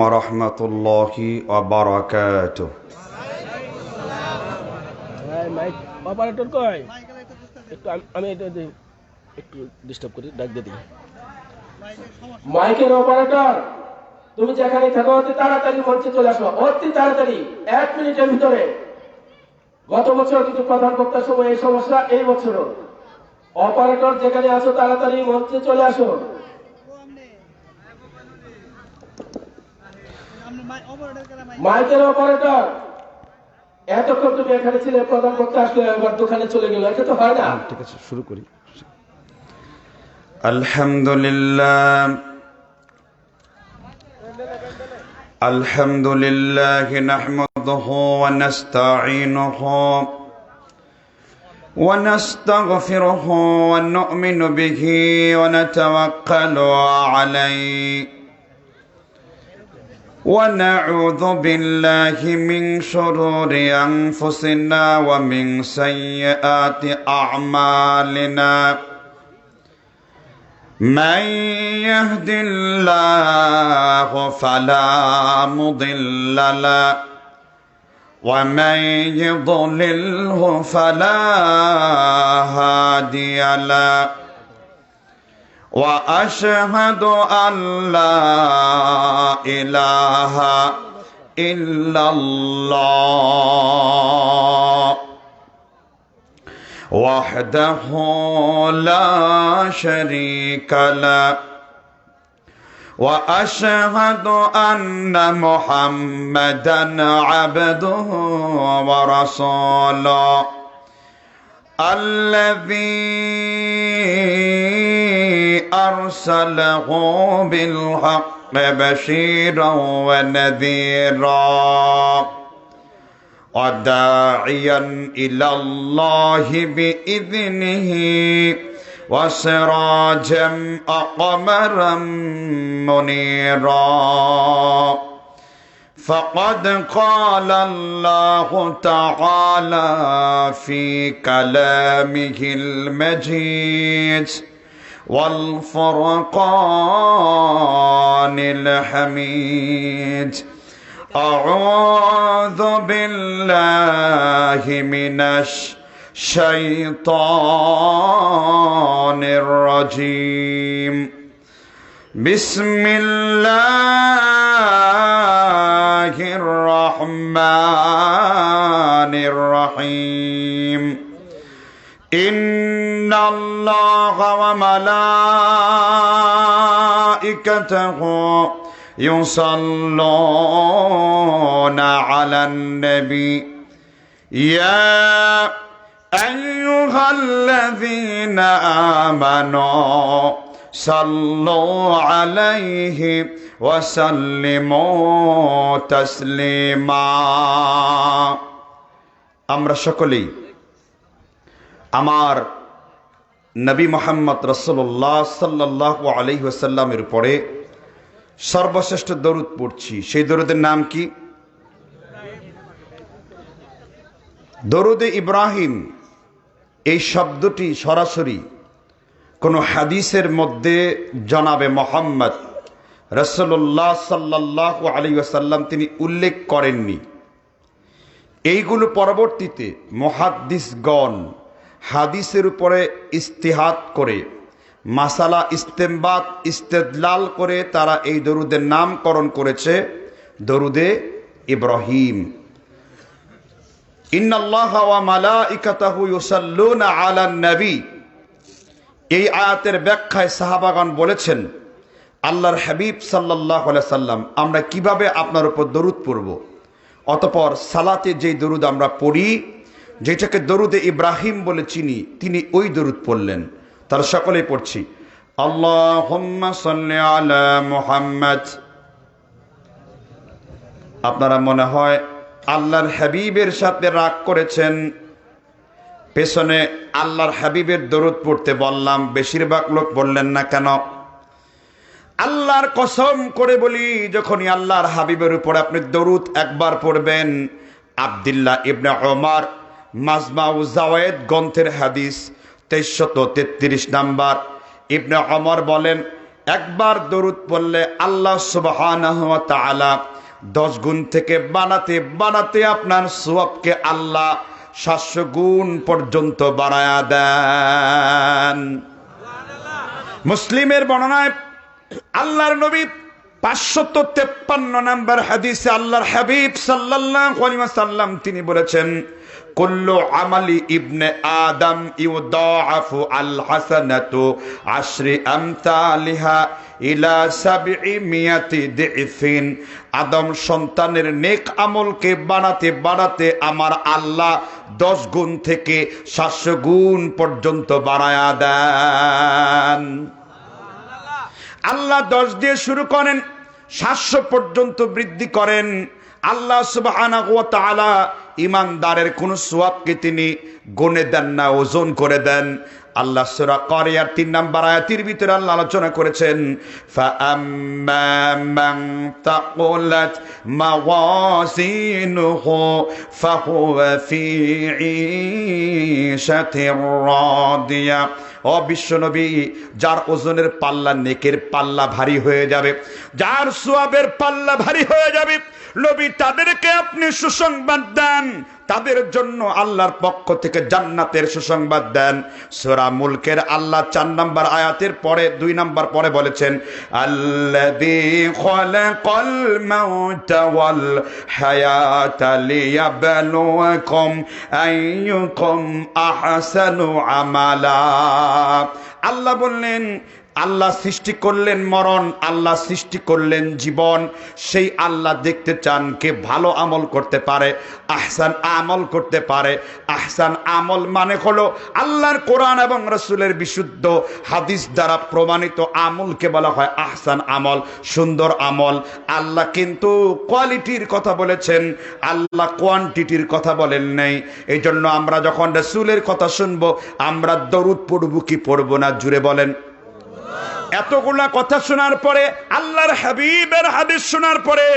ورحمة الله وبركاته. Operator কই একটু আমি একটু ডিস্টার্ব করি, ডাক দিয়ে দিই। মাইকের অপারেটর, তুমি যেখানে থাকো অতি তাড়াতাড়ি মঞ্চে চলে আসো, অতি তাড়াতাড়ি 1 মিনিটের ভিতরে। গত বছর কিন্তু প্রধান বক্তার সময় এই সমস্যা, এই বছরও। অপারেটর যেখানে আছো তাড়াতাড়ি মঞ্চে চলে আসো। মাইকের অপারেটর, এতক্ষণ তুমি এখানে ছিলে, প্রধান বক্তা আসলে একবার দোকানে চলে গেল, এটা তো হয় না। ঠিক আছে, শুরু করি। আলহামদুলিল্লাহ আলহামদুলিল্লাহ নাহমাদুহু ওয়া নাস্তাঈনুহু ওয়া নাস্তাগফিরুহু ওয়া নু'মিনু বিহি ওয়া নাতাওয়াক্কালু আলাইহি ونعوذ بالله من شرور أنفسنا ومن سيئات أعمالنا من يهد الله فلا مضل له ومن يضلله فلا هادي له وأشهد أن لا إله إلا الله وحده لا شريك له وأشهد أن محمدا عبده ورسوله الذي أرسله بالحق بشيرا ونذيرا وداعيا إلى الله بإذنه وسراجا قمرا منيرا فقد قال الله تعالى في كلامه المجيد والفرقان الحميد أعوذ بالله من الشيطان الرجيم بسم الله الرحمن الرحيم إن الله وملائكته يصلون على النبي يا أيها الذين آمنوا صلوا عليه وسلموا تسليما আমরা সকলেই আমার নবী মুহাম্মদ রাসূলুল্লাহ সাল্লাল্লাহু আলাইহি ওয়াসাল্লামের উপরে সর্বশ্রেষ্ঠ দরুদ পড়ছি। সেই দরুদের নাম কি? দরুদে ইব্রাহিম। এই শব্দটি সরাসরি কোনো হাদিসের মধ্যে জনাবে মুহাম্মদ রাসূলুল্লাহ সাল্লাল্লাহু আলাইহি ওয়াসাল্লাম তিনি উল্লেখ করেননি। এইগুলো পরবর্তীতে মুহাদ্দিসগণ হাদিসের উপরে ইস্তিহাদ করে মাসালা ইস্তেমবাত ইস্তেদলাল করে তারা এই দরুদের নামকরণ করেছে দরুদে ইব্রাহিম। ইন্নাল্লাহা ওয়া মালাইকাতাহু ইউসাল্লুনা আলান নবী। এই আয়াতের ব্যাখ্যায় সাহাবাগণ বলেছেন, আল্লাহর হাবিব সাল্লাল্লাহু আলাইহি সাল্লাম আমরা কিভাবে আপনার উপর দরুদ পড়ব? অতঃপর সালাতে যেই দরুদ আমরা পড়ি, যেটাকে দরুদে ইব্রাহিম বলে চিনি, তিনি ওই দরুদ পড়লেন। তারা সকলেই পড়ছি, আল্লাহুম্মা সাল্লি আলা মুহাম্মদ। আপনারা মনে হয় আল্লাহর হাবিবের সাথে রাগ করেছেন, পেছনে আল্লাহর হাবিবের দরুদ পড়তে বললাম, বেশিরভাগ লোক বললেন না কেন? আল্লাহর কসম করে বলি, যখনই আল্লাহর হাবিবের উপর আপনি দরুদ একবার পড়বেন, আব্দুল্লাহ ইবনে ওমর মাজমাউ জাওয়ায়েদ গ্রন্থের হাদিস 2333 নাম্বার, ইবনে ওমর বলেন, একবার দরুদ পড়লে আল্লাহ সুবহানাহু ওয়া তাআলা 10 গুণ থেকে বানাতে বানাতে আপনার সওয়াবকে আল্লাহ 700 গুণ পর্যন্ত বাড়ায়া দেন। মুসলিমের বর্ণনায় আল্লাহর নবী 553 নম্বর হাদিসে আল্লাহর হাবিব সাল্লাল্লাহু আলাইহি ওয়াসাল্লাম তিনি বলেছেন, কুল্লু আমালি ইবনে আদম ইউদাআফু আল হাসানাতু আশরি আমসালিহা ইলা 700 দিফিন। আদম সন্তানের নেক আমলকে বানাতে বানাতে আমার আল্লাহ 10 গুণ থেকে 700 গুণ পর্যন্ত বাড়ায়া দেন। আল্লাহ 10 দিয়ে শুরু করেন, 700 পর্যন্ত বৃদ্ধি করেন। আল্লাহ সুবহানাহু ওয়া তাআলা ঈমানদারের কোন সওয়াবকে তিনি গুণে দেন না, ওজন করে দেন। আল্লাহ সূরা কারিয়ার 3 নম্বর আয়াতের ভিতরে আল্লাহ আলোচনা করেছেন, ফাআম্মা মান তাকুলাত মাওয়াজিনুহু ফাহুয়া ফি ঈশাতির রাদিয়া। ও বিশ্বনবী, যার ওজনের পাল্লা, নেকের পাল্লা ভারী হয়ে যাবে, যার সওয়াবের পাল্লা ভারী হয়ে যাবে, নবী তাদেরকে আপনি সুসংবাদ দেন, তাদের জন্য আল্লাহর পক্ষ থেকে জান্নাতের সুসংবাদ দেন। সূরা মুলকের আল্লাহ 4 নম্বর আয়াতের পরে 2 নম্বর পরে বলেছেন, আল্লাযী খালাকাল মাউতা ওয়াল হায়াতা লিয়াবলুয়াকুম আইয়ুকুম আহসানু আমালা। আল্লাহ বললেন, আল্লাহ সৃষ্টি করলেন মরণ, আল্লাহ সৃষ্টি করলেন জীবন। সেই আল্লাহ দেখতে চান কে ভালো আমল করতে পারে, আহসান আমল করতে পারে। আহসান আমল মানে হলো আল্লাহর কোরআন এবং রাসূলের বিশুদ্ধ হাদিস দ্বারা প্রমাণিত আমলকে বলা হয় আহসান আমল, সুন্দর আমল। আল্লাহ কিন্তু কোয়ালিটির কথা বলেছেন, আল্লাহ কোয়ান্টিটির কথা বলেন নাই। এই জন্য আমরা যখন রাসূলের কথা শুনবো, আমরা দরুদ পড়ব কি পড়ব না, জুড়ে বলেন। এতগুলা কথা শোনার পরে, আল্লাহর হাবিবের হাদিস শোনার পরে,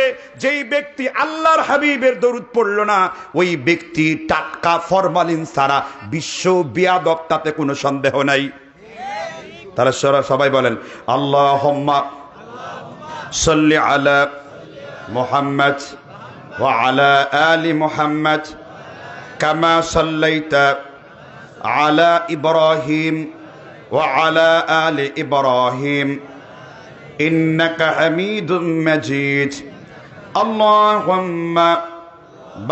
যেই ব্যক্তি আল্লাহর হাবিবের দরুদ পড়ল না, ওই ব্যক্তি টাটকা ফরমালিন ছাড়া বিশ্ব বিয়াদব, তাতে কোনো সন্দেহ নাই। তারা সবাই বলেন, আল্লাহুম্মা সাল্লি আলা মুহাম্মাদ ওয়া আলা আলি মুহাম্মাদ কামা সাল্লাইতা আলা ইব্রাহিম وعلى آل إبراهيم إنك حميد مجيد اللهم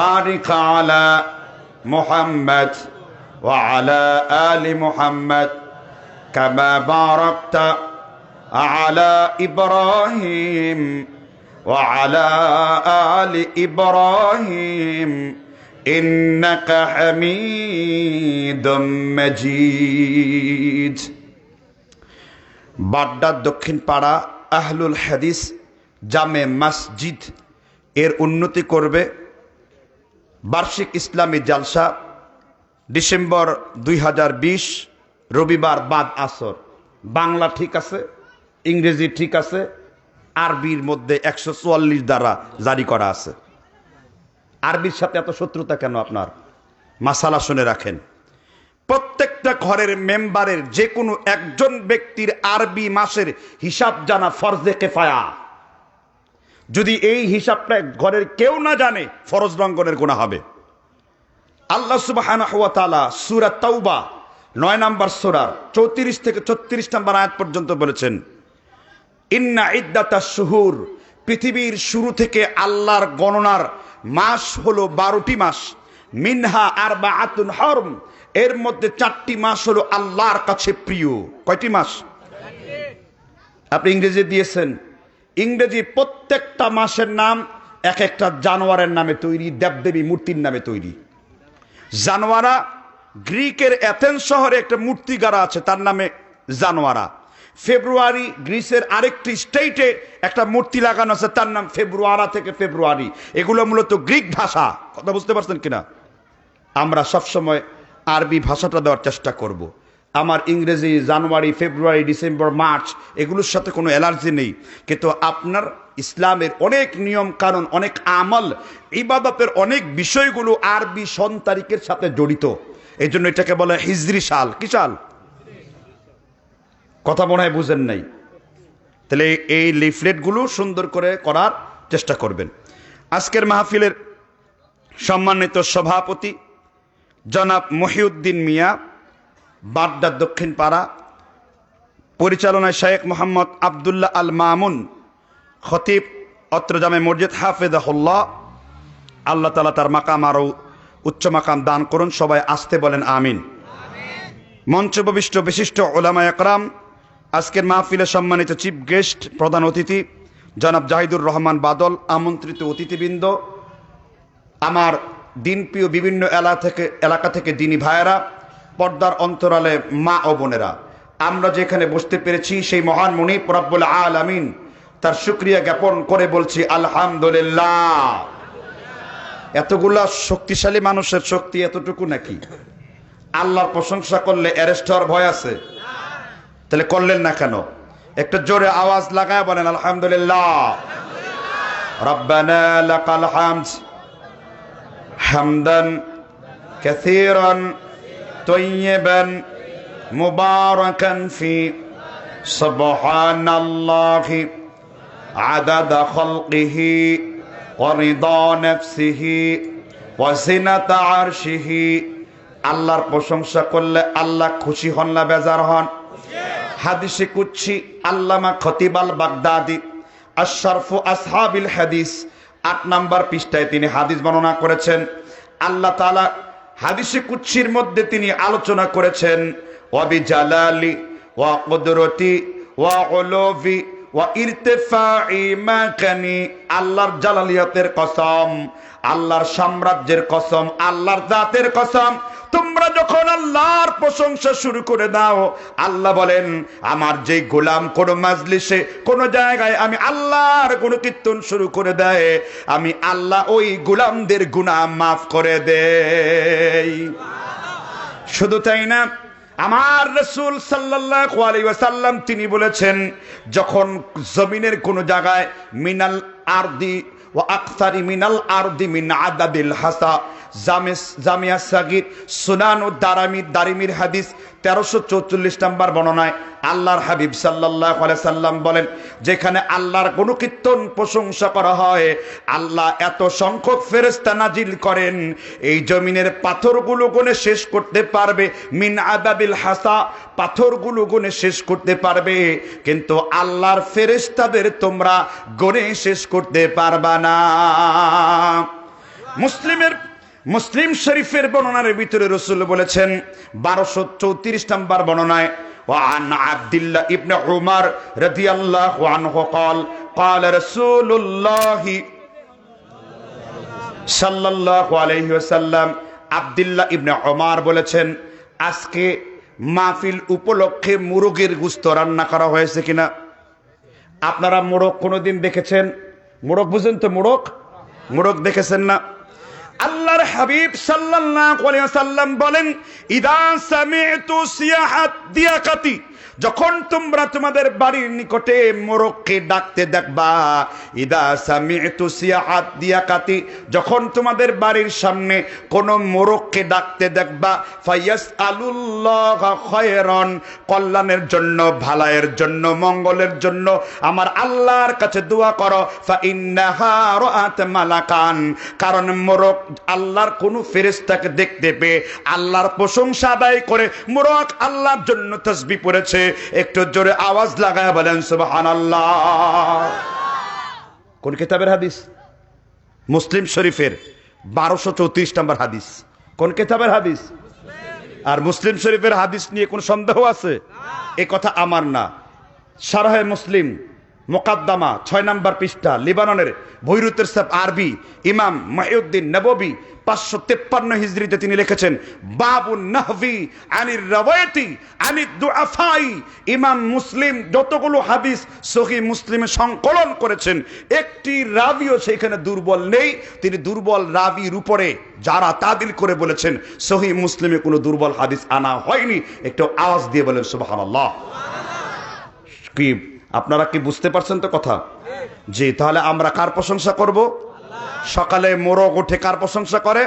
بارك على محمد وعلى آل محمد كما باركت على إبراهيم وعلى آل إبراهيم إنك حميد مجيد। বাড্ডা দক্ষিণ পাড়া আহলুল হাদিস জামে মসজিদ এর উন্নতি করবে। বার্ষিক ইসলামী জালসা ডিসেম্বর 2020 রবিবার বাদ আসর। বাংলা ঠিক আছে, ইংরেজি ঠিক আছে, আরবির মধ্যে 144 দ্বারা জারি করা আছে। আরবির সাথে এত শত্রুতা কেন আপনার? মাসালা শুনে রাখেন, প্রত্যেকটা ঘরের মেম্বারের যে কোনো একজন ব্যক্তির আরবি মাসের হিসাব জানা ফরজে কিফায়া। যদি এই হিসাবটা ঘরের কেউ না জানে, ফরজ লঙ্ঘনের গুনাহ হবে। আল্লাহ সুবহানাহু ওয়া তাআলা সূরা তাওবা 9 নম্বর সূরার 34 থেকে 36 নম্বর আয়াত পর্যন্ত বলেছেন, ইন্না ইদ্দাতাশ শুহুর, পৃথিবীর শুরু থেকে আল্লাহর গণনার মাস হলো 12টি মাস। মিনহা আরবাআতুন হরম, এর মধ্যে 4টি মাস হলো আল্লাহর কাছে প্রিয়। কয়টি মাস? আপনি ইংরেজি দিয়েছেন, ইংরেজি প্রত্যেকটা মাসের নাম এক একটা জানোয়ারের নামে তৈরি, দেবদেবী মূর্তির নামে তৈরি। জানোয়ারা, গ্রিকের অ্যাথেন্স শহরে একটা মূর্তিগারা আছে, তার নামে জানোয়ারা। ফেব্রুয়ারি, গ্রিসের আরেকটি স্টেটে একটা মূর্তি লাগানো আছে, তার নাম ফেব্রুয়ারা থেকে ফেব্রুয়ারি। এগুলো মূলত গ্রিক ভাষা। কথা বুঝতে পারছেন কিনা? আমরা সবসময় আরবি ভাষাটা দেওয়ার চেষ্টা করব। আমার ইংরেজি জানুয়ারি, ফেব্রুয়ারি, ডিসেম্বর, মার্চ এগুলোর সাথে কোনো অ্যালার্জি নেই, কিন্তু আপনার ইসলামের অনেক নিয়ম কানুন, অনেক আমল, ইবাদতের অনেক বিষয়গুলো আরবি সন তারিখের সাথে জড়িত। এই জন্য এটাকে বলে হিজরি সাল। কি সাল? কথা মনে হয় বুঝেন নাই। তাহলে এই লিফলেটগুলো সুন্দর করে করার চেষ্টা করবেন। আজকের মাহফিলের সম্মানিত সভাপতি জনাব মহিউদ্দিন মিয়া, বাড্ডা দক্ষিণ পাড়া, পরিচালনায় শেখ মোহাম্মদ আবদুল্লাহ আল মামুন, খতিব অত্র জামে মসজিদ, হাফেজাহুল্লাহ। আল্লাহ তাআলা তার মাকাম আরও উচ্চ মাকাম দান করুন। সবাই আসতে বলেন আমিন। মঞ্চবিষ্ট বিশিষ্ট ওলামা একরাম, আজকের মাহফিলে সম্মানিত চিফ গেস্ট, প্রধান অতিথি জনাব জাহিদুর রহমান বাদল, আমন্ত্রিত অতিথিবৃন্দ, আমার দিনপ্রিয় বিভিন্ন এলাকা থেকে দিনী ভাইয়েরা, পর্দার অন্তরালে মা ও বোনেরা, আমরা যেখানে বসতে পেরেছি সেই মহান মুনিব রব্বুল আলামিন তার শুকরিয়া জ্ঞাপন করে বলছি আলহামদুলিল্লাহ। এতগুলা শক্তিশালী মানুষের শক্তি এতটুকু নাকি? আল্লাহর প্রশংসা করলে অ্যারেস্ট হওয়ার ভয় আছে? তাহলে করলেন না কেন? একটু জোরে আওয়াজ লাগায় বলেন আলহামদুলিল্লাহ। রব্বানা লাকাল হামদ হামদান কাসীরান তাইয়িবান মুবারাকান ফি সুবহানাল্লাহি আদাদা খালকিহি ওয়া রিদা নাফসিহি ওয়া জিনাতা আরশিহি। আল্লাহর প্রশংসা করলে আল্লাহ খুশি হন না বেজার হন? হাদিসে কুদসি আল্লামা খতিব আল বাগদাদি আশরাফু আসহাবিল হাদিস ৮ নম্বর পৃষ্ঠায় তিনি হাদিস বর্ণনা করেছেন। আল্লাহ তাআলা হাদিসে কুদসির মধ্যে তিনি আলোচনা করেছেন ওয়া বিজালালি ওয়া কুদরতি ওয়া উলুভি ওয়া ইরতিফাই মাকানি। আল্লাহর জালালিয়াতের কসম, আল্লাহর সাম্রাজ্যের কসম, আল্লাহর জাতের কসম, তোমরা যখন আল্লাহর প্রশংসা শুরু করে দাও, আল্লাহ বলেন আমার যে গোলাম কোন মাজলিসে কোন জায়গায় আমি আল্লাহর কোন কীর্তন শুরু করে দেয়, আমি আল্লাহ ওই গোলামদের গুনাহ মাফ করে দেই। শুধু তাই না, আমার রাসূল সাল্লাল্লাহু আলাইহি ওয়াসাল্লাম তিনি বলেছেন যখন জমিনের কোন জায়গায় মিনাল আরদি ওয়া আকসারি মিনাল আরদি মিন আদাদিল হাসা, জামিয়া সাগীর সুনান ও দারিমির হাদিস 1344 নম্বর বর্ণনায় আল্লাহর হাবিব সাল্লাল্লাহু আলাইহি সাল্লাম বলেন যেখানে আল্লাহর গুণকীর্তন প্রশংসা করা হয়, আল্লাহ এত সংখ্যক ফেরেশতা নাজিল করেন এই জমিনের পাথরগুলো গুণে শেষ করতে পারবে, মিন আদাবিল হাসা, পাথরগুলো গুণে শেষ করতে পারবে, কিন্তু আল্লাহর ফেরেশতাদের তোমরা গুণে শেষ করতে পারবা না। মুসলিম শরীফের বর্ণনার ভিতরে রাসূল বলেছেন 1234 নম্বর বর্ণনায় وعن عبد الله ابن عمر رضي الله عنه قال قال رسول الله صلى الله عليه وسلم, আব্দুল্লাহ ইবনে ওমর বলেছেন আজকে মাহফিল উপলক্ষে মুরগের গোশত রান্না করা হয়েছে কিনা? আপনারা মোরগ কোনোদিন দেখেছেন? মোরগ বুঝেন তো? মোরগ দেখেছেন না? আল্লাহর হাবিব সাল্লাল্লাহু আলাইহি ওয়াসাল্লাম বলেন ইদা সামি'তু সিয়াহাত দিয়াকাতি, যখন তোমরা তোমাদের বাড়ির নিকটে মোরগকে ডাকতে দেখবা, ইদা সামি'তু সিয়াহাত দিয়াকাতি, যখন তোমাদের বাড়ির সামনে কোন মোরগকে ডাকতে দেখবা, ফায়াসআলুল্লাহা খায়রান, কল্যাণের জন্য, ভালায়ের জন্য, মঙ্গলের জন্য আমার আল্লাহর কাছে দোয়া করো, ফা ইন্নাহা রাআত মালাকান, কারণ মোরগ আল্লাহর কোন ফেরেশতাকে দেখতে পেয়ে আল্লাহর প্রশংসা আদায় করে মোরগ আল্লাহর জন্য তাসবিহ পড়েছে। একটু জোরে আওয়াজ লাগায় বলেন সুবহানাল্লাহ। কোন কিতাবের হাদিস? মুসলিম শরীফের 1234 নম্বর হাদিস। কোন কিতাবের হাদিস? আর মুসলিম শরীফের হাদিস নিয়ে কোন সন্দেহ আছে? এই কথা আমার না, শারহে মুসলিম মুকাদ্দামা 6 নম্বর পৃষ্ঠা, লিবাননের বৈরুতের সাহেব আরবি ইমাম মহিউদ্দিন নববী 553 হিজরিতে তিনি লিখেছেন বাবুন নাহভি আনির রাওয়ায়াতি আনিদ দুআফাই। ইমাম মুসলিম যতগুলো হাদিস সহিহ মুসলিমে সংকলন করেছেন, একটি রাবিও সেখানে দুর্বল নেই। তিনি দুর্বল রাবির উপরে যারা তাদিল করে বলেছেন সহিহ মুসলিমে কোনো দুর্বল হাদিস আনা হয়নি। একটু আওয়াজ দিয়ে বলেন সুবহানাল্লাহ। কি আপনারা কি বুঝতে পারছেন তো কথা? জি, তাহলে আমরা কার প্রশংসা করব? সকালে মোরগ উঠে কার প্রশংসা করে?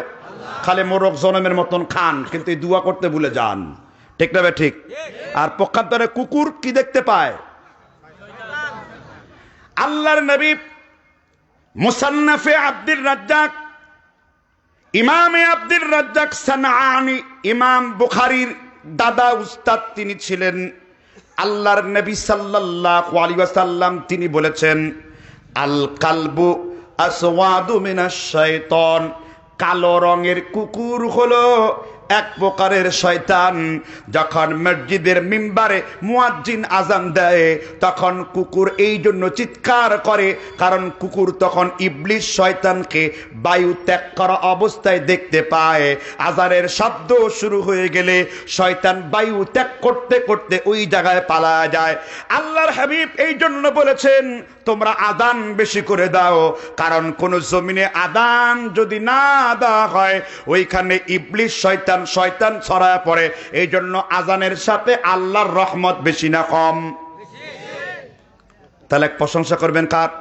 খালি মোরগ জনমের মতন খান, কিন্তু এই দোয়া করতে ভুলে যান। ঠিক না? ঠিক। আর পক্ষান্তরে কুকুর কি দেখতে পায়? আল্লাহর নবী মুসান্নাফে আব্দুর রাজ্জাক, ইমামে আব্দুর রাজ্জাক সানআনী, ইমাম বুখারীর দাদা উস্তাদ তিনি ছিলেন। আল্লাহর নবী সাল্লাল্লাহু আলাইহি ওয়াসাল্লাম তিনি বলেছেন, আল কালবু আসওয়াদু মিনাশ শাইতান, কালো রঙের কুকুর হলো এক প্রকারের শয়তান। যখন মসজিদের মিম্বারে মুয়াজ্জিন আজান দেয় তখন কুকুর এই জন্য চিৎকার করে, কারণ কুকুর তখন ইবলিস শয়তানকে বায়ু ত্যাগ করা অবস্থায় দেখতে পায়। আজানের শব্দ শুরু হয়ে গেলে শয়তান বায়ু ত্যাগ করতে করতে ওই জায়গায় পালায়া যায়। আল্লাহর হাবিব এই জন্য বলেছেন তোমরা আদান বেশি করে দাও, কারণ কোন জমিনে আদান যদি না দেওয়া হয় ওইখানে ইবলিস শয়তান ছড়ায় পড়ে। এই জন্য আজানের সাথে আল্লাহর রহমত বেশি না কম? তাহলে প্রশংসা করবেন কার?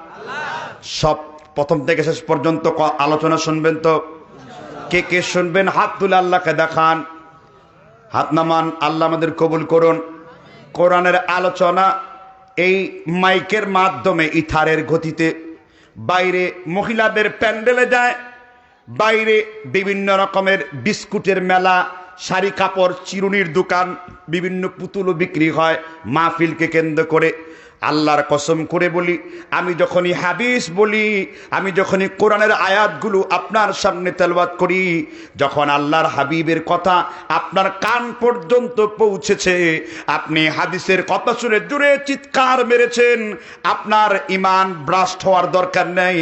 সব প্রথম থেকে শেষ পর্যন্ত আলোচনা শুনবেন তো? কে কে শুনবেন হাত তুলে আল্লাহকে দেখান, হাত নামান। আল্লাহ আমাদের কবুল করুন। কোরআনের আলোচনা এই মাইকের মাধ্যমে ইথারের গতিতে বাইরে মহিলাদের প্যান্ডেলে যায়, বাইরে বিভিন্ন রকমের বিস্কুটের মেলা, শাড়ি কাপড় চিরুনির দোকান, বিভিন্ন পুতুলও বিক্রি হয় মাহফিলকে কেন্দ্র করে। আল্লাহর কসম করে বলি, আমি যখনই হাদিস বলি, আমি যখনই কোরআনের আয়াতগুলো আপনার সামনে তেলাওয়াত করি, যখন আল্লাহর হাবিবের কথা আপনার কান পর্যন্ত পৌঁছেছে, আপনি হাদিসের কথা শুনে জোরে চিৎকার মেরেছেন, আপনার ইমান ব্রাস্ট হওয়ার দরকার নেই।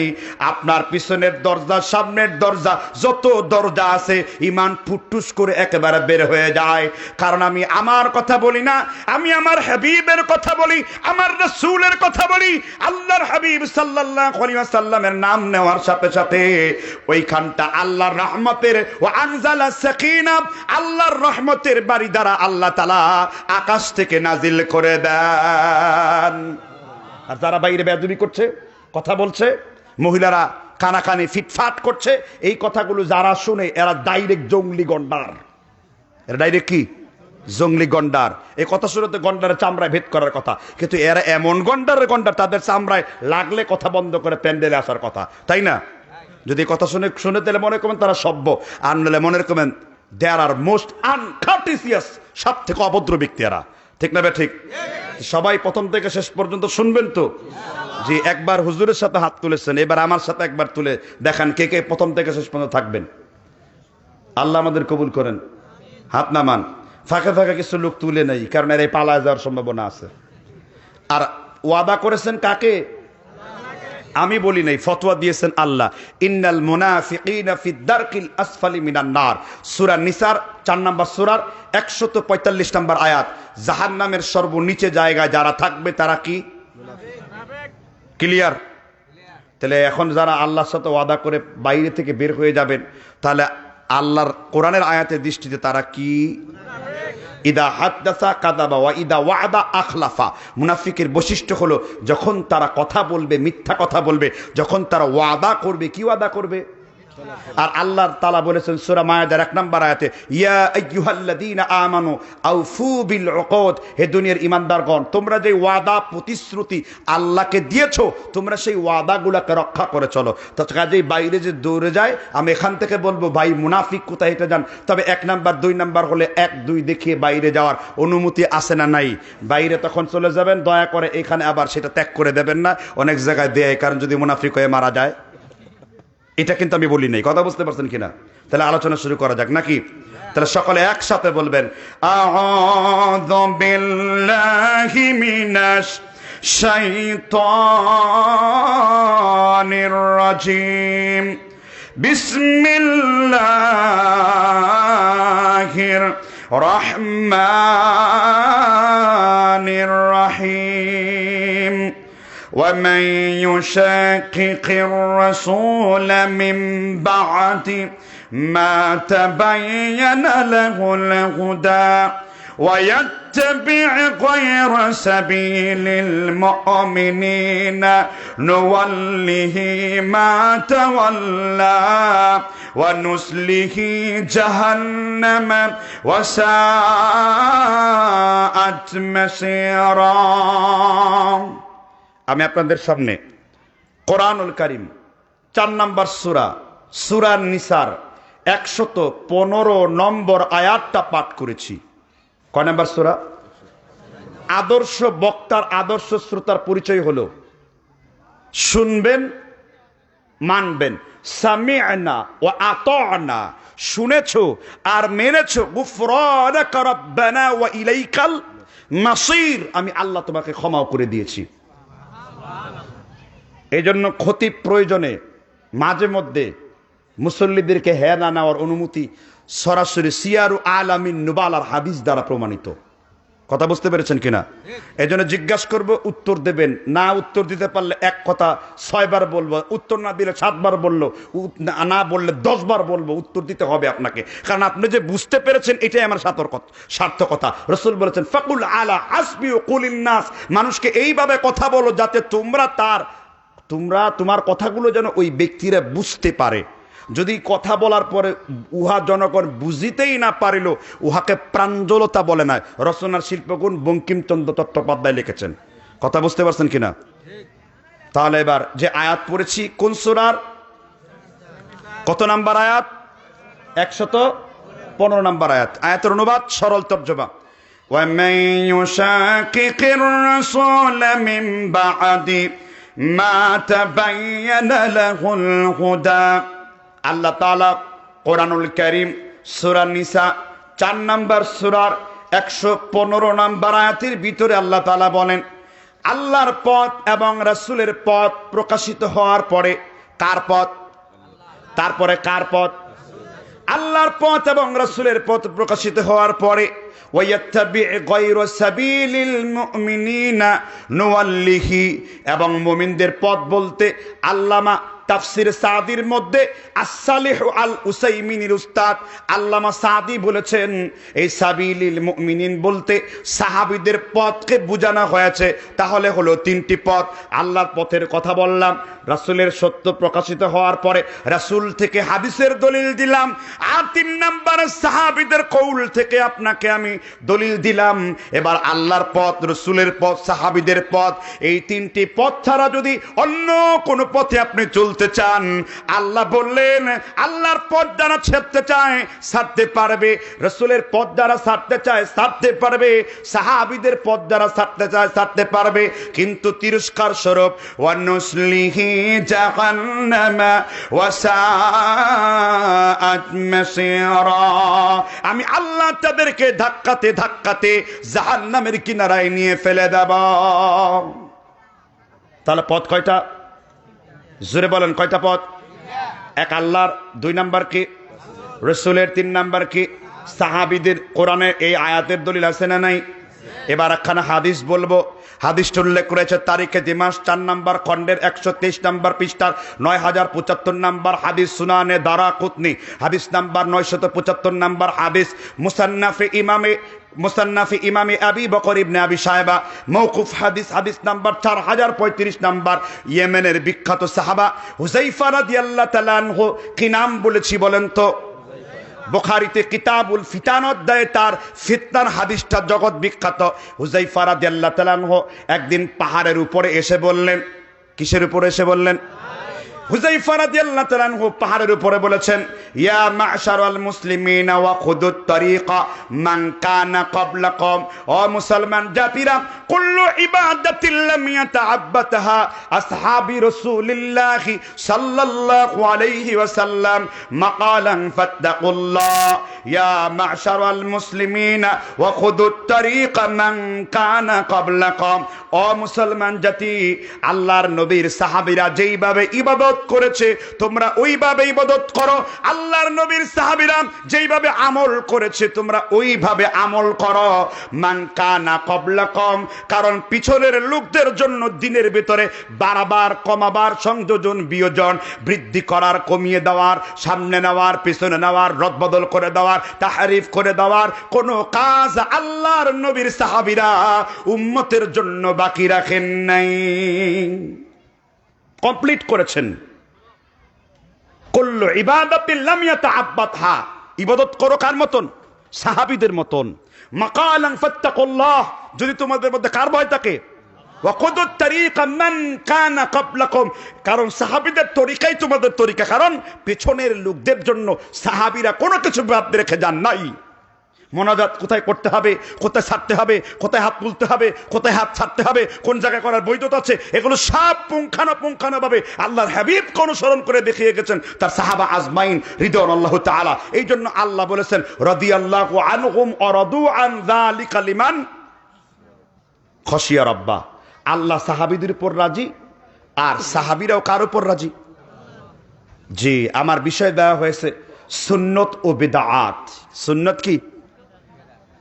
আপনার পিছনের দরজা, সামনের দরজা, যত দরজা আছে ইমান ফুটটুস করে একেবারে বের হয়ে যায়। কারণ আমি আমার কথা বলি না, আমি আমার হাবিবের কথা বলি, আমার রাসূলের কথা বলি। আল্লাহর হাবিব সাল্লাল্লাহু আলাইহি ওয়াসাল্লামের নাম নেওয়ার সাথে সাথে ওইখানটা আল্লাহর রহমতের ও আনজালা সাকিনা, আল্লাহর রহমতের বাড়ি দ্বারা আল্লাহ তাআলা আকাশ থেকে নাজিল করে দেন। আর যারা বাইরে বেয়াদবি করছে, কথা বলছে, মহিলারা কানাকানি ফিটফাট করছে, এই কথাগুলো যারা শুনে এরা ডাইরেক্ট জঙ্গলি গন্ডার। এরা ডাইরেক্ট কি? জঙ্গলি গন্ডার। এই কথা শুনে তো গন্ডারের চামড়ায় ভেদ করার কথা, কিন্তু এরা এমন গন্ডারের গন্ডার, তাদের চামড়ায় লাগলে কথা বন্ধ করে প্যান্ডেলে আসার কথা, তাই না? যদি কথা শুনে তাহলে মনে করবেন তারা সভ্য, আর নাহলে মনে করবেন দেয়ার আর মোস্ট আনকার্টিসিয়াস, সব থেকে অভদ্র ব্যক্তি এরা। ঠিক না বে ঠিক? সবাই প্রথম থেকে শেষ পর্যন্ত শুনবেন তো? যে একবার হুজুরের সাথে হাত তুলেছেন, এবার আমার সাথে একবার তুলে দেখান কে কে প্রথম থেকে শেষ পর্যন্ত থাকবেন। আল্লাহ আমাদের কবুল করেন। হাত নামান। ফাঁকে ফাঁকে কিছু লোক তুলে নেই, কারণ এর এই পালায় যাওয়ার সম্ভাবনা আছে। আর ওয়াদা করেছেন কাকে? আমি বলি নাই, ফতোয়া দিয়েছেন আল্লাহ। ইন্নাল মুনাফিকিনা ফি দারকিল আসফালি মিনান নার, সূরা নিসার 4 নম্বর সূরার 145 নম্বর আয়াত। জাহান্নামের সর্বনিচে জায়গায় যারা থাকবে তারা কি? ক্লিয়ার? তাহলে এখন যারা আল্লাহর সাথে ওয়াদা করে বাইরে থেকে বের হয়ে যাবেন, তাহলে আল্লাহর কোরআনের আয়াতের দৃষ্টিতে তারা কি? ইদা হাদ্দাসা কাযাবা ওয়া ইদা ওয়াদা আখলাফা। মুনাফিকের বৈশিষ্ট্য হলো যখন তারা কথা বলবে মিথ্যা কথা বলবে, যখন তারা ওয়াদা করবে কি ওয়াদা করবে? আর আল্লাহ তাআলা বলেছেন সূরা মায়েদার 1 নম্বর আয়াতে, ইয়া আইয়ুহাল্লাযীনা আমানু আউফু বিল উকুদ, হে দুনিয়ার ঈমানদারগণ, তোমরা যে ওয়াদা প্রতিশ্রুতি আল্লাহকে দিয়েছো তোমরা সেই ওয়াদাগুলোকে রক্ষা করে চলো। তো কাজেই বাইরে যে দৌড়ে যায়, আমি এখান থেকে বলবো ভাই মুনাফিক কোথায় এটা যান, তবে 1 নাম্বার 2 নাম্বার হলে 1 2 দেখিয়ে বাইরে যাওয়ার অনুমতি আছে না নাই? বাইরে তখন চলে যাবেন, দয়া করে এখানে আবার সেটা ত্যাগ করে দেবেন না, অনেক জায়গায় দেয়, কারণ যদি মুনাফিক হয়ে মারা যায়। এটা কিন্তু আমি বলি নাই, কথা বুঝতে পারছেন কিনা? তাহলে আলোচনা শুরু করা যাক নাকি? তাহলে সকলে একসাথে বলবেন, আউযু বিল্লাহি মিনাশ শাইতানির রাজিম, বিসমিল্লাহির রহমানির রহিম। ومن يشاقق الرسول من بعد ما تبين له الهدى ويتبع غير سبيل المؤمنين نوله ما تولى ونسله جهنم وساءت مسيرا। আমি আপনাদের সামনে কোরআনুল কারীম 4 নম্বর সূরা সূরা নিসার 115 নম্বর আয়াতটা পাঠ করেছি। কয় নম্বর সূরা? আদর্শ বক্তার আদর্শ শ্রোতার পরিচয় হলো শুনবেন, মানবেন। সামি'না ওয়া আতা'না, শুনেছো আর মেনেছো। গুফরানাকা রাব্বানা ওয়া ইলাইকাল মাসির, আমি আল্লাহ তোমাকে ক্ষমাও করে দিয়েছি। এই জন্য খতিব প্রয়োজনে মাঝে মধ্যে মুসল্লিদেরকে হ্যাঁ না নেওয়ার অনুমতি সরাসরি সিয়ারু আলামিন নুবালার হাদিস দ্বারা প্রমাণিত। কথা বুঝতে পেরেছেন কিনা? এই জন্য জিজ্ঞাসা করবো, উত্তর দেবেন। না উত্তর দিতে পারলে এক কথা 6 বার বলবো, উত্তর না দিলে 7 বার বললো, না বললে 10 বার বলবো। উত্তর দিতে হবে আপনাকে, কারণ আপনি যে বুঝতে পেরেছেন এটাই আমার সার্থকতা। রাসূল বলেছেন ফাকুল আলা হাসবি ওয়া কুলিন নাস, মানুষকে এইভাবে কথা বলো যাতে তোমার কথাগুলো যেন ওই ব্যক্তিরা বুঝতে পারে। যদি কথা বলার পরে উহা জনগণ বুঝিতেই না পারিল, উহাকে প্রাঞ্জলতা বলে না। রচনার শিল্পগুণ বঙ্কিমচন্দ্র চট্টোপাধ্যায় লিখেছেন। কথা বুঝতে পারছেন কিনা? তাহলে এবার যে আয়াত পড়েছি কোন সূরার কত নাম্বার আয়াত? 115 নাম্বার আয়াত। আয়াতের অনুবাদ সরল তর্জমা, ওয়ামান ইউশাকিকির রাসূল মিন বা'দি মা তাবায়্যানা লাহুল হুদা। আল্লাহ তাআলা কোরআনুল কারীম সূরা নিসা 4 নম্বর সূরার 115 নম্বর আয়াতের ভিতরে আল্লাহ তাআলা বলেন, আল্লাহর পথ এবং রাসূলের পথ প্রকাশিত হওয়ার পরে কার পথ? তারপরে কার পথ? আল্লাহর পথ এবং রাসূলের পথ প্রকাশিত হওয়ার পরে ওয়ায়াত্তাবি গায়রা সাবিলিল মুমিনিনা নুওয়াল্লিহি, এবং মুমিনদের পথ বলতে আল্লামা তাফসির সাদির মধ্যে as-সালিহ আল উসাইমিনির উস্তাদ আল্লামা সাদি বলেছেন, এই সাবিলিল মুমিনিন বলতে সাহাবীদের পথকে বোঝানো হয়েছে। তাহলে হলো 3টি পথ। আল্লাহর পথের কথা বললাম, রাসূলের সত্য প্রকাশিত হওয়ার পরে রাসূল থেকে হাদিসের দলিল দিলাম, আর 3 নম্বরে সাহাবীদের কৌল থেকে আপনাকে আমি দলিল দিলাম। এবার আল্লাহর পথ, রাসূলের পথ, সাহাবীদের পথ, এই 3টি পথ ছাড়া যদি অন্য কোনো পথে আপনি চলতে চান, আল্লাহ বললেন আল্লাহর পথ যারা ছাড়তে চায় ছাড়তে পারবে, রাসূলের পথ যারা ছাড়তে চায় ছাড়তে পারবে, সাহাবীদের পথ যারা ছাড়তে চায় ছাড়তে পারবে। কিন্তু তিরস্কার স্বরূপ ওয়ানুসলিহি জাহান্নামা ওয়া সাআত মাসীরা, আমি আল্লাহ তাদেরকে ধাক্কাতে ধাক্কাতে জাহান্নামের কিনারায় নিয়ে ফেলে দেব। তাহলে পথ কয়টা? জোরে বলেন, কয়টা পথ? এক আল্লাহর, 2 নাম্বার কি? রাসূলের, 3 নাম্বার কি? সাহাবীদের। কোরআনে এই আয়াতের দলিল আছে না নাই? এবার একখানা হাদিস বলবো। হাদিসটা উল্লেখ করেছে তারিখে দিমাস 4 নম্বর খণ্ডের 123 নম্বর পৃষ্ঠার 9075 নম্বর হাদিস, সুনানে দারাকুতনি হাদিস নাম্বার 975 নম্বর হাদিস, মুসান্নাফে ইমামে আবি বকর ইবনে আবি শায়বা মওকুফ হাদিস, হাদিস নাম্বার 4035 নম্বর। ইয়েমেনের বিখ্যাত সাহাবা হুযায়ফা রাদিয়াল্লাহু তাআলা আনহু, কি নাম বলেছি বলেন তো? বুখারীতে কিতাবুল ফিতান অধ্যায়ে তার ফিতনার হাদিসটা জগৎ বিখ্যাত। হুযায়ফা রাদিয়াল্লাহু তাআলা আনহু একদিন পাহাড়ের উপরে এসে বললেন, কিসের উপরে এসে বললেন? হুযায়ফা রাদিয়াল্লাহু তাআলা আনহু পাহাড়ের উপরে বলেছেন, ইয়া মা'শারাল মুসলিমিনা ওয়া খুদুত তারিকা মান কানা ক্বাবলাকুম, ও মুসলমান জাতিরা, কুল্লু ইবাদাতিন লাম ইয়াতাআব্বাতাহা আসহাবি রাসূলিল্লাহি সাল্লাল্লাহু আলাইহি ওয়াসাল্লাম মাকালান ফাত্তাকুল্লাহ ইয়া মা'শারাল মুসলিমিনা ওয়া খুদুত তারিকা মান কানা ক্বাবলাকুম। ও মুসলমান জাতি, আল্লাহর নবীর সাহাবীরা যেইভাবে ইবাদত করেছে তোমরা ওইভাবে ইবাদত করো। আল্লাহর নবীর সাহাবীরা যেইভাবে আমল করেছে তোমরা ওইভাবে আমল করো। মান কানা ক্বাবলাকুম, কারণ পিছনের লোকদের জন্য দিনের ভিতরে বারবার কমাবার, সংযোজন বিয়োজন, বৃদ্ধি করার, কমিয়ে দেওয়ার, সামনে নেওয়ার, পিছনে নেওয়ার, রদবদল করে দেওয়ার, তাহরিফ করে দেওয়ার কোনো কাজ আল্লাহর নবীর সাহাবীরা উম্মতের জন্য বাকি রাখেন নাই, কমপ্লিট করেছেন। কুল্লু ইবাদাতিন লাম ইয়াতাআব্বাতহা, ইবাদত করো কার মতন? সাহাবীদের মতন। মাকালান ফাত্তাকুল্লাহ, যদি তোমাদের মধ্যে কার ভয় থাকে? ওয়াকুদুত তারিকা মান কানা ক্বাবলাকুম, কারণ সাহাবীদের তরিকাই তোমাদের তরিকা, কারণ পেছনের লোকদের জন্য সাহাবীরা কোনো কিছু বাদ রেখে যান নাই। মোনাজাত কোথায় করতে হবে, কোথায় ছাড়তে হবে, কোথায় হাত তুলতে হবে, কোথায় হাত ছাড়তে হবে, কোন জায়গায় করার বৈধতা আছে, এগুলো সব পুঙ্খানুপুঙ্খানুভাবে আল্লাহর হাবিবকে অনুসরণ করে দেখিয়ে গেছেন তার সাহাবা আজমাইন রিদওয়ানুল্লাহ তাআলা। এই জন্য আল্লাহ বলেছেন রাদিয়াল্লাহু আনহুম ওয়া রাদু আন যালিকা লিমান খাশিয়া রাব্বা। আল্লাহ সাহাবীদের উপর রাজি, আর সাহাবীরাও কার উপর রাজি? জি, আমার বিষয় দেওয়া হয়েছে সুন্নত ও বিদআত। সুন্নত কি?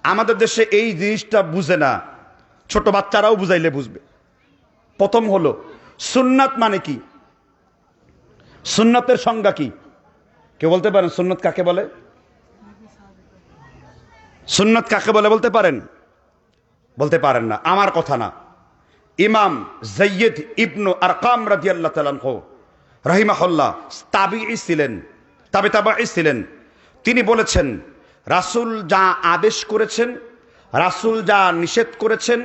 আমাদের দেশে এই জিনিসটা বুঝে না, ছোট বাচ্চারাও বুঝাইলে বুঝবে। প্রথম হলো সুন্নাত মানে কি, সুন্নতের সংজ্ঞা কি? কেউ বলতে পারেন সুন্নত কাকে বলে? সুন্নত কাকে বলে বলতে পারেন? বলতে পারেন না, আমার কথা না। ইমাম যায়েদ ইবনু আরকাম রাদিয়াল্লাহু তাআলা আনহু রাহিমাহুল্লাহ তাবিঈ ছিলেন, তাবেঈ ছিলেন। তিনি বলেছেন রাসূল যা আদেশ করেছেন, রাসূল যা নিষেধ করেছেন,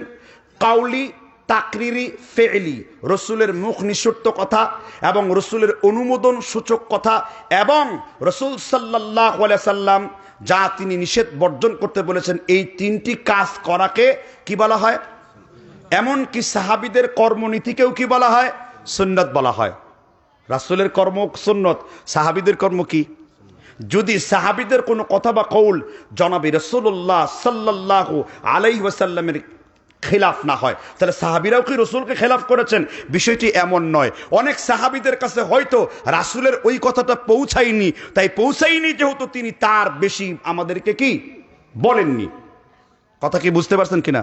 কাউলি তাকরিরি ফেইলি, রসুলের মুখ নিঃসৃত কথা এবং রসুলের অনুমোদন সূচক কথা, এবং রসুল সাল্লাল্লাহু আলাইহি সাল্লাম যা তিনি নিষেধ বর্জন করতে বলেছেন, এই তিনটি কাজ করাকে কি বলা হয়? এমনকি সাহাবীদের কর্মনীতিকেও কি বলা হয়? সুন্নাত বলা হয়। রাসূলের কর্ম সুন্নত, সাহাবীদের কর্ম কি? যদি সাহাবীদের কোনো কথা বা কৌল জনাবে রাসূলুল্লাহ সাল্লাল্লাহু আলাইহি ওয়াসাল্লামের খেলাফ না হয়, তাহলে সাহাবীরাও কি রসুলকে খেলাফ করেছেন? বিষয়টি এমন নয়। অনেক সাহাবীদের কাছে হয়তো রাসূলের ওই কথাটা পৌঁছায়নি, তাই পৌঁছায়নি যেহেতু তিনি তার বেশি আমাদেরকে কি বলেননি। কথা কি বুঝতে পারছেন কিনা?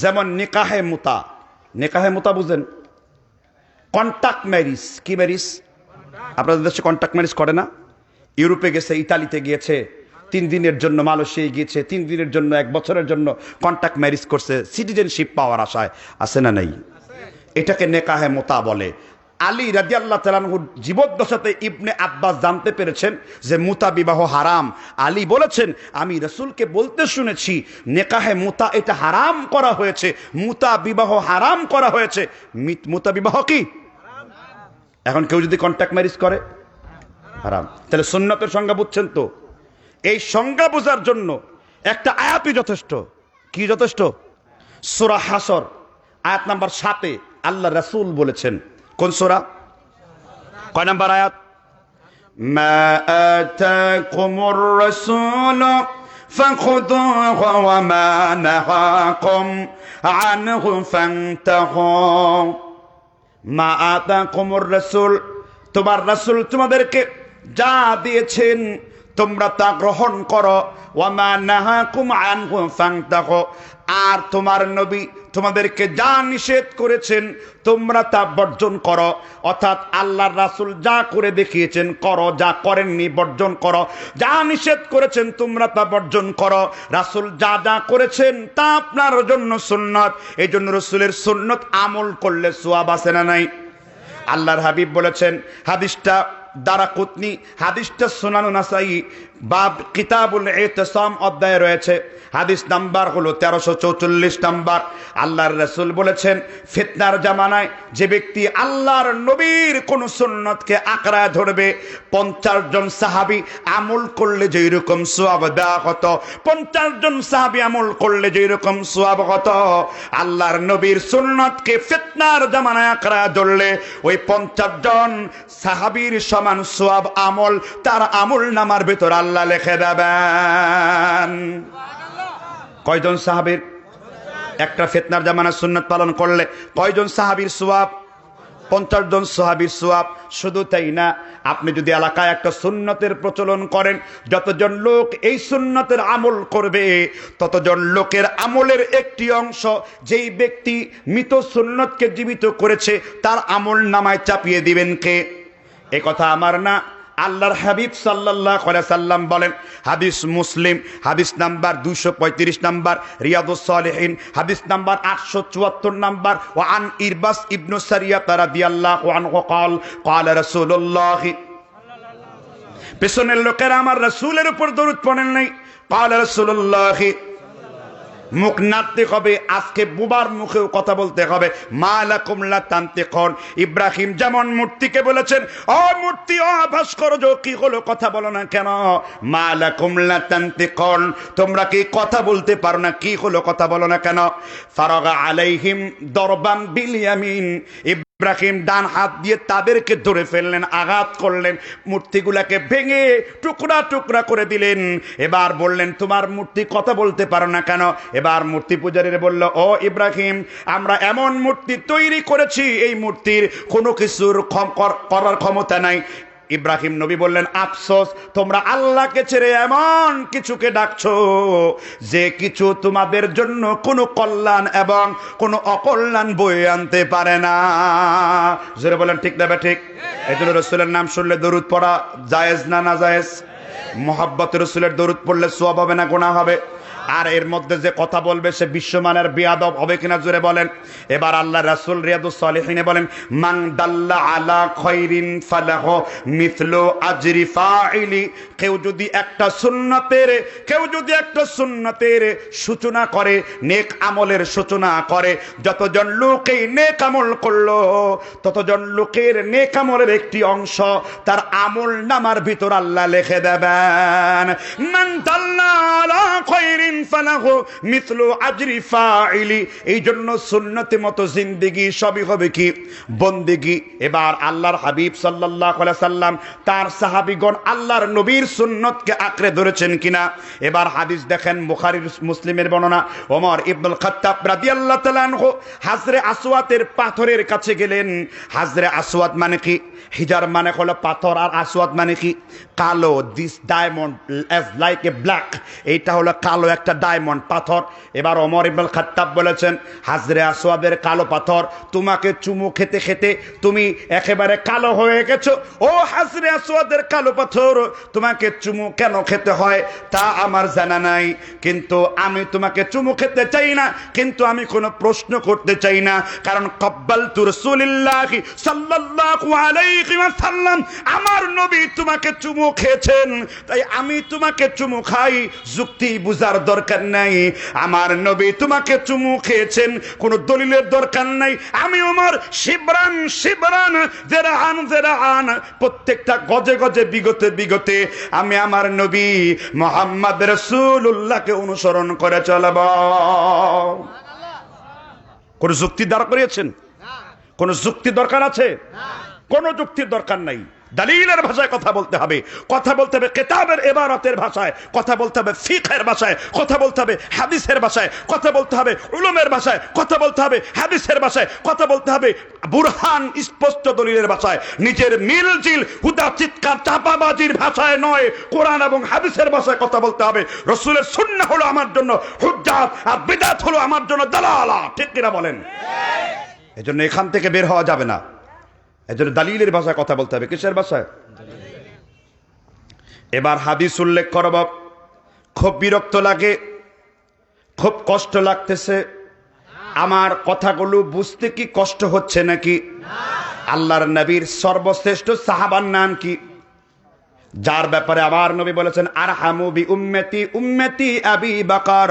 যেমন নিকাহে মুতা, নিকাহে মুতা বুঝেন? Contact marriage. কি ম্যারিজ? আপনাদের দেশে কন্টাক্ট ম্যারিজ করে না? ইউরোপে গেছে, ইতালিতে গিয়েছে, 3 দিনের জন্য মালয়েশিয়ায় গিয়েছে, 3 দিনের জন্য, 1 বছরের জন্য কন্টাক্ট ম্যারিজ করছে সিটিজেনশিপ পাওয়ার আশায়। আছে না নাই? এটাকে নেকাহে মুতা বলে। আলী রাদিয়াল্লাহু তাআলা আনহুর জীবদ্দশাতে ইবনে আব্বাস জানতে পেরেছেন যে মুতা বিবাহ হারাম। আলী বলেছেন আমি রাসূলকে বলতে শুনেছি নেকাহে মুতা এটা হারাম করা হয়েছে, মুতা বিবাহ হারাম করা হয়েছে। মুতা বিবাহ কি এখন কেউ যদি কন্টাক্ট ম্যারিজ করে হারাম। তাহলে সুন্নতের সংজ্ঞা বুঝছেন তো? এই সংজ্ঞা বোঝার জন্য একটা আয়াতই যথেষ্ট। কি যথেষ্ট? সূরা হাসর আয়াত নাম্বার 7-এ আল্লাহ রাসূল বলেছেন, কোন সূরা কয় নাম্বার আয়াত? মা আতাকুমুর রাসূল ফাখুযুহু ওয়া মা নাহাকুম আনহু ফান্তাহু। মা আতাকুমুর রাসূল, তোমার রাসূল তোমাদেরকে যা দিয়েছেন তোমরা তা গ্রহণ করো, ওয়া মা নাহাকুম আনহু ফান্তাহু, আর তোমার নবী তোমাদেরকে যা নিষেধ করেছেন তোমরা তা বর্জন করো। অর্থাৎ আল্লাহর রাসূল যা করে দেখিয়েছেন করো, যা করেননি বর্জন করো। যা নিষেধ করেছেন তোমরা তা বর্জন করো। রাসূল যা যা করেছেন তা আপনার জন্য সুন্নাত। এই জন্য রাসূলের সুন্নাত আমল করলে সওয়াব আছে না নাই? আল্লাহর হাবিব বলেছেন, হাদিসটা দারাকুতনি, হাদিসটা সুনানুন নাসাই, বাব কিতাবুল ইতিসাম অধ্যায়ে রয়েছে। হাদিস নাম্বার হলো 1344 নাম্বার। আল্লাহর রাসূল বলেছেন ফিতনার জামানায় যে ব্যক্তি আল্লাহর নবীর কোন সুন্নতকে আঁকড়ায় ধরবে, 50 জন সাহাবী আমল করলে যেই রকম সওয়াব দেওয়া হতো, 50 জন সাহাবী আমল করলে যেই রকম সওয়াব হতো, আল্লাহর নবীর সুন্নতকে ফিতনার জামানায় আঁকড়ায় ধরলে ওই 50 জন সাহাবীর সমান সওয়াব আমল তার আমল নামার ভিতর আল্লাহ লিখে দেবেন। কয়জন সাহাবীর? একটা ফিতনার জামানা সুন্নাত পালন করলে কয়জন সাহাবীর সওয়াব? 50 জন সাহাবীর সওয়াব। শুধু তাই না, আপনি যদি এলাকায় একটা সুন্নতের প্রচলন করেন, যতজন লোক এই সুন্নতের আমল করবে ততজন লোকের আমলের একটি অংশ যেই ব্যক্তি মৃত সুন্নতকে জীবিত করেছে তার আমল নামায় চাপিয়ে দিবেন কে? এ কথা আমার না, আল্লাহর হাবিব সাল্লাল্লাহু আলাইহি সাল্লাম বলেন। হাদিস মুসলিম হাদিস নাম্বার 235 নাম্বার, রিয়াদুস সালিহিন হাদিস নাম্বার 874 নাম্বার। ওয়া আন ইরবাস ইবনু সারিয়া রাদিয়াল্লাহু আনহু قال قال رسول الله, পেছনের লোকেরা আমার রাসূলের উপর দরুদ পড়েন নাই। قال رسول الله মুখ নাড়তে হবে, আজকে বুবার মুখেও কথা বলতে হবে। মা লাকুম লা তানতিকুন। ইব্রাহিম যেমন মূর্তিকে বলেছেন, ও মূর্তি, ও ভাস্কর্য, কি হলো কথা বলো না কেন? মা লাকুম লা তানতিকুন, তোমরা কি কথা বলতে পারো না, কি হলো কথা বলো না কেন? ফারাগা আলাইহিম দরবান বিল ইয়ামিন, ইব্রাহিম ডান হাত দিয়ে তাদেরকে ধরে ফেললেন, আঘাত করলেন, মূর্তিগুলাকে ভেঙে টুকরা টুকরা করে দিলেন। এবার বললেন, তোমার মূর্তি কথা বলতে পারো না কেন? এবার মূর্তি পূজারীরা বলল, ও ইব্রাহিম, আমরা এমন মূর্তি তৈরি করেছি, এই মূর্তির কোনো কিছুর করার ক্ষমতা নাই। ইব্রাহিম নবী বললেন, আফসোস, তোমরা আল্লাহকে ছেড়ে এমন কিছুকে ডাকছো যে কিছু তোমাদের জন্য কোনো কল্যাণ এবং কোনো অকল্যাণ বয়ে আনতে পারে না। জোরে বলেন ঠিক না ঠিক? এই জন্য রসুলের নাম শুনলে দরুদ পড়া জায়েজ না না জায়েজ? মোহাব্বত রসুলের দরুদ পড়লে সওয়াব হবে না গুনাহ হবে? আর এর মধ্যে যে কথা বলবে সে বিশ্বমানের বিয়াদব হবে কিনা জোরে বলেন। এবার আল্লাহ রাসূল রিয়াদুস সালিহিনে বলেন, মান দাল্লা আলা খায়রিন ফালাহু মিথলু আজরি ফাইলি। কেউ যদি একটা সুন্নতের সূচনা করে, নেক আমলের সূচনা করে, যতজন লোক এই নেক আমল করলো, ততজন লোকের নেক আমলের একটি অংশ তার আমল নামার ভিতর আল্লাহ লিখে দেবেন। মান দাল্লা আলা খায়রিন ফালাহু মিথলু আজরি ফাইলি। এই জন্য সুন্নতের মতো জিন্দেগি সবই হবে কি? বন্দেগি। এবার আল্লাহর হাবিব সাল্লাল্লাহু আলাইহি সাল্লাম তার সাহাবীগণ আল্লাহর নবীর সুন্নতকে আঁকড়ে ধরেছেন কিনা। এবার হাদিস দেখেন, বুখারী মুসলিমের বর্ণনা, ওমর ইবনুল খাত্তাব রাদিয়াল্লাহু তাআলা আনহু হাজরে আসওয়াদের পাথরের কাছে গেলেন। হাজরে আসওয়াদ মানে কি? হিজার মানে হলো পাথর, আর আসওয়াদ মানে কি? কালো। This diamond as like a black, এইটা হলো কালো একটা ডায়মন্ড পাথর। এবার ওমর ইবনুল খাত্তাব বলেছেন, হাজরে আসওয়াদের কালো পাথর, তোমাকে চুমু খেতে খেতে তুমি একেবারে কালো হয়ে গেছো। ও হাজরে আসওয়াদের কালো পাথর, তোমাকে চুমু কেন খেতে হয় তা আমার জানা নাই, কিন্তু আমি তোমাকে চুমু খেতে চাই না, কিন্তু আমি কোনো প্রশ্ন করতে চাই না, কারণ কব্বালতু রাসূলিল্লাহি সাল্লাল্লাহু আলাইহি ওয়াসাল্লাম, আমার নবী তোমাকে চুমু খেয়েছেন, তাই আমি তোমাকে চুমু খাই। যুক্তি বুঝার দরকার নাই, আমার নবী তোমাকে চুমু খেয়েছেন, কোনো দলিলের দরকার নাই। আমি ওমর শিবরান শিবরান জেরাহান জেরাহান, প্রত্যেকটা গজে গজে বিগতে বিগতে আমি আমার নবী মুহাম্মদ রাসূলুল্লাহকে অনুসরণ করে চলব। কোন যুক্তি দাঁড় করিয়েছেন? কোন যুক্তি দরকার আছে? কোন যুক্তির দরকার নাই। দলিলের ভাষায় কথা বলতে হবে, কথা বলতে হবে কিতাবের ইবারতের ভাষায়, কথা বলতে হবে ফিকহের ভাষায়, কথা বলতে হবে হাদিসের ভাষায়, কথা বলতে হবে উলুমের ভাষায়, কথা বলতে হবে হাদিসের ভাষায়, কথা বলতে হবে বুরহান স্পষ্ট দলিলের ভাষায়। নিজের মিলজিল হুদা চিৎকার চাপাবাজির ভাষায় নয়, কোরআন এবং হাদিসের ভাষায় কথা বলতে হবে। রাসূলের সুন্নাহ হলো আমার জন্য হুজ্জাত, আর বিদআত হলো আমার জন্য দালালা। ঠিক কিনা বলেন? এজন্য এখান থেকে বের হওয়া যাবে না। এজন্য দলিলের ভাষায় কথা বলতে হবে। কিসের ভাষায়? এবার হাদিস উল্লেখ করব। খুব বিরক্ত লাগে, খুব কষ্ট লাগতেছে, আমার কথাগুলো বুঝতে কি কষ্ট হচ্ছে নাকি? আল্লাহর নবীর সর্বশ্রেষ্ঠ সাহাবার নাম কি, যার ব্যাপারে আমার নবী বলেছেন, আরহামু বি উম্মতি উম্মতি আবি বকর,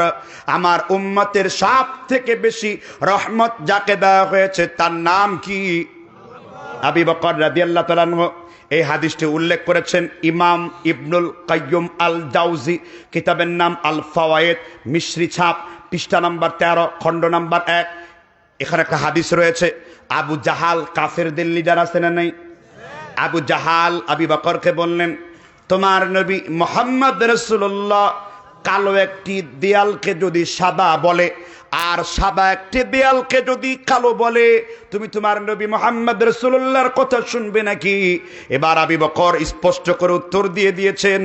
আমার উম্মতের সব থেকে বেশি রহমত যাকে দেওয়া হয়েছে তার নাম কি? আবু বকর রাদিয়াল্লাহু তাআলা আনহু। এই হাদিসটি উল্লেখ করেছেন ইমাম ইবনুল কাইয়্যুম আল জাওজি, কিতাবের নাম আল ফাওয়ায়েদ, মিশরি ছাপ, পৃষ্ঠা নাম্বার 13, খণ্ড নাম্বার 1। এখানে একটা হাদিস রয়েছে, আবু জাহাল কাফেরদের লিডার আছে না নাই? আবু জাহাল আবু বকরকে বললেন, তোমার নবী মুহাম্মদ রাসূলুল্লাহ কালো একটি দেয়ালকে যদি সাদা বলে, আর সাদা একটি দেয়ালকে যদি কালো বলে, তুমি তোমার নবী মুহাম্মদ রাসূলুল্লাহর কথা শুনবে নাকি? এবার আবু বকর স্পষ্ট করে উত্তর দিয়ে দিয়েছেন,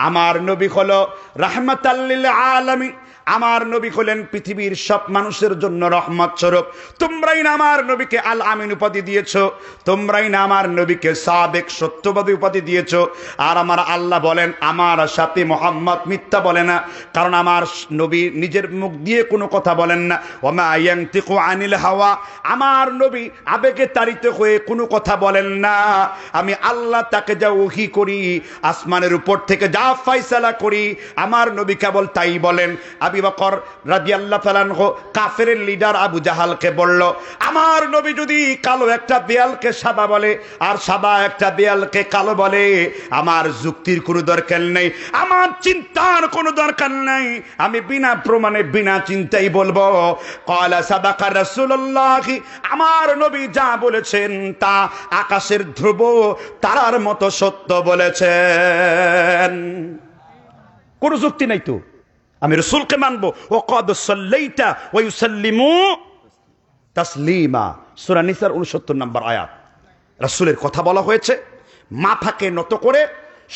আমার নবী হলো রাহমাতাল লিল আলামিন, আমার নবী হলেন পৃথিবীর সব মানুষের জন্য রহমত স্বরূপ। তোমরাই না আমার নবীকে আল আমিন উপাধি দিয়েছো, তোমরাই না আমার নবীকে সাদেক সত্যবাদী উপাধি দিয়েছো। আর আমার আল্লাহ বলেন, আমার সাথে মুহাম্মদ মিথ্যা বলে না, কারণ আমার নবী নিজের মুখ দিয়ে কোনো কথা বলেন না। ওমা ইয়ানতিকু আনিল হাওয়া, আমার নবী আবেগে তাড়িত হয়ে কোনো কথা বলেন না। আমি আল্লাহ তাকে যা ওহী করি, আসমানের উপর থেকে যা ফয়সালা করি, আমার নবী কেবল তাই বলেন। আবু আবু বকর রাদিয়াল্লাহু তাআলা আনহু কাফেরের লিডার আবু জাহালকে বলল, আমার নবী যদি কালো একটা দেয়ালকে সাদা বলে আর সাদা একটা দেয়ালকে কালো বলে, আমার যুক্তির কোনো দরকার নেই, আমার চিন্তার কোনো দরকার নেই, আমি বিনা প্রমাণে বিনা চিন্তাই বলবো ক্বালা সাদাকা রাসূলুল্লাহ, আমার নবী যা বলেছেন তা আকাশের ধ্রুব তারার মতো সত্য বলেছেন। কোন যুক্তি নাই তো, আমি রাসূলকে মানবো। ও ক্বাদ সাল্লাইতা ওয়া ইউসাল্লিমু তাসলিমা, সূরা নিসার 69 নম্বর আয়াত। রাসূলের কথা বলা হয়েছে, মাথাকে নত করে,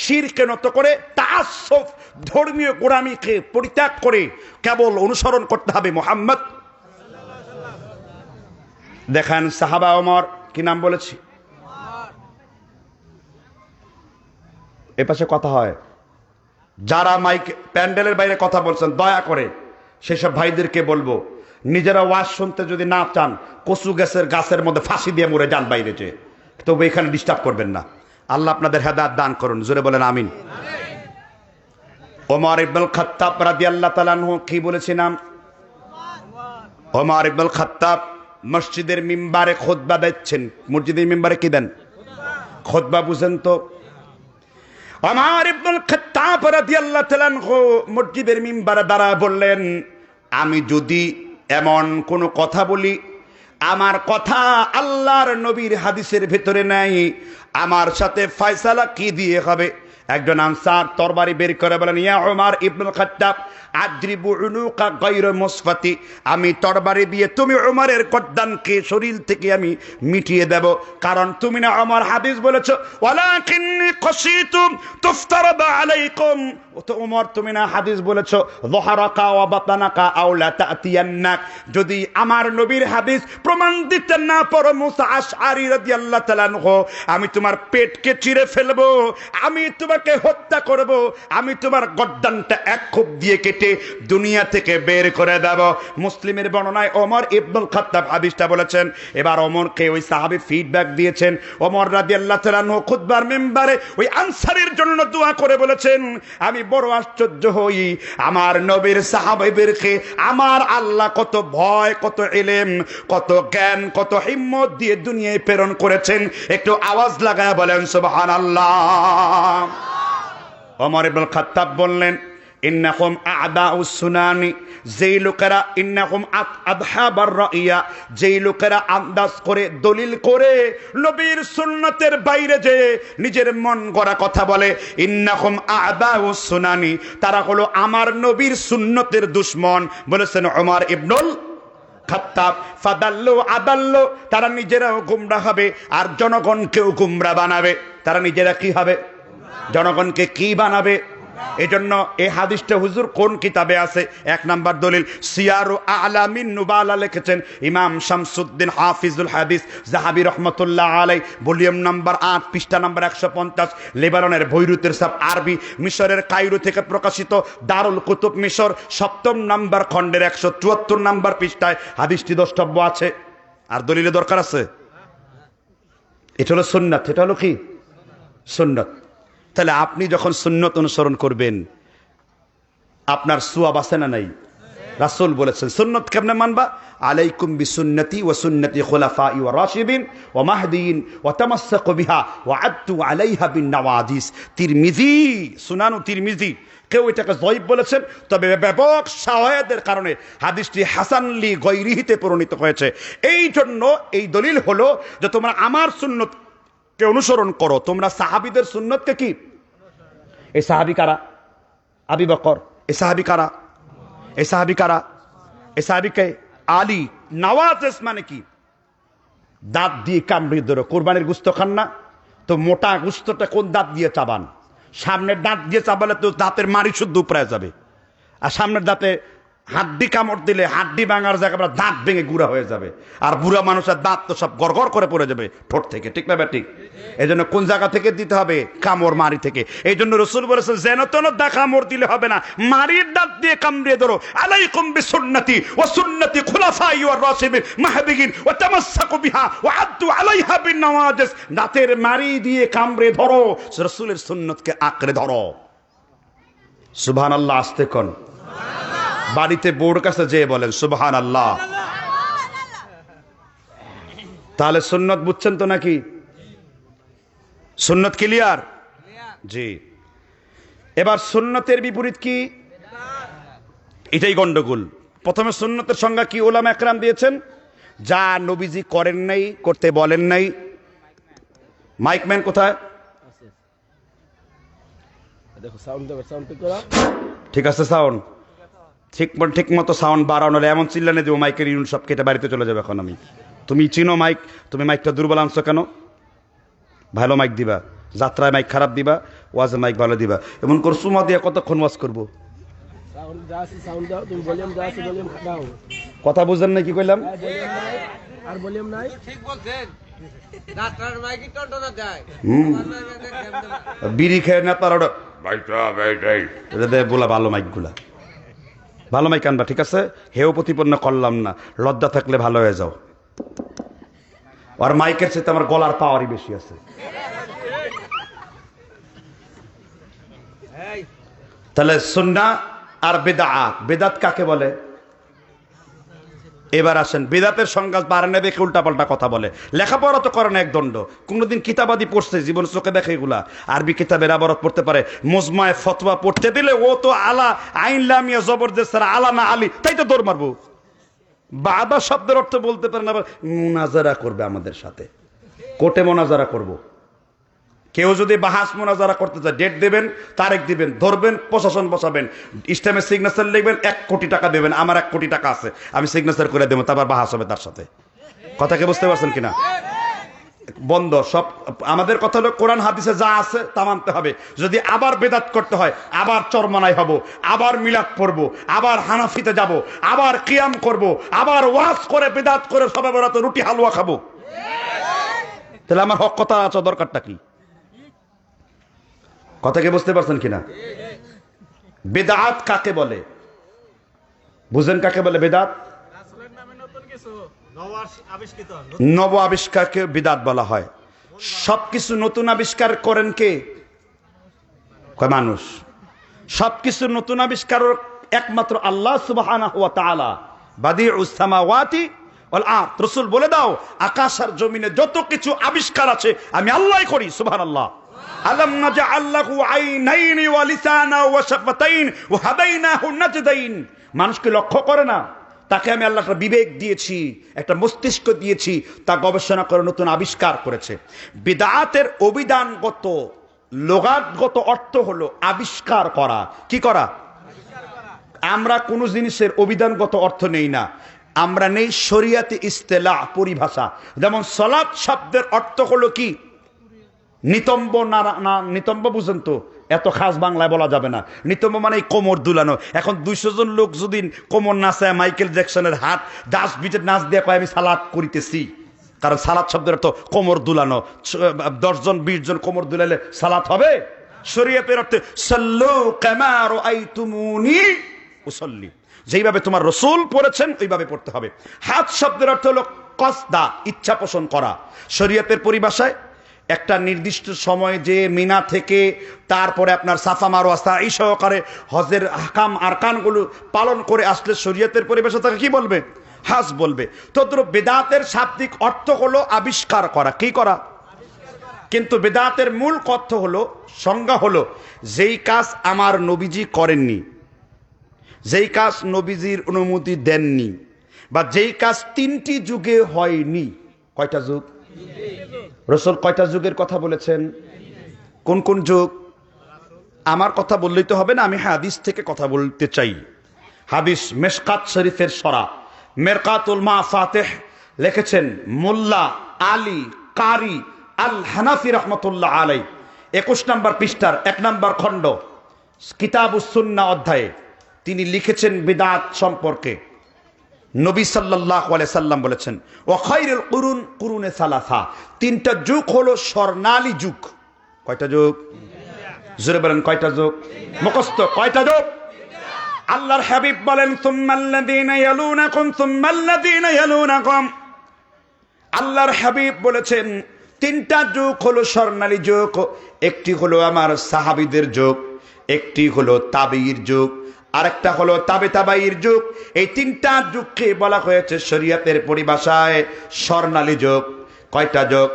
শিরকে নত করে, তাআসসুফ ধর্মীয় গোঁড়ামিকে পরিত্যাগ করে কেবল অনুসরণ করতে হবে মুহাম্মদ। দেখেন সাহাবা ওমর, কি নাম বলেছি, এ পাশে কথা হয়, যারা মাইক প্যান্ডেলের বাইরে কথা বলছেন দয়া করে সেসব ভাইদেরকে বলবো, নিজেরা ওয়াজ শুনতে যদি না চান কচু গাছের মধ্যে ফাঁসি দিয়ে মরে যান বাইরে, যে তবে এখানে ডিস্টার্ব করবেন না। আল্লাহ আপনাদের হেদায়েত দান করুন, জোরে বলেন আমিন। ওমর ইবনুল খাত্তাব রাদিয়াল্লাহু তাআলা আনহু কি বলেছিলাম, ওমর ইবনুল খাত্তাব মসজিদের মিম্বারে খুতবা দিচ্ছেন। মসজিদের মিম্বারে কি দেন? খুতবা। বুঝেন তো, ওমর ইবনুল খাত্তাব রাদিয়াল্লাহু তাআলা আনহু মসজিদের মিম্বারে দাঁড়ায় বললেন, আমি যদি এমন কোন কথা বলি, আমার কথা আল্লাহর নবীর হাদিসের ভেতরে নাই, আমার সাথে ফয়সালা কি দিয়ে হবে? একজন আনসার তরবারি বের করে বলেন, ইয়া ওমর ইবনুল খাত্তাব আদ্রিবু উনুকা গায়রা মুসফাতি, আমি তরবারি দিয়ে তুমি ওমরের গর্দানকে শরীর থেকে আমি মিটিয়ে দেব, কারণ তুমি না ওমর হাদিস বলেছো, ওয়ালাকিন্নী খাশিতু তুফতারাদা আলাইকুম, তো ওমর তুমি না হাদিস বলেছো যহরাকা ওয়া বাতানাকা আও লা তাতিয়ান্নাক, যদি আমার নবীর হাদিস প্রমাণ দিতে না পারো মুসা আশআরী রাদিয়াল্লাহু তাআলা আনহু, আমি তোমার পেটকে চিরে ফেলবো, আমি তোমাকে হত্যা করব, আমি তোমার গর্দানটা এক খুব দিয়ে কেটে দুনিয়া থেকে বের করে দেব। মুসলিমের বর্ণনায় ওমর ইবনুল খাত্তাব হাদিসটা বলেছেন। এবার ওমরকে ওই সাহাবী ফিডব্যাক দিয়েছেন। ওমর রাদিয়াল্লাহু তাআলা আনহু খুতবার মিম্বারে ওই আনসারীর জন্য দোয়া করে বলেছেন, আমি বড় আশ্চর্য হই, আমার নবীর সাহাবীদেরকে আমার আল্লাহ কত ভয়, কত ইলম, কত জ্ঞান, কত হিম্মত দিয়ে দুনিয়ায় প্রেরণ করেছেন। একটু আওয়াজ লাগায় বলেন সুবহানাল্লাহ। ওমর ইবনুল খাত্তাব বললেন, ইন্নাকুম আ'দাউস সুনানি, যেই লোকেরা, ইন্নাকুম আদহাবার রাইয়া, যেই লোকেরা আন্দাজ করে দলিল করে নবীর সুন্নতের বাইরে যে নিজের মন গড়া কথা বলে, ইন্নাকুম আ'দাউস সুনানি, তারা হলো আমার নবীর সুন্নতের দুশমন, বলেছেন ওমর ইবনুল খাত্তাব। ফাদাল্লু আদাল্লু, তারা নিজেরাও গুমরাহ হবে আর জনগণকেও গুমরাহ বানাবে। তারা নিজেরা কি হবে? জনগণকে কি বানাবে? এজন্য এই হাদিসটা হুজুর কোন কিতাবে আছে? এক নাম্বার দলিল সিয়ারু আলামিন নুবালা লিখেছেন ইমাম শামসুদ্দিন হাফিজুল হাদিস যাহাবি রহমাতুল্লাহ আলাই, ভলিউম নাম্বার 8 পৃষ্ঠা নাম্বার 150, লেবাননের বৈরুতের সাব আরবি, মিশরের কায়রো থেকে প্রকাশিত দারুল কুতুব মিশর, 7ম নাম্বার খণ্ডের 174 নাম্বার পৃষ্ঠায় হাদিসটি দ্রষ্টব্য আছে। আর দলিলের দরকার আছে? এটা হলো সুন্নাত। এটা হলো কি? সুন্নাত। তাহলে আপনি যখন সুন্নত অনুসরণ করবেন আপনার সওয়াব আছে না নাই? রাসূল বলেছেন সুন্নত কেমনে মানবা? আলাইকুম বিসুন্নতি ওয়া সুন্নতি খুলাফাই ওয়া রাশিদিন ওয়া মাহদিয়িন ওয়া তামাসসাকু বিহা ওয়া আদু আলাইহা বিন নওয়াজিস। তিরমিজি, সুনানু তিরমিজি। কেউ এটাকে যঈফ বলেছেন, তবে ব্যাপক শাওয়াহিদের কারণে হাদিসটি হাসান লি গায়রিহিতে পরিণত হয়েছে। এই জন্য এই দলিল হলো যে তোমরা আমার সুন্নত কে অনুসরণ করো। তোমরা সাহাবীদের সুন্নতকে কি? এই সাহাবী কারা? আবু বকর। এই সাহাবী কারা? এই সাহাবী কারা? এই সাহাবীকে আলী। নওয়াজিস মানে কি? দাঁত দিয়ে কামড়ে ধরো। কুরবানির গোশত খান না তো মোটা গোশতটা কোন দাঁত দিয়ে চাবান? সামনের দাঁত দিয়ে চাবালে তো দাঁতের মাড়ি শুদ্ধ উপরে যাবে, আর সামনের দাঁতে হাড্ডি কামড় দিলে হাড্ডি ভাঙার জায়গায় দাঁত ভেঙে গুঁড়া হয়ে যাবে, আর বুড়া মানুষের দাঁত তো সব গড়গড় করে পড়ে যাবে ঠোঁট থেকে। ঠিক না ঠিক? এই জন্য কোন জায়গা থেকে দিতে হবে? কামড় মারি থেকে। এই জন্য রাসূল বলেছেন যেন তেন দা কামড় দিলে হবে না, মারির দাঁত দিয়ে কামড়িয়ে ধরো। আলাইকুম বিসুন্নতি ওয়া সুন্নতি খুলাফাই ওয়ার রাশিদিন মাহদিয়িন ওয়া তামাসসাকু বিহা ওয়া আদু আলাইহা বিন নওয়াজিস। দাঁতের মারি দিয়ে কামড়ে ধরো, রাসূলের সুন্নতকে আঁকড়ে ধরো। সুবহানাল্লাহ। আস্তে কোন বাড়িতে বউর কাছে যেয়ে বলেন সুবহানাল্লাহ। তাহলে সুন্নত বুঝছেন তো নাকি? সুন্নত ক্লিয়ার? জি। এবার সুন্নতের বিপরীত কি? এটাই গন্ডগোল। প্রথমে সুন্নতের সংজ্ঞা কি উলামা একরাম দিয়েছেন? যা নবীজি করেন নাই, করতে বলেন নাই। মাইকম্যান কোথায়? ঠিক আছে সাউন্ড ঠিক মতো সাউন্ড বাড়ানো, এমন চিল্লানে দেবো মাইকের ইউন সব কেটে বাড়িতে চলে যাবে এখন আমি। তুমি চিনো মাইক, তুমি মাইকটা দুর্বল আনছো কেন? ভালো মাইক দিবা, যাত্রায় মাইক খারাপ দিবা, ওয়াজে মাইক ভালো দিবা। এমন করে সুমা দিয়ে কতক্ষণ ওয়াজ করবো? কথা বুঝলেন না কি কইলাম? বিড়ি খেয়ে না তার বলা ভালো মাইক গুলা, ভালো মাইক আনবা, ঠিক আছে? হেও প্রতিপন্ন করলাম না, লজ্জা থাকলে ভালো হয়ে যাও। আর মাইকের সাথে আমার গলার পাওয়ারই বেশি আছে। তাহলে সুন্নাহ আর বেদাত, বেদাত কাকে বলে? এবার আসেন, বেদাতের সংজ্ঞা পারে না দেখে উল্টাপাল্টা কথা বলে। লেখাপড়া তো করে না এক দণ্ড, কোনোদিন কিতাবাদি পড়ছে জীবন চোখে দেখে এগুলা? আরবি কিতাবের আবারত পড়তে পারে, মুজমায় ফতোয়া পড়তে দিলে ও তো আলা আইন লামিয়া জবরদস্ত আলা না আলী, তাই তো দৌড় মারবো। বাবা শব্দের অর্থ বলতে পারে না, আবার মুনাজারা করবে আমাদের সাথে, কোর্টে মুনাজারা করব। কেউ যদি বাহাস মুনাজারা করতে চায়, ডেট দেবেন, তারিখ দিবেন, ধরবেন, প্রশাসন বসাবেন, ইসলামের সিগনেচার লিখবেন, 1 কোটি টাকা দেবেন, আমার 1 কোটি টাকা আছে, আমি সিগনেচার করে দেবো, তারপর বাহাস হবে তার সাথে। কথাকে বুঝতে পারছেন কিনা? বন্ধ সব। আমাদের কথা হলো কোরআন হাদিসে যা আছে তা মানতে হবে। যদি আবার বেদাত করতে হয়, আবার চরমনাই হব, আবার মিলাদ পড়বো, আবার হানাফিতে যাব, আবার কিয়াম করব, আবার ওয়াজ করে বেদাত করে সবে বরাতে রুটি হালুয়া খাবো, তাহলে আমার হক কথা আছে, দরকারটা কি? কথা কি বুঝতে পারছেন কিনা? বেদাত কাকে বলে বুঝেন? কাকে বলে বেদাত? নব আবিষ্কারকে বিদাত বলা হয়। সবকিছু নতুন আবিষ্কার করেন কে? কয় মানুষ। সবকিছু নতুন আবিষ্কার একমাত্র আল্লাহ সুবহানাহু ওয়া তাআলা, বাদিউস সামাওয়াতি ওয়াল আরদ। রাসূল বলে দাও, আকাশ আর জমিনে যত কিছু আবিষ্কার আছে আমি আল্লাহই করি। সুবহানাল্লাহ। আলাম নাজআল লাহু আইনাইনি ওয়া লিসানা ওয়া শাফাতাইন ওয়া হাদাইনাহু নাজদাইন। মানুষকে লক্ষ্য করে না, তাকে আমি আল্লাহ একটা বিবেক দিয়েছি, একটা মস্তিষ্ক দিয়েছি, তা গবেষণা করে নতুন আবিষ্কার করেছে। বিদআতের অভিধানগত লগাতগত অর্থ হলো আবিষ্কার করা। কি করা? আমরা কোনো জিনিসের অভিধানগত অর্থ নেই না, আমরা নেই শরিয়াতে ইস্তেলাহ, পরিভাষা। যেমন সালাত শব্দের অর্থ হলো কি? নিতম্ব। না নিতম্ব বুঝেন তো? এত খাস বাংলায় বলা যাবে না। নিতম্ব মানে কোমর দুলানো। এখন 200 জন লোক যদি কোমর নাচায়, মাইকেল জ্যাকসনের হাত 10 বিটের নাচ দিয়ে কয় আমি সালাত করিতেছি, কারণ সালাত শব্দের অর্থ কোমর দুলানো। 10 জন 20 জন কোমর দুলালে সালাত হবে? শরীয়তের অর্থে সাল্লু কামা রাআইতুমুনি উসাল্লি, যেইভাবে তোমার রাসূল পড়েছেন ওইভাবে পড়তে হবে। হাত শব্দের অর্থ হলো কসদা, ইচ্ছা পোষণ করা। শরীয়তের পরিভাষায় একটা নির্দিষ্ট সময় যে মিনা থেকে তারপরে আপনার সাফা মারওয়া সাই সহকারে হজের আহকাম আরকানগুলো পালন করে আসলে শরীয়তের পরিভাষা তাকে কি বলবে? হাজ বলবে। তদ্রুপ বেদাতের শাব্দিক অর্থ হলো আবিষ্কার করা। কি করা? কিন্তু বেদাতের মূল অর্থ হলো, সংজ্ঞা হলো, যেই কাজ আমার নবীজি করেননি, যেই কাজ নবীজির অনুমতি দেননি, বা যেই কাজ 3টি যুগে হয়নি। কয়টা যুগ? রাসূল কয়টা যুগের কথা বলেছেন? কোন কোন যুগ? আমার কথা বললেই তো হবে না, আমি হাদিস থেকে কথা বলতে চাই। হাদিস মেশকাত শরীফের সরা মেরকাতুল মাফাতিহ লিখেছেন মোল্লা আলী কারি আল হানাফি রহমতুল্লাহ আলাই, 21 নম্বর পৃষ্ঠার 1 নম্বর খণ্ড, কিতাবুস সুন্নাহ অধ্যায়ে তিনি লিখেছেন বিদআত সম্পর্কে। নবী সাল্লাল্লাহু আলাইহি সাল্লাম বলেছেন, ওয়া খায়রুল কুরুন কুরুনে সালাসা, 3টা যুগ হলো স্বর্ণালী যুগ। কয়টা যুগ? জোরে বলেন, কয়টা যুগ? মুখস্থ, কয়টা যুগ? আল্লাহর হাবিব বলেন, সুম্মাল্লাযীনা ইয়ালুনাকুম সুম্মাল্লাযীনা ইয়ালুনাকুম। আল্লাহর হাবিব বলেছেন 3টা যুগ হলো স্বর্ণালী যুগ। একটি হলো আমার সাহাবীদের যুগ, একটি হলো তাবিঈর যুগ, আরেকটা হলো তাবেতাবাইয়ের যুগ। এই তিনটা যুগকে বলা হয়েছে শরীয়তের পরিভাষায় স্বর্ণালী যুগ। কয়টা যুগ?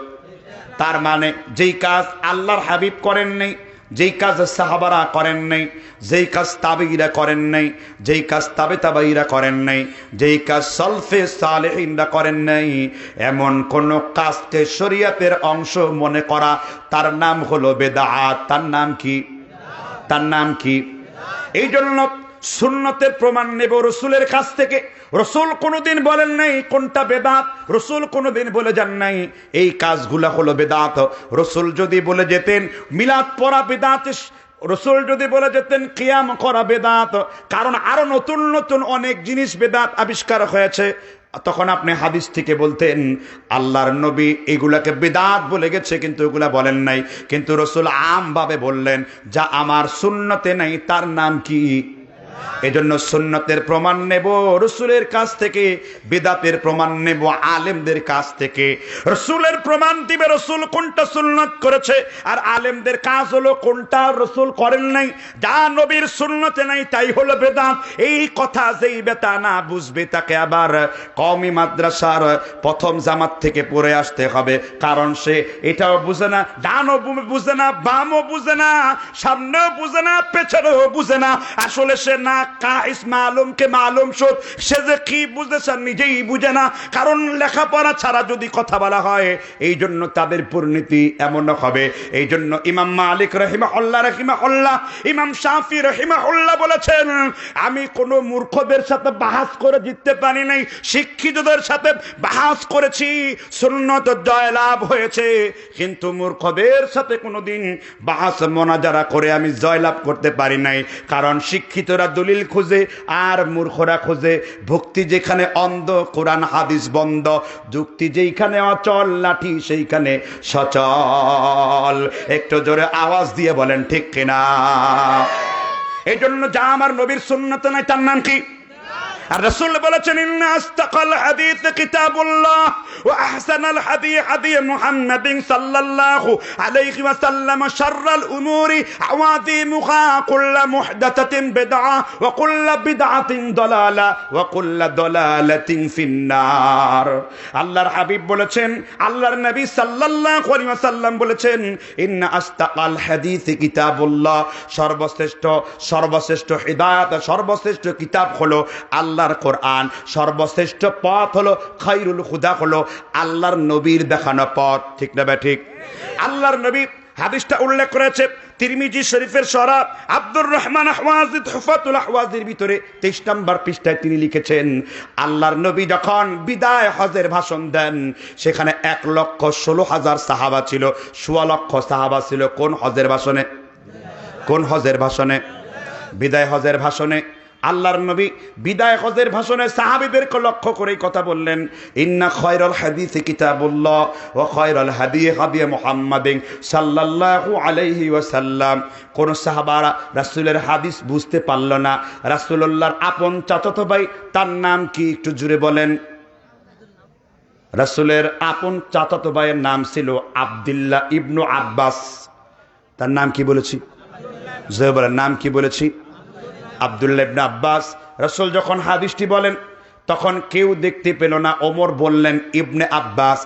তার মানে যেই কাজ আল্লাহর হাবিব করেন নাই, যেই কাজ সাহাবারা করেন নাই, যেই কাজ তাবেঈরা করেন নাই, যেই কাজ তাবেতাবাইরা করেন নাই, যেই কাজ সলফে সালেহিনরা করেন নাই, এমন কোন কাজকে শরীয়তের অংশ মনে করা, তার নাম হলো বেদাত। তার নাম কি? তার নাম কি? এই জন্য সুন্নতের প্রমাণ নেব রসুলের কাছ থেকে। রসুল কোনোদিন বলেন নাই কোনটা বেদাত, রসুল কোনোদিন বলে যান নাই এই কাজগুলা হলো বেদাত। রসুল যদি বলে যেতেন মিলাদ পড়া বেদাত, রসুল যদি বলে যেতেন কিয়াম করা বেদাত, কারণ আরো নতুন নতুন অনেক জিনিস বেদাত আবিষ্কার হয়েছে, তখন আপনি হাদিস থেকে বলতেন আল্লাহর নবী এগুলাকে বেদাত বলে গেছে কিন্তু এগুলা বলেন নাই। কিন্তু রসুল আমভাবে বললেন যা আমার সুন্নতে নাই তার নাম কি? এজন্য সুন্নতের প্রমাণ নেব রসুলের কাছ থেকে, বিদাতের প্রমাণ নেব আলেমদের কাছ থেকে। রসুলের প্রমাণ দিবে রসুল কোনটা সুন্নত করেছে, আর আলেমদের কাজ হলো কোনটা রসুল করেন নাই। যা নবীর সুন্নতে নাই তাই হলো বেদাত। এই কথা যেই বেতা না বুঝবে তাকে আবার কওমি মাদ্রাসার প্রথম জামাত থেকে পড়ে আসতে হবে, কারণ সে এটাও বুঝে না, ডানও বুঝে না, বামও বুঝে না, সামনেও বুঝে না, পেছনেও বুঝে না। আসলে সে না কাইস মালুম কে মালুম শুদ, সে যে কি বুঝেছে নিজেই বুঝে না, কারণ লেখাপড়া ছাড়া যদি কথা বলা হয় এই জন্য তাদের পরিণতি এমন হবে। এই জন্য ইমাম মালিক রাহিমাহুল্লাহ, ইমাম শাফি রাহিমাহুল্লাহ বলেছেন আমি কোন মূর্খদের সাথে বাহাস করে জিততে পারি নাই, শিক্ষিতদের সাথে বাহাস করেছি, সুন্নত জয়লাভ হয়েছে, কিন্তু মূর্খদের সাথে কোনোদিন বাহাস মোনাজারা করে আমি জয়লাভ করতে পারি নাই। কারণ শিক্ষিতরা দলিল খুঁজে আর মূর্খরা খুঁজে ভক্তি যেখানে অন্ধ, কোরআন হাদিস বন্ধ, যুক্তি যেইখানে অচল, লাঠি সেইখানে সচল। একটু জোরে আওয়াজ দিয়ে বলেন ঠিক কিনা? এই জন্য যা আমার নবীর সুন্নত নাই তার নাম কি? আর রাসূল বলেছেন ইন্না আস্তাকাল হাদিস কিতাবুল্লাহ ওয়া আহসানাল হাদী হাদী মুহাম্মাদিন সাল্লাল্লাহু আলাইহি ওয়া সাল্লাম শাররাল উমুরি আওয়াদিমুহা কুল্লু মুহদাসাতিন বিদআহ ওয়া কুল্লু বিদআতিন দালালা ওয়া কুল্লু দালালাতিন ফিন্নার। আল্লাহর হাবিব বলেছেন, আল্লাহর নবী সাল্লাল্লাহু আলাইহি ওয়া সাল্লাম বলেছেন ইন্না আস্তাকাল হাদিস কিতাবুল্লাহ, সর্বশ্রেষ্ঠ হিদায়াত, সর্বশ্রেষ্ঠ কিতাব হলো আল্লাহর কোরআন, সর্বশ্রেষ্ঠ পথ হলো খায়রুল হুদা হলো আল্লাহর নবীর দেখানো পথ। ঠিক না বে ঠিক? আল্লাহর নবী হাদিসটা উল্লেখ করেছে তিরমিজি শরীফের শরা আব্দুর রহমান আহওয়াজি তুহফাতুল আহওয়াজির ভিতরে 23 নম্বর পৃষ্ঠায় তিনি লিখেছেন আল্লাহর নবী যখন বিদায় হজের ভাষণ দেন সেখানে 1,16,000 সাহাবা ছিল, 16 লক্ষ সাহাবা ছিল। কোন হজের ভাষণে? কোন হজের ভাষণে? বিদায় হজের ভাষণে। আল্লাহর নবী বিদায় হজের ভাষণে সাহাবীদেরকে লক্ষ্য করেই কথা বললেন ইন্না খায়রাল হাদিসি কিতাবুল্লাহ ওয়া খায়রাল হাদী হাদী মুহাম্মাদিন সাল্লাল্লাহু আলাইহি ওয়াসাল্লাম। কোন সাহাবারা রাসূলের হাদিস বুঝতে পারল না। রাসূলুল্লাহর আপন চাচাতো ভাই, তার নাম কি একটু জুড়ে বলেন? রাসূলের আপন চাচাতো ভাইয়ের নাম ছিল আব্দুল্লাহ ইবনু আব্বাস। তার নাম কি বলেছি? জয় বলেন, নাম কি বলেছি? আব্দুল্লাহ ইবনে আব্বাস। রাসূল যখন হাদিসটি বলেন তখন কেউ দেখতে পেল না। ওমর বললেন ইবনে আব্বাস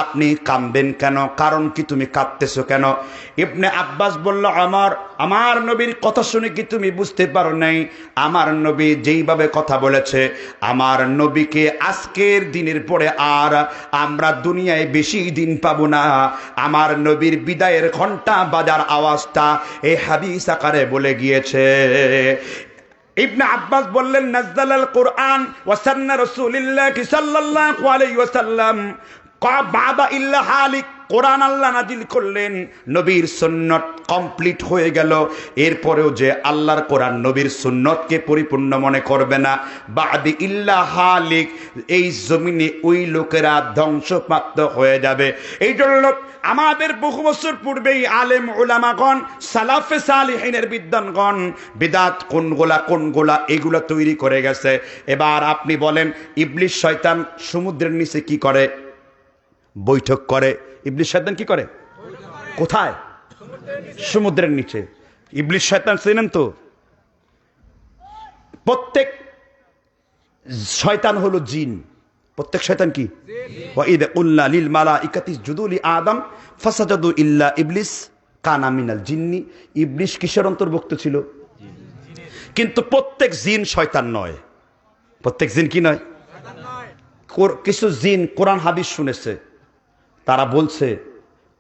আপনি কাঁদবেন কেন? কারণ কি, তুমি কাঁদতেছো কেন? ইবনে আব্বাস বলল আমার নবীর কথা শুনে কি তুমি বুঝতে পারো নাই? আমার নবী যেইভাবে কথা বলেছে, আমার নবীকে আজকের দিনের পরে আর আমরা দুনিয়ায় বেশি দিন পাবো না। আমার নবীর বিদায়ের ঘন্টা বাজার আওয়াজটা এই হাদিস আকারে বলে গিয়েছে। ইবনে আব্বাস বললেন নাযালাল কুরআন ওয়া সান্না রাসূলুল্লাহ সাল্লাল্লাহু আলাইহি ওয়াসাল্লাম বাবা ইল্লা হালিক। কোরআন আল্লাহ নাজিল করলেন, নবীর সুন্নত কমপ্লিট হয়ে গেল। এরপরেও যে আল্লাহর কোরআন নবীর সুন্নতকে পরিপূর্ণ মনে করবে না, বাদি ইল্লা হালিক, এই জমিনে ওই লোকেরা ধ্বংসপ্রাপ্ত হয়ে যাবে। এই জন্য আমাদের বহু বছর পূর্বেই আলেম উলামাগণ, সালাফে সালিহিনের বিদ্বানগণ বিদাত কোনগুলা এগুলো তৈরি করে গেছে। এবার আপনি বলেন ইবলিস শয়তান সমুদ্রের নিচে কি করে? বৈঠক করে। ইবলিস শয়তান কি করে? কোথায়? সমুদ্রের নিচে। ইবলিস শয়তান চেনেন তো? প্রত্যেক শয়তান হলো জিন। প্রত্যেক শয়তান কি? ওয়াইদ কুলনা লিল মালাইকাতি ইসজুদু লি আদম ফাসাজাদু ইল্লা ইবলিস কানা মিনাল জিন্নি। ইবলিস কিসের অন্তর্ভুক্ত ছিল? কিন্তু প্রত্যেক জিন শয়তান নয়। প্রত্যেক জিন কি নয়? কিছু জিন কোরআন হাদিস শুনেছে, তারা বলছে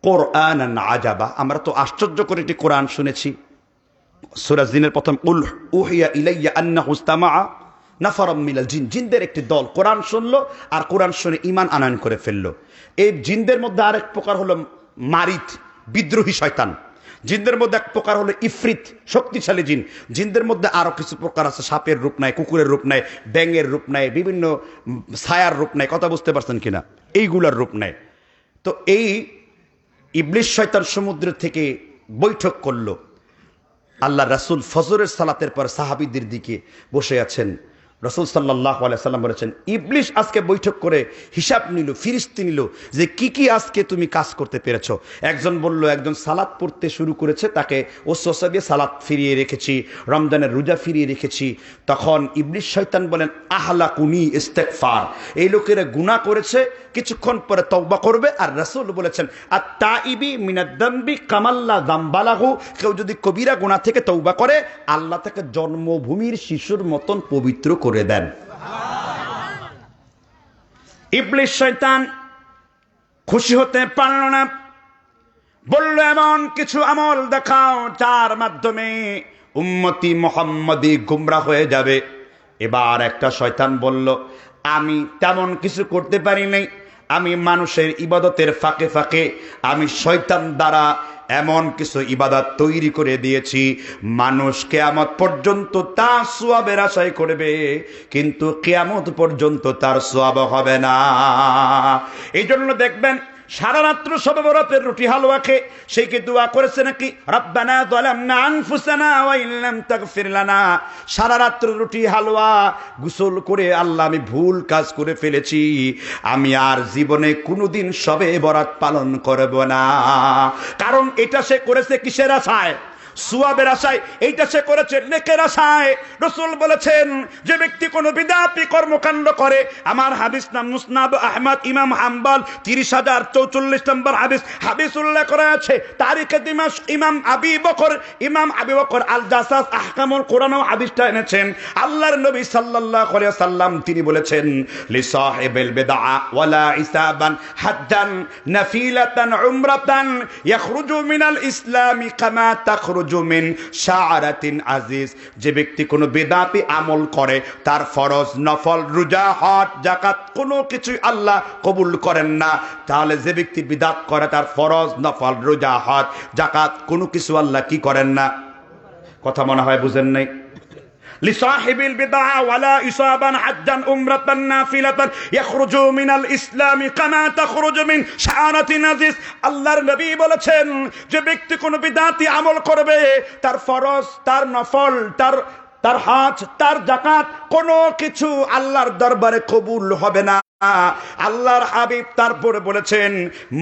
কোরআনান আজাবা, আমরা তো আশ্চর্য করে একটি কোরআন শুনেছি। সূরা জিনের প্রথম উল উহিয়া ইলাইয়া আন্নাহু ইসতামাআ নাফারাম মিনাল জিন, জিনদের একটি দল কোরআন শুনলো আর কোরআন শুনে ঈমান আনয়ন করে ফেললো। এই জিনদের মধ্যে আরেক প্রকার হলো মারিদ, বিদ্রোহী শয়তান। জিনদের মধ্যে এক প্রকার হলো ইফরিত, শক্তিশালী জিন। জিনদের মধ্যে আরো কিছু প্রকার আছে, সাপের রূপ নেয়, কুকুরের রূপ নেয়, ব্যাঙের রূপ নেয়, বিভিন্ন ছায়ার রূপ নেয়। কথা বুঝতে পারছেন কিনা? এইগুলার রূপ নেয়। তো এই ইবলিস শয়তান সমুদ্র থেকে বৈঠক করলো। আল্লাহ রাসূল ফজরের সালাতের পর সাহাবীদের দিকে বসে আছেন। রাসূল সাল্লাল্লাহু আলাইহি সাল্লাম বলেছেন, ইবলিস আজকে বৈঠক করে হিসাব নিল, ফিরিস্তি নিল যে কি কি আজকে তুমি কাজ করতে পেরেছো। একজন বলল, একজন সালাত পড়তে শুরু করেছে, তাকে ওসওয়াসা দিয়ে সালাত ফিরিয়ে রেখেছি, রমজানের রোজা ফিরিয়ে রেখেছি। তখন ইবলিস শয়তান বলেন, আহলাকুনি ইস্তেগফার, এই লোকেরা গুনাহ করেছে, কিছুক্ষণ পরে তওবা করবে। আর রাসূল বলেছেন, আত-তাইবি মিনাদ দামবি কামাল্লা যামবালাহু, কেউ যদি কবিরা গুনাহ থেকে তওবা করে আল্লাহ তাকে জন্মভূমির শিশুর মতন পবিত্র করে দেন। ইবলিস শয়তান খুশি হতে পারল না, বলল, এমন কিছু আমল দেখাও যার মাধ্যমে উম্মতি মুহাম্মাদি গোমরা হয়ে যাবে। এবার একটা শয়তান বলল, আমি তেমন কিছু করতে পারি নাই, আমি মানুষের ইবাদতের ফাঁকে ফাঁকে আমি শয়তান দ্বারা এমন কিছু ইবাদত তৈরি করে দিয়েছি, মানুষ কিয়ামত পর্যন্ত তার সওয়াবের আশায় করবে, কিন্তু কিয়ামত পর্যন্ত তার সওয়াব হবে না। এই জন্য দেখবেন সারা রাত্র শবে বরাতের রুটি হালুয়া খেয়ে সেই কি দোয়া করেছে নাকি, রব্বানা যালামনা আনফুসানা ওয়া ইল্লাম তাগফির লানা। সারা রাত্র রুটি হালুয়া গোসল করে, আল্লাহ আমি ভুল কাজ করে ফেলেছি, আমি আর জীবনে কোনোদিন শবে বরাত পালন করব না। কারণ এটা সে করেছে কিসের আশায়? সওয়াবের আশায়। এইটা সে করেছে নেকের আশায়। রাসূল বলেছেন, যে ব্যক্তি কোনো বিদআতি কর্মকাণ্ড করে, আমার হাদিস নাম মুসনাদ আহমদ ইমাম হাম্বল 30,044 নম্বর হাদিস উল্লেখ করা আছে। তারিখে দিমাশক ইমাম আবি বকর আল জাসাস আহকামুল কোরআনও হাদিসটা এনেছেন। আল্লাহর নবী সাল্লাল্লাহু আলাইহি ওয়াসাল্লাম তিনি বলেছেন, লি সাহিবিল বিদআ ওয়ালা ইসাবান হাজ্জান নাফিলাতান উমরাতান ইয়াখরুজু মিনাল ইসলামি কামা তাখরুজু মিন শাআরাতিন আজিজ। যে ব্যক্তি কোনো বিদআতি আমল করে, তার ফরজ, নফল, রোজা, হজ, যাকাত কোনো কিছুই আল্লাহ কবুল করেন না। তাহলে যে ব্যক্তি বিদআত করে, তার ফরজ, নফল, রোজা, হজ, যাকাত কোনো কিছু আল্লাহ কি করেন না। কথা মনে হয় বুঝেন নাই। লিসাহিবিল বিদআ ওয়ালা ইসাবান হাজ্জান উমরাতান নাফিলাতান ইয়াখরুজু মিনাল ইসলামি কামা তাখরুজু মিন শাআরাতিন আজিজ। আল্লাহর নবী বলেছেন, যে ব্যক্তি কোনো বিদআতি আমল করবে, তার ফরজ, তার নফল, তার হজ, তার যাকাত কোনো কিছু আল্লাহর দরবারে কবুল হবে না। আল্লাহর হাবিব তারপরে বলেছেন,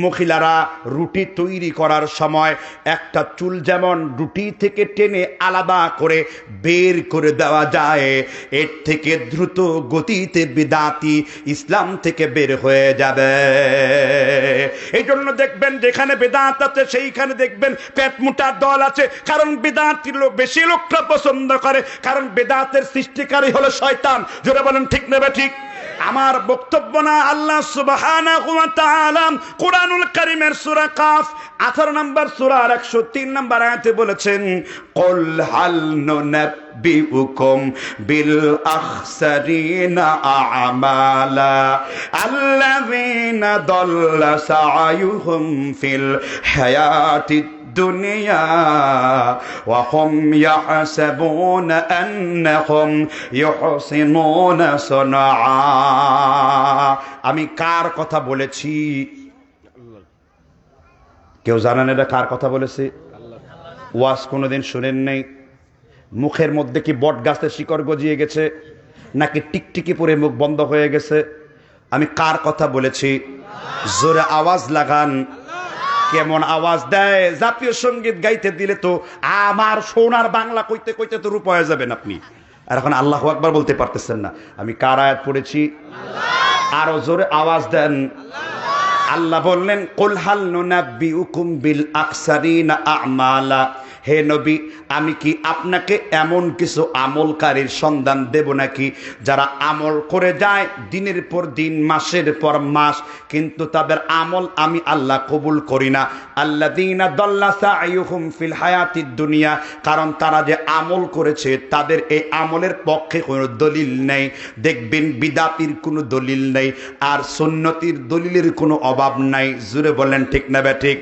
মহিলারা রুটি তৈরি করার সময় একটা চুল যেমন রুটি থেকে টেনে আলাদা করে বের করে দেওয়া যায়, এর থেকে দ্রুত গতিতে বিদআতি ইসলাম থেকে বের হয়ে যাবে। এই জন্য দেখবেন যেখানে বিদআত আছে সেইখানে দেখবেন পেট মোটা দল আছে। কারণ বিদআতি বেশি লোকটা পছন্দ করে, কারণ বিদআতের সৃষ্টিকারী হলো শয়তান। জোরে বলেন ঠিক নেবে ঠিক। আমার বক্তব্য না, আল্লাহ সুবহানাহু ওয়া তাআলা কুরআনুল কারীমের সূরা কাফ 18 নম্বর সূরার 103 নম্বর আয়াতে বলেছেন, কুল হাল নুনাব্বিউকুম বিল আখসারিনা আমালা আল্লাযীনা দাল্লা সা'য়ুহুম ফিল হায়াতিদ দুনিয়া ওয়া হুম ইয়াহসাবুনা আন্নাহুম ইউহসিনুনা সুনআ। আমি কার কথা বলেছি? কেউ জানেন এটা কার কথা বলেছি? ওয়াজ কোনোদিন শুনেন নাই? মুখের মধ্যে কি বট গাছের শিকড় গজিয়ে গেছে, নাকি টিকটিকি পরে মুখ বন্ধ হয়ে গেছে? আমি কার কথা বলেছি? জোরে আওয়াজ লাগান। কেমন আওয়াজ দেয়! জাতীয় সঙ্গীত গাইতে দিলে তো আমার সোনার বাংলা কইতে কইতে তো রূপ হয়ে যাবেন আপনি। আর এখন আল্লাহু আকবার বলতে পারতেছেন না। আমি কার আয়াত পড়েছি? আরো জোরে আওয়াজ দেন। আল্লাহ বললেন কুল হাল নুনাব্বিউকুম বিল আকসারিনা আমালা, হে নবী আমি কি আপনাকে এমন কিছু আমলকারীর সন্ধান দেব নাকি যারা আমল করে যায় দিনের পর দিন, মাসের পর মাস, কিন্তু তাদের আমল আমি আল্লাহ কবুল করি না। আল্লাযীনা দাল্লা সা'য়ুহুম ফিল হায়াতিদ দুনিয়া, কারণ তারা যে আমল করেছে তাদের এই আমলের পক্ষে কোনো দলিল নেই। দেখবেন বিদাতির কোনো দলিল নেই, আর সুন্নতির দলিলের কোনো অভাব নাই। জুড়ে বলেন ঠিক না ঠিক?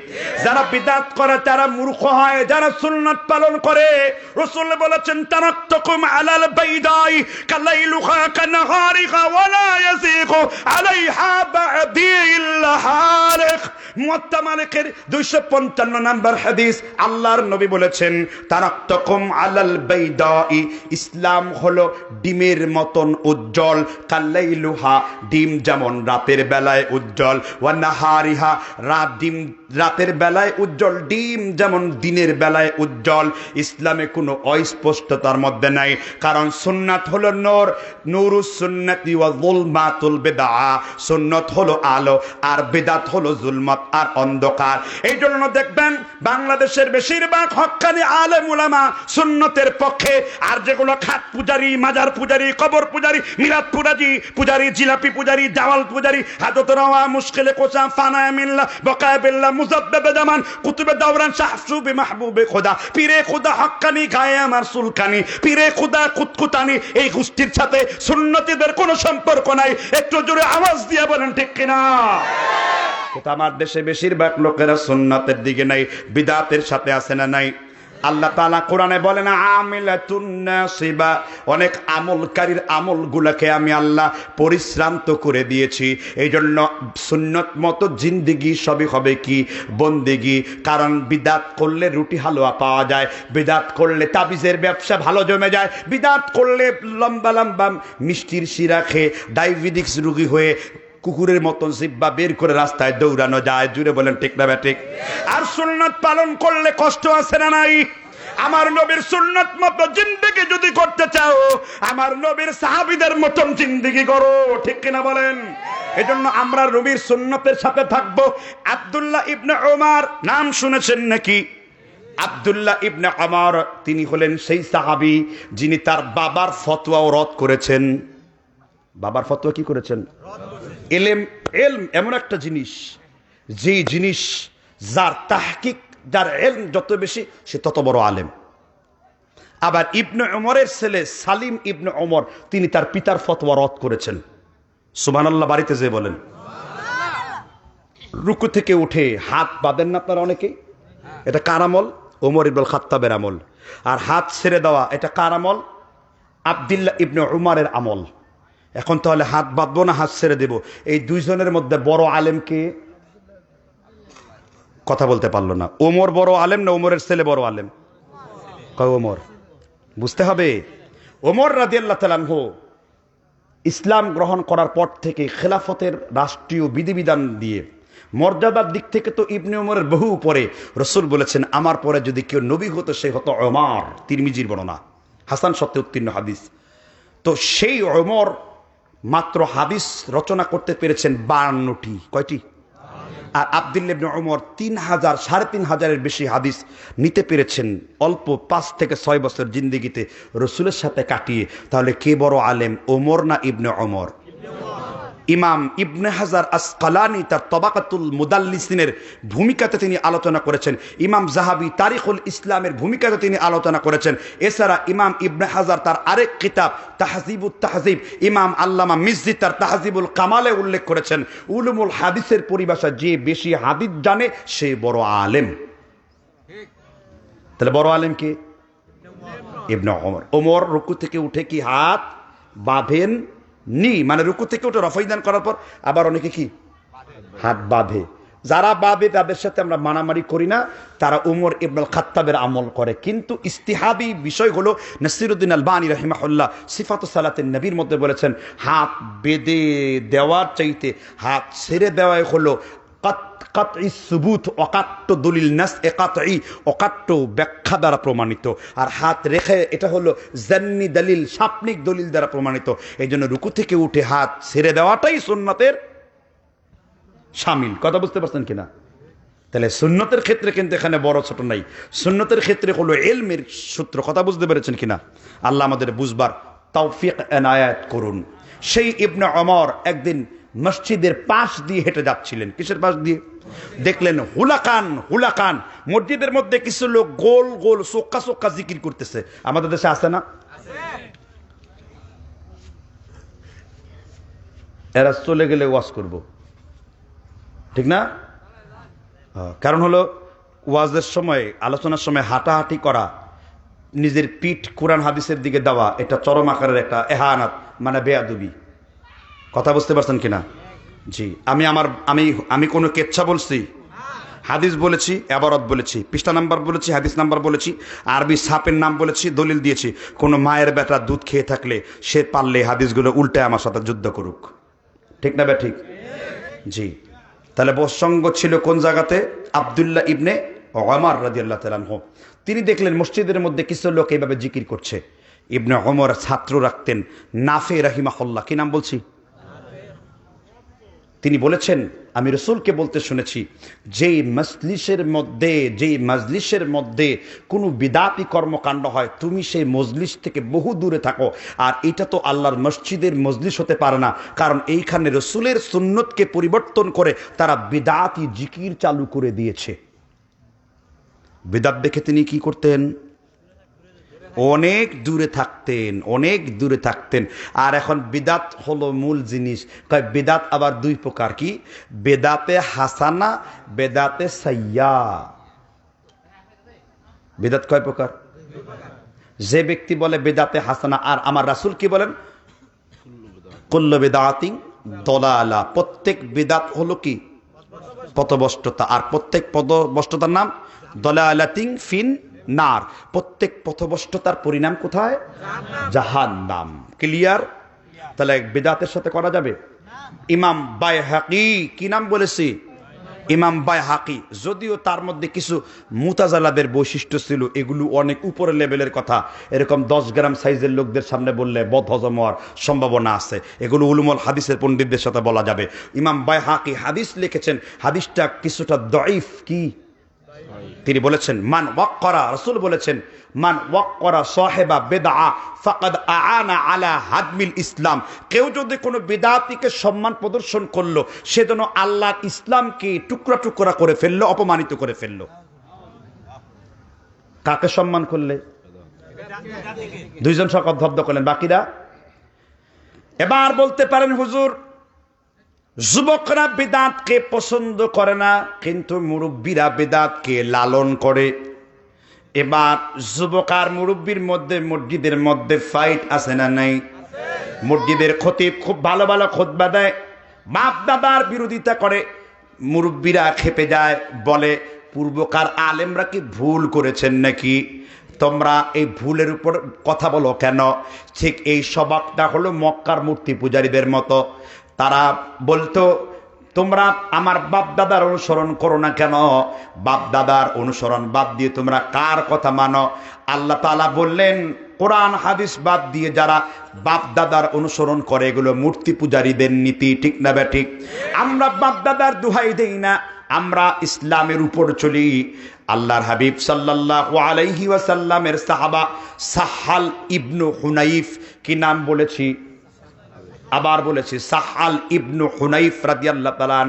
যারা বিদাত করে তারা মূর্খ হয়, যারা সুন্নাত পালন করে রাসূল বলেছেন তারাক্তুকুম আলাল বাইদাই কালাইলুহা কানাহারিহা ওয়ালা ইয়াসিকু আলাইহা বা'দি ইল্লা হারিক। মুওয়াত্তা মালিকের 255 নম্বর হাদিস, আল্লাহর নবী বলেছেন তারাক্তুকুম আলাল বাইদাই, ইসলাম হলো ডিমের মতন উজ্জ্বল, কালাইলুহা ডিম যেমন রাতের বেলায় উজ্জ্বল, ওয়া নাহারিহা ডিম রাতের বেলায় উজ্জ্বল, ডিম যেমন দিনের বেলায় উজ্জ্বল। ইসলামে কোনো অস্পষ্টতার মধ্যে নাই, কারণ সুন্নাত হলো নূর, নূরুস সুন্নতি ওয়া যুলমাতুল বিদআ, সুন্নাত হলো আলো আর বিদআত হলো যুলমাত আর অন্ধকার। এই জন্য দেখবেন বাংলাদেশের বেশিরভাগ হক্কানি আলেম উলামা সুন্নতের পক্ষে, আর যেগুলো খাট পূজারি, মাজার পূজারি, কবর পূজারি, মিলাদ পূজারি, জিলাপি পূজারি, জাওয়াল পূজারি, হাজত রাওয়া, মুশকিলে কোসা, ফানায়ে মিল্লাহ, বকায়ে বিল্লাহ, মুজাদ্দেদে জামান, কুতুবে দাওরান, শাহসুবে মাহবুবে খোদা, পীরে খোদা হক্কানি, গায়ে আমার সুলকানি, পীরে খোদা কুতকুতানি, এই গোষ্ঠীর সাথে সুন্নতিদের কোনো সম্পর্ক নাই। একটু জোরে আওয়াজ দিয়ে বলেন ঠিক কিনা? কিন্তু আমার দেশে বেশিরভাগ লোকেরা সুন্নাতের দিকে নাই, বিদাতের সাথে আছে না নাই? আল্লাহ তাআলা কোরআনে বলেন আমিলাতুন নাসিবা, অনেক আমলকারীর আমলগুলোকে আমি আল্লাহ পরিশ্রান্ত করে দিয়েছি। এই জন্য সুন্নত মতো জিন্দেগি সবই হবে কি বন্দেগি। কারণ বিদাত করলে রুটি হালুয়া পাওয়া যায়, বিদাত করলে তাবিজের ব্যবসা ভালো জমে যায়, বিদাত করলে লম্বা লম্বা মিষ্টির শিরা খেয়ে ডায়াবেটিস রোগী হয়ে কুকুরের মতন জিব্বা বের করে রাস্তায় দৌড়ানো যায়। জুড়ে বলেন ঠিক না ঠিক? আর সুন্নাত পালন করলে কষ্ট আছে না নাই? আমার নবীর সুন্নাত মতো জিন্দেগি যদি করতে চাও, আমার নবীর সাহাবীদের মতন জিন্দেগি করো, ঠিক কিনা বলেন? এজন্য আমরা নবীর সুন্নতের সাথে থাকবো। আব্দুল্লাহ ইবনে ওমর নাম শুনেছেন নাকি? আব্দুল্লাহ ইবনে ওমর তিনি হলেন সেই সাহাবী যিনি তার বাবার ফতোয়াও রদ করেছেন। বাবার ফতোয়া কি করেছেন? ইলম এমন একটা জিনিস, যে জিনিস যার তাহকিক, যার ইলম যত বেশি সে তত বড় আলেম। আবার ইবনে ওমরের ছেলে সালিম ইবনে ওমর তিনি তার পিতার ফতোয়া রদ করেছেন। সুবহানাল্লাহ বাড়িতে যে বলেন। রুকু থেকে উঠে হাত বাঁধেন না আপনারা অনেকেই? এটা কার আমল? ওমর ইবনুল খাত্তাবের আমল। আর হাত ছেড়ে দেওয়া এটা কার আমল? আব্দুল্লাহ ইবনে ওমরের আমল। এখন তাহলে হাত বাঁধবো না হাত ছেড়ে দেব, এই দুইজনের মধ্যে বড় আলেম কে? কথা বলতে পারলো না। ওমর বড় আলেম না ওমরের ছেলে বড় আলেম? কয় ওমর। বুঝতে হবে। ওমর রাদিয়াল্লাহু তাআলা আনহু ইসলাম গ্রহণ করার পর থেকে খেলাফতের রাষ্ট্রীয় বিধিবিধান দিয়ে মর্যাদার দিক থেকে তো ইবনে ওমরের বহু উপরে। রাসূল বলেছেন আমার পরে যদি কেউ নবী হতো সে হতো ওমর। তিরমিজির বর্ণনা, হাসান শর্তে উত্তীর্ণ হাদিস। তো সেই ওমর মাত্র হাদিস রচনা করতে পেরেছেন 52টি। কয়টি? আর আব্দুল্লাহ ইবনে ওমর 3000 3500-এর বেশি হাদিস নিতে পেরেছেন অল্প 5 থেকে 6 বছর জিন্দেগিতে রসুলের সাথে কাটিয়ে। তাহলে কে বড় আলেম, ওমর না ইবনে ওমর? ইমাম ইবনে হাজার আসকালানি তার তবাকাতুল মুদাল্লিসিনের ভূমিকাতে তিনি আলোচনা করেছেন। ইমাম জাহাবি তারিখুল ইসলামের ভূমিকাতে তিনি আলোচনা করেছেন। এছাড়া ইমাম ইবনে হাজার তার আরেক কিতাব তাহজিবুত তাহজিব, ইমাম আল্লামা মিজজি তার তাহজিবুল কামালে উল্লেখ করেছেন উলুমুল হাদিসের পরিভাষা যে বেশি হাদিস জানে সে বড় আলেম। তাহলে বড় আলেম কে? ইবনে ওমর। ওমর রুকু থেকে উঠে কি হাত বাঁধেন নি, মানে রুকু থেকে উঠে রফাইদান করার পর আবার অনেকে কি হাত বাঁধে। যারা বাঁধে তাদের সাথে আমরা মারামারি করি না, তারা উমর ইবনুল খাত্তাবের আমল করে। কিন্তু ইস্তিহাবি বিষয় হলো নাসিরউদ্দিন আলবানী রাহিমাহুল্লাহ সিফাতুস সালাতিন নবীর মধ্যে বলেছেন হাত বেঁধে দেওয়ার চাইতে হাত ছেড়ে দেওয়াই হলো কাতঈ সুবুত, অকাট্য দলিল, নাস এ কাতঈ, অকাট্য ব্যাখ্যা দ্বারা প্রমাণিত। আর হাত রেখে এটা হলো জান্নি দলিল, সাপনিক দলিল দ্বারা প্রমাণিত। এই জন্য রুকু থেকে উঠে হাত ছেড়ে দেওয়াটাই সুন্নতের শামিল। কথা বুঝতে পারছেন কিনা? তাহলে সুন্নতের ক্ষেত্রে কিন্তু এখানে বড় ছোট নাই, সুন্নতের ক্ষেত্রে হলো ইলমের সূত্র। কথা বুঝতে পেরেছেন কিনা? আল্লাহ আমাদের বুঝবার তৌফিক এনায়াত করুন। সেই ইবনে ওমর একদিন মসজিদের পাশ দিয়ে হেঁটে যাচ্ছিলেন। কিসের পাশ দিয়ে? দেখলেন হুলাকান হুলাকান, মসজিদের মধ্যে কিছু লোক গোল গোল সোক্কা সোক্কা জিকির করতেছে। আমাদের দেশে আছে না? এরা চলে গেলে ওয়াজ করব, ঠিক না? কারণ হলো ওয়াজের সময়, আলোচনার সময় হাঁটাহাঁটি করা, নিজের পিঠ কোরআন হাদিসের দিকে দেওয়া, এটা চরম আকারের একটা এহানাত, মানে বেয়াদবি। কথা বুঝতে পারছেন কিনা? জি, আমি কোনো কেচ্ছা বলছি? হাদিস বলেছি, এবারত বলেছি, পৃষ্ঠা নাম্বার বলেছি, হাদিস নাম্বার বলেছি, আরবি ছাপের নাম বলেছি, দলিল দিয়েছি। কোনো মায়ের বেটা দুধ খেয়ে থাকলে সে পারলে হাদিসগুলো উল্টে আমার সাথে যুদ্ধ করুক, ঠিক না? ঠিক। জি, তাহলে প্রসঙ্গ ছিল কোন জায়গাতে? আব্দুল্লাহ ইবনে ওমর রাদিয়াল্লাহু তাআলা আনহু। তিনি দেখলেন মসজিদের মধ্যে কিছু লোক এইভাবে জিকির করছে। ইবনে ওমর ছাত্র রাখতেন নাফে রাহিমাহুল্লাহ। কি নাম বলছি? তিনি বলেছেন, আমি রাসূলকে বলতে শুনেছি, যেই মজলিসের মধ্যে কোনো বিদাতি কর্মকাণ্ড হয়, তুমি সেই মজলিস থেকে বহু দূরে থাকো। আর এটা তো আল্লাহর মসজিদের মজলিস হতে পারে না, কারণ এইখানে রাসূলের সুন্নতকে পরিবর্তন করে তারা বিদাতি জিকির চালু করে দিয়েছে। বিদাত দেখে তিনি কি করতেন? অনেক দূরে থাকতেন। আর এখন বিদাত হলো মূল জিনিস। বিদাত আবার দুই প্রকার। কি? বেদাতে হাসানা, বেদাতে সাইয়্যা। বিদাত কয় প্রকার? যে ব্যক্তি বলে বেদাতে হাসানা, আর আমার রাসূল কি বলেন? কুল্লু বিদআতিন দালালা। প্রত্যেক বিদাত হলো কি? পথভ্রষ্টতা। আর প্রত্যেক পথভ্রষ্টতার নাম দালালাতিন ফিন নার। প্রত্যেক পথভ্রষ্টতার পরিণাম কোথায়? জাহান্নাম। ক্লিয়ার? তাহলে বিদআতের সাথে করা যাবে? ইমাম বাইহাকি, কি নাম বলেছি? ইমাম বাইহাকি। যদিও তার মধ্যে কিছু মুতাজালাদের বৈশিষ্ট্য ছিল, এগুলো অনেক উপরের লেভেলের কথা। এরকম 10 গ্রাম সাইজের লোকদের সামনে বললে বদহজম হওয়ার সম্ভাবনা আছে। এগুলো উলুমুল হাদিসের পণ্ডিতদের সাথে বলা যাবে। ইমাম বাইহাকি হাদিস লিখেছেন, হাদিসটা কিছুটা দঈফ। কি? তিনি বলেছেন, মান ওয়াক্কারা, রাসূল বলেছেন, মান ওয়াক্কারা সাহিবা বিদআ ফাকাদ আআনা আলা হাদমিল ইসলাম। কেউ যদি কোনো বিদআতিকে সম্মান প্রদর্শন করলো, সে যেন আল্লাহর ইসলামকে টুকরা টুকরা করে ফেললো, অপমানিত করে ফেললো। কাকে সম্মান করলে? দুইজন শব্দ করলেন, বাকিরা? এবার বলতে পারেন, হুজুর, যুবকরা বিদআতকে পছন্দ করে না, কিন্তু মুরব্বীরা বিদআতকে লালন করে। এবার যুবক আর মুরব্বীর মধ্যে মসজিদের মধ্যে ফাইট আছে না নাই? মসজিদের খতিব খুব ভালো ভালো খুতবা দেয়, বাপ দাদার বিরোধিতা করে, মুরব্বীরা খেপে যায়, বলে পূর্বকার আলেমরা কি ভুল করেছেন নাকি? তোমরা এই ভুলের উপর কথা বলো কেন? ঠিক এই স্বভাবটা হলো মক্কার মূর্তি পূজারীদের মতো। তারা বলতো, তোমরা আমার বাপ দাদার অনুসরণ করো না কেন? বাপ দাদার অনুসরণ বাদ দিয়ে তোমরা কার কথা মানো? আল্লাহ তাআলা বললেন, কোরআন হাদিস বাদ দিয়ে যারা বাপ দাদার অনুসরণ করে, এগুলো মূর্তি পূজারীদের নীতি। ঠিক না বে ঠিক? আমরা বাপ দাদার দোহাই দেই না, আমরা ইসলামের উপর চলি। আল্লাহর হাবিব সাল্লাল্লাহু আলাইহি ওয়াসাল্লামের সাহাবা সাহাল ইবনু হুনাইফ, কি নাম বলেছি? আবার বলেছি, সাহাল ইবনু হুনাইফ রাদিয়াল্লাহু তাআলা।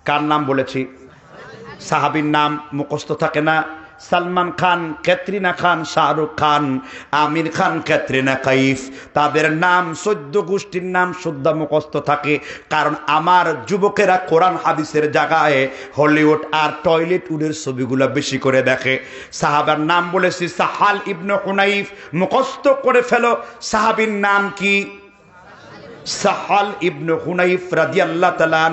কার নাম বলেছি? সাহাবীর নাম মুখস্থ থাকে না। সালমান খান, ক্যাটরিনা খান, শাহরুখ খান, আমির খান, ক্যাটরিনা কাইফ, তাদের নাম 14 গোষ্ঠীর নাম শুদ্ধ মুখস্থ থাকে। কারণ আমার যুবকেরা কোরআন হাদিসের জায়গায় হলিউড আর টয়লেট উডের ছবিগুলো বেশি করে দেখে। সাহাবার নাম বলেছি সাহাল ইবনু হুনাইফ, মুখস্থ করে ফেলো। সাহাবীর নাম কি? সাহাল ইবনু হুনাইফ রাদিয়াল্লাহু তাআলা।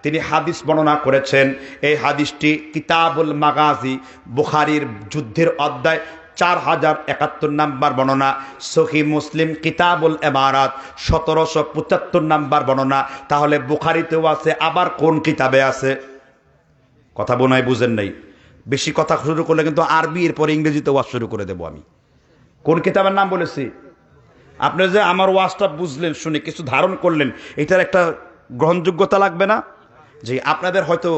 তিনি হাদিস বর্ণনা করেছেন। এই হাদিসটি কিতাবুল মাগাজি, বুখারীর যুদ্ধের অধ্যায় 4071 নাম্বার বর্ণনা। সহিহ মুসলিম কিতাবুল ইমারাত 1775 নাম্বার বর্ণনা। তাহলে বুখারীতেও আছে, আবার কোন কিতাবে আছে? কথা বোনায় বুঝেন নাই, বেশি কথা শুরু করলে কিন্তু আরবি এরপরে ইংরেজিতে ওয়াজ শুরু করে দেবো আমি। কোন কিতাবের নাম বলেছি? আপনি যে আমার ওয়াজটা বুঝলেন, শুনে কিছু ধারণ করলেন, এটার একটা গ্রহণযোগ্যতা লাগবে না? যে আপনাদের হয়তো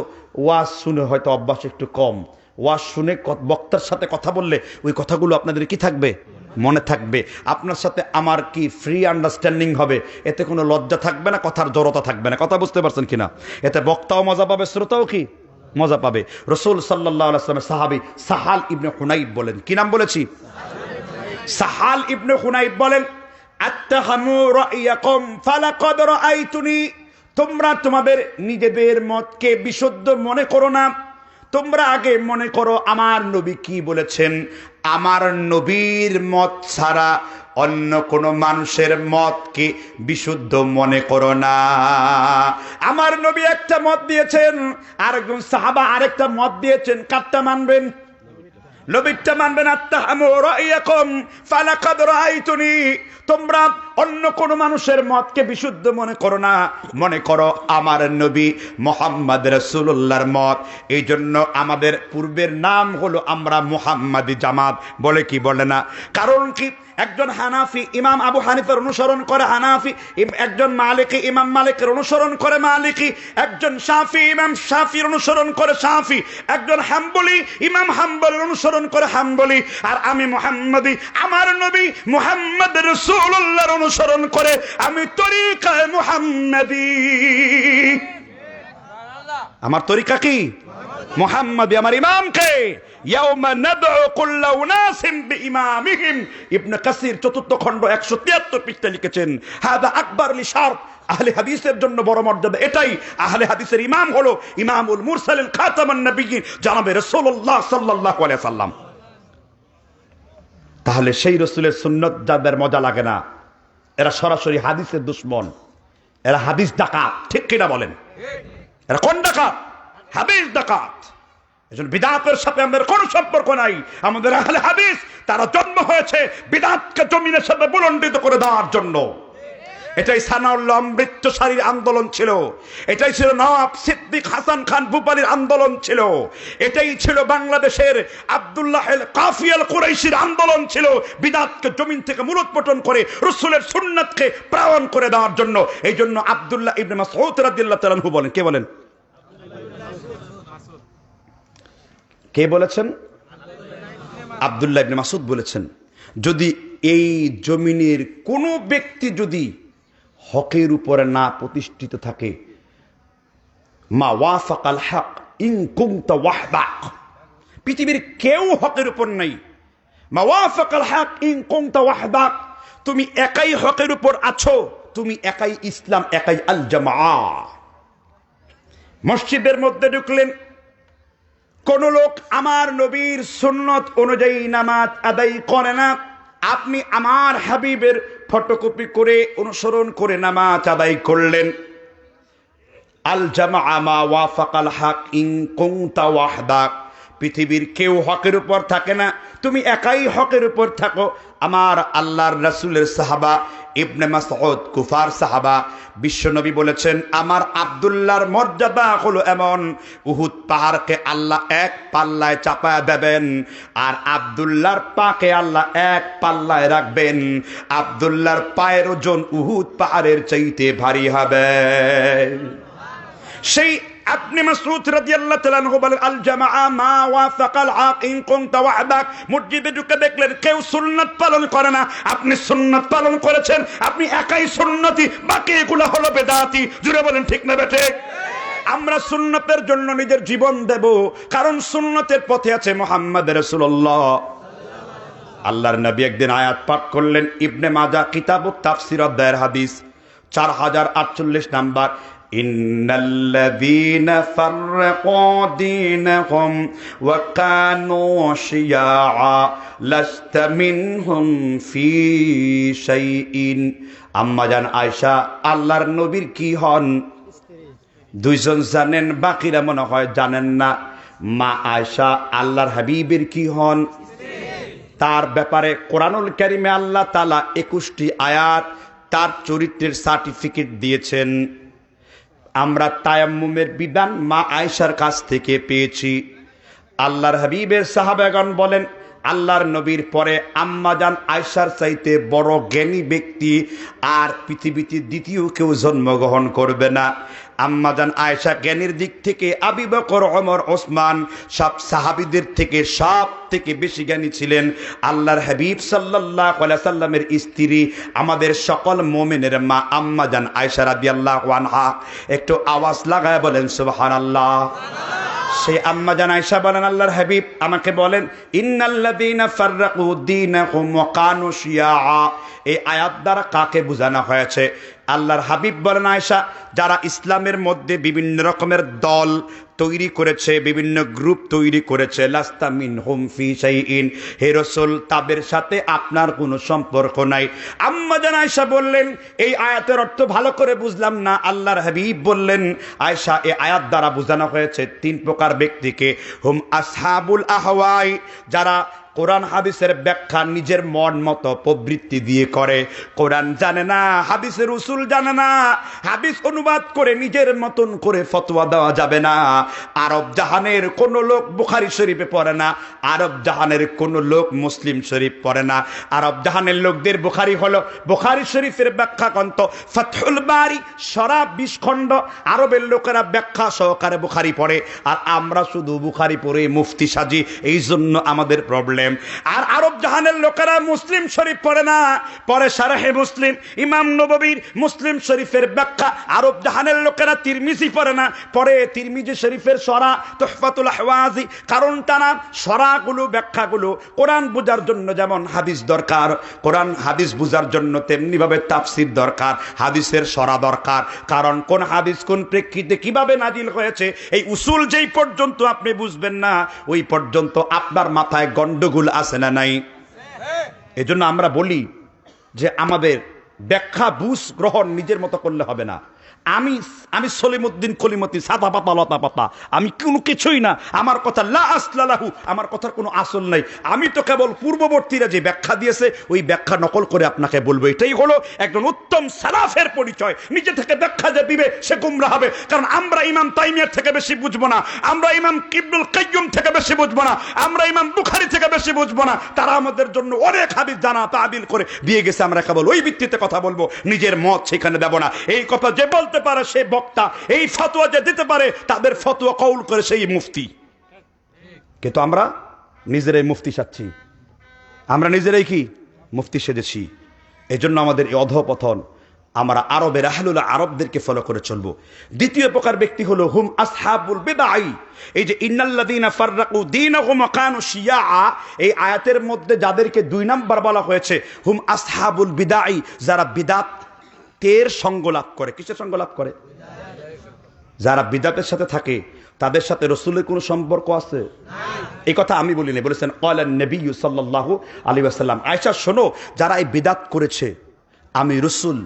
ওয়াজ শুনে হয়তো অভ্যাস একটু কম, ওয়াজ শুনে বক্তার সাথে কথা বললে ওই কথাগুলো আপনাদের কি থাকবে, মনে থাকবে। আপনার সাথে আমার কি ফ্রি আন্ডারস্ট্যান্ডিং হবে, এতে কোনো লজ্জা থাকবে না, কথার জড়তা থাকবে না। কথা বুঝতে পারছেন কিনা? এতে বক্তাও মজা পাবে, শ্রোতাও কি মজা পাবে। রাসূল সাল্লাল্লাহু আলাইহি ওয়াসাল্লামের সাহাবী সাহাল ইবনে হুনাইব বলেন, কি নাম বলেছি? সাহাল ইবনে হুনাইব বলেন, আত্তাহামু রাইয়াকুম ফালাকাদ রাআইতুনি, তোমরা তোমাদের নিজেদের মতকে বিশুদ্ধ মনে করো না, তোমরা আগে মনে করো আমার নবী কি বলেছেন। আমার নবীর মত ছাড়া অন্য কোনো মানুষের মতকে বিশুদ্ধ মনে করো না। আমার নবী একটা মত দিয়েছেন, আরেকজন সাহাবা আরেকটা মত দিয়েছেন, কারটা মানবেন? নবীরটা মানবেন। আত্তাহামু রাইয়াকুম ফালাকাদ রাআইতুনি, তোমরা অন্য কোন মানুষের মতকে বিশুদ্ধ মনে করো না, মনে করো আমার নবী মুহাম্মদ রাসূলুল্লাহর মত। এই জন্য আমাদের পূর্বের নাম হলো আমরা মুহাম্মাদি জামাত, বলে কি বলে না? কারণ কি? একজন হানাফি ইমাম আবু হানিফার অনুসরণ করে হানাফি, একজন মালিকি ইমাম মালিকের অনুসরণ করে মালিকি, একজন শাফি ইমাম শাফির অনুসরণ করে শাফি, একজন হাম্বলি ইমাম হাম্বলের অনুসরণ করে হাম্বলি। আর আমি মুহাম্মাদি, আমার নবী মুহাম্মদ রাসূলুল্লাহর অনুসরণ করে আমি তরিকায়ে মুহাম্মাদি। আমার তরিকা কি? মুহাম্মাদি। আমার ইমামকে ইয়াউমা নাদউ কুল্লা উনাসিম বিইমামিহিম, ইবনে কাসির চতুর্থ খণ্ড 173 পৃষ্ঠায় লিখেছেন, হাদা আকবার লিশারত, আহলে হাদিসের জন্য বড় মর্যাদা এটাই। আহলে হাদিসের ইমাম হলো ইমামুল মুরসালিন খাতামুন নবিয়্যিন জনাবে রাসূলুল্লাহ সাল্লাল্লাহু আলাইহি সাল্লাম। তাহলে সেই রাসূলের সুন্নাত যাদের মজা লাগে না, এরা সরাসরি হাদিসের দুশমন, এরা হাদিস ডাকাত। ঠিক কিনা বলেন? এরা কোন ডাকাত? হাদিস ডাকাত। এজন্য বিদআতের সাথে আমাদের কোনো সম্পর্ক নাই। আমাদের আহলে হাদিস, তারা জন্ম হয়েছে বিদআতকে জমিনের সাথে বুলন্দিত করে দেওয়ার জন্য। এটাই সানাউল্লাহ অমৃতসারীর আন্দোলন ছিল, এটাই ছিল নওয়াব সিদ্দিক হাসান খান ভূপালীর আন্দোলন ছিল, এটাই ছিল বাংলাদেশের আব্দুল্লাহ আল কাফি আল কুরাইশির আন্দোলন ছিল, বিদআতকে জমিন থেকে মূলোৎপাটন করে রাসূলের সুন্নাতকে প্রাণ করে দেওয়ার জন্য। এই জন্য আব্দুল্লাহ ইবনে মাসউদ রাদিয়াল্লাহু তাআলা আনহু বলেন, কে বলেন? কে বলেছেন? আব্দুল্লাহ ইবনে মাসউদ বলেছেন, যদি এই জমিনের কোনো ব্যক্তি যদি হকের উপরে না প্রতিষ্ঠিত থাকে, মা ওয়াফাকাল হক ইন কুনতা ওয়াহদাক, পৃথিবীর কেউ হকের উপর নাই। মা ওয়াফাকাল হক ইন কুনতা ওয়াহদাক, তুমি একাই হকের উপর আছো, তুমি একাই ইসলাম, একাই আল জামাআ। মসজিদের মধ্যে ঢুকলেন, কোন লোক আমার নবীর সুন্নত অনুযায়ী নামাজ আদায় করে না, আপনি আমার হাবিবের ফটোকপি করে অনুসরণ করে নামাজ আদায় করলেন। আল জামাআ মা ওয়াফাকাল হক ইন কুনতা ওয়াহদাক, পৃথিবীর কেউ হকের উপর থাকে না, তুমি একাই হকের উপর থাকো। আমার আল্লাহর রাসূলের সাহাবা ইবনে মাসউদ কুফার সাহাবা, বিশ্বনবী বলেছেন, আমার আব্দুল্লাহর মর্যাদা হলো এমন, উহুদ পাহাড়কে আল্লাহ এক পাল্লায় চাপায় দেবেন, আর আব্দুল্লাহর পাকে আল্লাহ এক পাল্লায় রাখবেন। আব্দুল্লাহর পায়ের ওজন উহুদ পাহাড়ের চাইতে ভারী হবে। সেই আপনি মাসউদ রাদিয়াল্লাহু তাআলা আনহু বলেন, আল জামাআ মা ওয়াফাকাল হক ইন কুনতা ওয়াহদাক। মসজিদে ঢুকে দেখলেন কেউ সুন্নাত পালন করে না, আপনি সুন্নাত পালন করেছেন, আপনি একাই সুন্নতি, বাকি এগুলো হলো বেদাতি। জুড়ে বলেন ঠিক না বেঠিক? আমরা সুন্নতের জন্য নিজের জীবন দেব, কারণ সুন্নতের পথে আছে মুহাম্মদ রাসূলুল্লাহ। আল্লাহর নবী একদিন আয়াত পাঠ করলেন, ইবনে মাজাহ কিতাবুত তাফসীর অধ্যায়ের হাদিস 4048 নাম্বার, ইন্নাল্লাযীনা ফাররাকু দীনাহুম ওয়া কানু শিয়াআ লাস্তা মিনহুম ফি শাইইন। আম্মা জান আয়েশা আল্লাহর নবীর কি হন? দুইজন জানেন, বাকিরা মনে হয় জানেন না। মা আয়েশা আল্লাহর হাবিবের কি হন? তার ব্যাপারে কোরআনুল কারীমে আল্লাহ তাআলা 21টি আয়াত তার চরিত্রের সার্টিফিকেট দিয়েছেন। আমরা তায়াম্মুমের বিধান মা আয়েশার কাছ থেকে পেয়েছি। আল্লাহর হাবিবের সাহাবাগণ বলেন, আল্লাহর নবীর পরে আম্মাজান আয়েশার চাইতে বড় জ্ঞানী ব্যক্তি আর পৃথিবীতে দ্বিতীয় কেউ জন্মগ্রহণ করবে না। আম্মাজান আয়েশা জ্ঞানের দিক থেকে আবু বকর, ওমর, ওসমান সব সাহাবীদের থেকে সব থেকে বেশি জ্ঞানী ছিলেন। আল্লাহর হাবিব সাল্লাল্লাহু আলাইহি সাল্লামের স্ত্রী, আমাদের সকল মুমিনের মা আম্মাজান আয়েশা রাদিয়াল্লাহু আনহা। একটু আওয়াজ লাগায় বলেন সুবহানাল্লাহ। সেই আম্মাজান আয়েশা বলেন, আল্লাহর হাবিব আমাকে বলেন, ইন্নাল্লাযীনা ফাররাকু দীনাহুম ওয়া কানু শিয়াআ। এই আয়াত দ্বারা কাকে বোঝানো হয়েছে? আল্লাহর হাবিব বলেন, আয়েশা, যারা ইসলামের মধ্যে বিভিন্ন রকমের দল তৈরি করেছে, বিভিন্ন গ্রুপ তৈরি করেছে, লাস্তা মিনহুম ফি শাইইন, হে রাসূল তাদের সাথে আপনার কোনো সম্পর্ক নাই। আম্মাজান আয়েশা বললেন, এই আয়াতের অর্থ ভালো করে বুঝলাম না। আল্লাহর হাবিব বললেন, আয়েশা, এই আয়াত দ্বারা বোঝানো হয়েছে তিন প্রকার ব্যক্তিকে। হুম আসহাবুল আহওয়াই, যারা কোরআন হাদিসের ব্যাখ্যা নিজের মন মতো প্রবৃত্তি দিয়ে করে, কোরআন জানে না, হাদিসের উসুল জানে না, হাদিস অনুবাদ করে নিজের মতন করে ফতোয়া দেওয়া যাবে না। আরব জাহানের কোনো লোক বুখারী শরীফে পড়ে না, আরব জাহানের কোনো লোক মুসলিম শরীফ পড়ে না। আরব জাহানের লোকদের বুখারী হলো বুখারী শরীফের ব্যাখ্যা গ্রন্থ ফাতহুল বারি, সরা 20 খণ্ড। আরবের লোকেরা ব্যাখ্যা সহকারে বুখারী পড়ে, আর আমরা শুধু বুখারী পড়ে মুফতি সাজি, এই জন্য আমাদের প্রবলেম। আর আরব জাহানের লোকেরা মুসলিম শরীফ পড়ে না, পরে শারহে মুসলিম, ইমাম নববীর মুসলিম শরীফের ব্যাখ্যা। আরব জাহানের লোকেরা তিরমিজি পড়ে না, পরে তিরমিজি শরীফের সরা তুহফাতুল আহওয়াজি। কারণটা না, সরাগুলো ব্যাখ্যাগুলো কোরআন বোঝার জন্য যেমন হাদিস দরকার, কোরআন হাদিস বোঝার জন্য তেমনি ভাবে তাফসীর দরকার, হাদিসের সরা দরকার। কারণ কোন হাদিস কোন প্রেক্ষিতে কিভাবে নাজিল হয়েছে, এই উসুল যেই পর্যন্ত আপনি বুঝবেন না, ওই পর্যন্ত আপনার মাথায় গন্ডগোল আছে না নাই? এজন্য আমরা বলি যে আমাদের ব্যাখ্যা বুঝ গ্রহণ নিজের মতো করলে হবে না। আমি সলিমুদ্দিন কলিমতি, সাদা পাতা লতা পাতা, আমি কোনো কিছুই না। আমার কথা লা আসলা লাহু, আমার কথার কোনো আসল নাই। আমি তো কেবল পূর্ববর্তীরা যে ব্যাখ্যা দিয়েছে ওই ব্যাখ্যা নকল করে আপনাকে বলবো। এটাই হলো একজন উত্তম সালাফের পরিচয়। নিজে থেকে ব্যাখ্যা যে দিবে সে গুমরাহ হবে। কারণ আমরা ইমাম তাইমিয়ার থেকে বেশি বুঝবো না, আমরা ইমাম ইবনুল কাইয়্যিম থেকে বেশি বুঝবো না, আমরা ইমাম বুখারী থেকে বেশি বুঝবো না। তারা আমাদের জন্য অনেক হাদিস জানা তাবিল করে দিয়ে গেছে, আমরা কেবল ওই ভিত্তিতে কথা বলবো, নিজের মত সেখানে দেব না। এই কথা যে বলতে পারে সে বক্তা, এই ফতোয়া যে দিতে পারে তাদের ফতোয়া কওল করে সেই মুফতি। কিন্তু আমরা নিজেরাই মুফতি সাচ্ছি, আমরা নিজেরাই কি মুফতি সেজেছি। এজন্য আমাদের এই অধঃপতন। আমরা আরবের আহলুল আরবদেরকে ফলো করে চলবো। দ্বিতীয় প্রকার ব্যক্তি হলো হুম আসহাবুল বিদআ। এই যে ইন্নাল্লাযীনা ফাররাকু দীনাহুম ওয়া কানু শিয়াআ, এই আয়াতের মধ্যে যাদেরকে 2 নাম্বার বলা হয়েছে, হুম আসহাবুল বিদআ, যারা বিদআতের সঙ্গ লাভ করে। কিসের সঙ্গ লাভ করে? যারা বিদআতের সাথে থাকে তাদের সাথে রাসূলের কোনো সম্পর্ক আছে? এই কথা আমি বলি না, বলেছেন ক্বালান নবী সাল্লাল্লাহু আলাইহি ওয়াসাল্লাম, আয়েশা শোনো, যারা এই বিদআত করেছে আমি রাসূল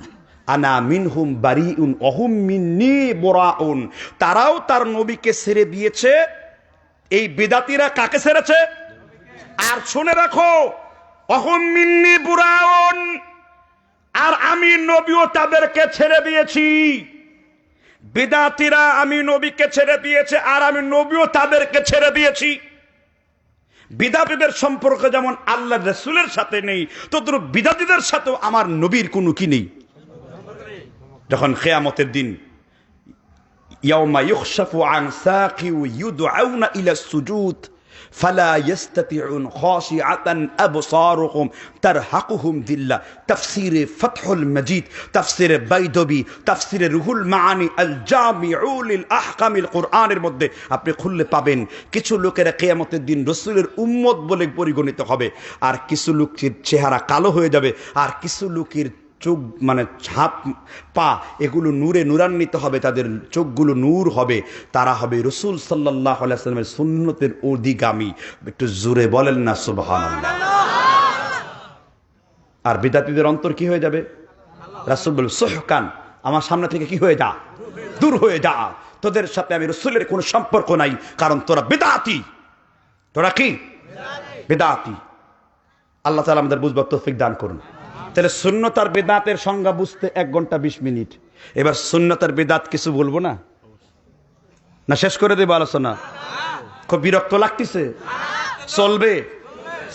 আনা মিনহুম বারিউন ওয়া হুম মিন্নী বুরাউন, তারাও তার নবীকে ছেড়ে দিয়েছে। এই বিদআতীরা কাকে ছেড়েছে? আর শুনে রাখো, ওয়া হুম মিন্নী বুরাউন, আর আমি নবীও তাদেরকে ছেড়ে দিয়েছি। বিদআতীরা আমি নবীকে ছেড়ে দিয়েছে, আর আমি নবীও তাদেরকে ছেড়ে দিয়েছি। বিদআতীদের সম্পর্ক যেমন আল্লাহ রাসূলের সাথে নেই, তদ্রূপ বিদআতীদের সাথেও আমার নবীর কোনো কি নেই। যখন কিয়ামতের দিন ইয়াউমা ইউখশাফু আন সাকি ওয়া ইউদআউনা ইলা সুজুদ ফালা ইস্তাতিউন খাশিআতান আবসারুহুম তারহাকুহুম যিল্লাহ। তাফসীরে ফাতহুল মজিদ, তাফসীরে বাইদবী, তাফসীরে রুহুল মাআনি আল জামিউ লিল আহকামিল কুরআনের মধ্যে আপনি খুললে পাবেন কিছু লোকেরা কিয়ামতের দিন রাসূলের উম্মত বলে পরিগণিত হবে, আর কিছু লোকের চেহারা কালো হয়ে যাবে, আর কিছু লোকের চোখ মানে ছাপ পা এগুলো নূরে নূরান্বিত হবে, তাদের চোখগুলো নূর হবে, তারা হবে রাসূল সাল্লাল্লাহু আলাইহি ওয়াসাল্লামের সুন্নতের অধিগামী। একটু জোরে বলেন না সুবহানাল্লাহ। আর বিদআতীদের অন্তর কি হয়ে যাবে? রাসূল বলেন সুহকান, আমার সামনে থেকে কি হয়ে যা, দূর হয়ে যা, তোদের সাথে আমি রাসূলের কোনো সম্পর্ক নাই, কারণ তোরা বিদআতি। তোরা কি বিদআতি? আল্লাহ তাআলা আমাদের বুঝবার তৌফিক দান করুন। তাহলে সুন্নত আর বিদআতের সংজ্ঞা বুঝতে 1 ঘন্টা 20 মিনিট, এবার সুন্নতের বিদাত কিছু বলবো না, না শেষ করে দেবো আলোচনা? খুব বিরক্ত লাগতেছে? চলবে?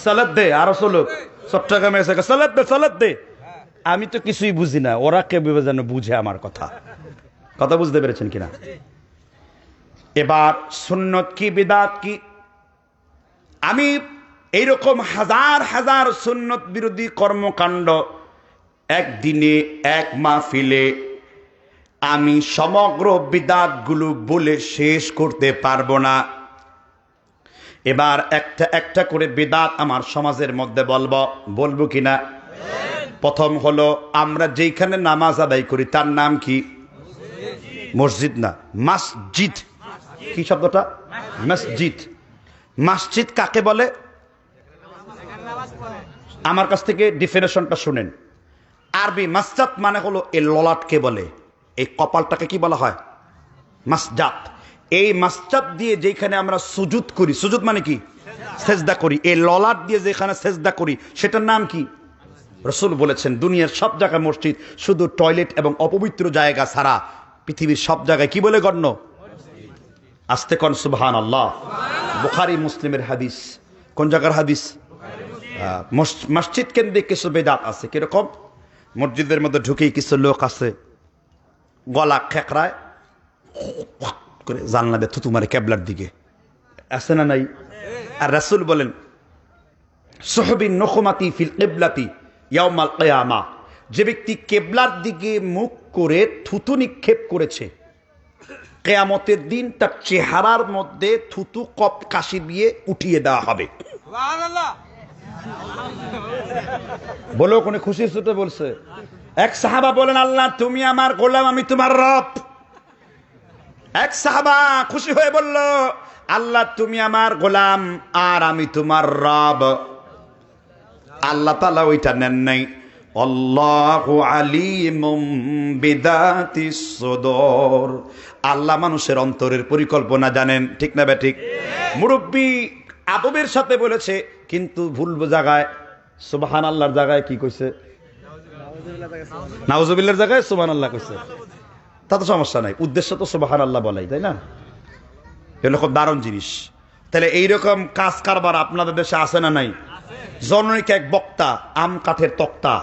সালাদ দে, আরো চলুক। চট্টগ্রামে এসে সালাদ দে, সালাদ দে। আমি তো কিছুই বুঝি না, ওরা কে যেন বুঝে আমার কথা। কথা বুঝতে পেরেছেন কিনা? এবার সুন্নত কি বিদাত কি? আমি এইরকম হাজার হাজার সুন্নত বিরোধী কর্মকাণ্ড একদিনে এক মাহফিলে আমি সমগ্র বিদাতগুলো বলে শেষ করতে পারবো না। এবার একটা একটা করে বিদাত আমার সমাজের মধ্যে বলবো কিনা? প্রথম হলো, আমরা যেখানে নামাজ আদায় করি তার নাম কি? মসজিদ না, মসজিদ। কি শব্দটা? মসজিদ। মসজিদ কাকে বলে? আমার কাছ থেকে ডিফিনেশনটা শুনেন। আরবি মাসজাদ মানে হলো এই ললাটকে বলে, এই কপালটাকে কি বলা হয়? মাসজাদ। এই মাসজাদ দিয়ে যেখানে আমরা সুজুদ করি, সুজুদ মানে কি? সেজদা করি। এই ললাট দিয়ে যেখানে সেজদা করি সেটার নাম কি? রাসূল বলেছেন দুনিয়ার সব জায়গায় মসজিদ, শুধু টয়লেট এবং অপবিত্র জায়গা ছাড়া পৃথিবীর সব জায়গায় কি বলে গণ্য? আস্তে কোন সুবহানাল্লাহ। বুখারী মুসলিমের হাদিস। কোন জায়গার হাদিস? মসজিদ কেন্দ্রিক কিছু বেদাত আছে। কিরকম? মসজিদের মধ্যে ঢুকেই কিছু লোক আছে গলা খেকড়ায় করে জানলা দিয়ে থুতু মারে কেবলার দিকে, আছে না নাই? আর রাসূল বলেন সুহবিন নখমাতি ফিল কিবলাতি ইয়াউমাল কিয়ামা, যে ব্যক্তি কেবলার দিকে মুখ করে থুতু নিক্ষেপ করেছে, কিয়ামতের দিন তার চেহারার মধ্যে থুতু কপ কাশি দিয়ে উঠিয়ে দেওয়া হবে। সুবহানাল্লাহ। বলো, কোন খুশির সুতে বলছে? এক সাহাবা বলেন, আল্লাহ তুমি আমার গোলাম, আমি তোমার রব। এক সাহাবা খুশি হয়ে বলল, আল্লাহ তুমি আমার গোলাম আর আমি তোমার রব। আল্লাহ তাআলা ওইটা নেন নাই। আল্লাহু আলিমুম বিদাতিস সুদূর। আল্লাহ মানুষের অন্তরের পরিকল্পনা জানেন, ঠিক না বে ঠিক? মুরব্বী আদবের সাথে বলেছে, কিন্তু ভুল জায়গায় সুবহানাল্লাহর জায়গায় কি কইছে? নাউজুবিল্লাহর জায়গায় সুবহানাল্লাহ কইছে। তা তো সমস্যা নাই, উদ্দেশ্য তো সুবহানাল্লাহ বলাই, তাই না? এগুলো খুব দারুণ জিনিস। তাহলে এইরকম কাজ কারবার আপনাদের দেশে আছে না নাই? জনৈক এক বক্তা আম কাঠের তক্তা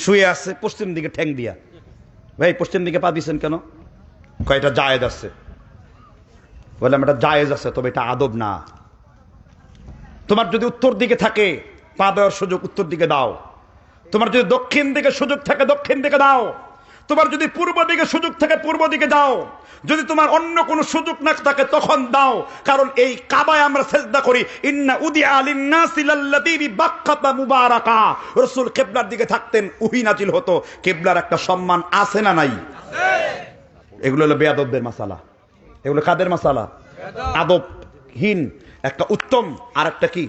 শুয়ে আছে পশ্চিম দিকে ঠ্যাং দিয়া। ভাই পশ্চিম দিকে পা দিয়েছেন কেন? কয়টা জায়েজ আছে। বললাম এটা জায়েজ আছে, তবে এটা আদব না। তোমার যদি উত্তর দিকে থাকে পা দেওয়ার সুযোগ উত্তর দিকে দাও। তোমার যদি দক্ষিণ দিকে সুযোগ থাকে দক্ষিণ দিকে দাও। তোমার যদি পূর্ব দিকে সুযোগ থাকে পূর্ব দিকে দাও। যদি তোমার অন্য কোনো সুযোগ না থাকে তখন দাও। কারণ এই কাবায় আমরা সিজদা করি। ইন্না উদিআ লিন-নাসি লাল্লাযী বিবাক্কাতা মুবারাকা। রাসূল কিবলার দিকে থাকতেন, ওহী নাজিল হতো। কিবলার একটা সম্মান আছে না নাই? আছে। এগুলো হলো বেয়াদবদের মাসালা। এগুলো কাদের মাসালা? আদবহীন। একটা উত্তম আর একটা কি?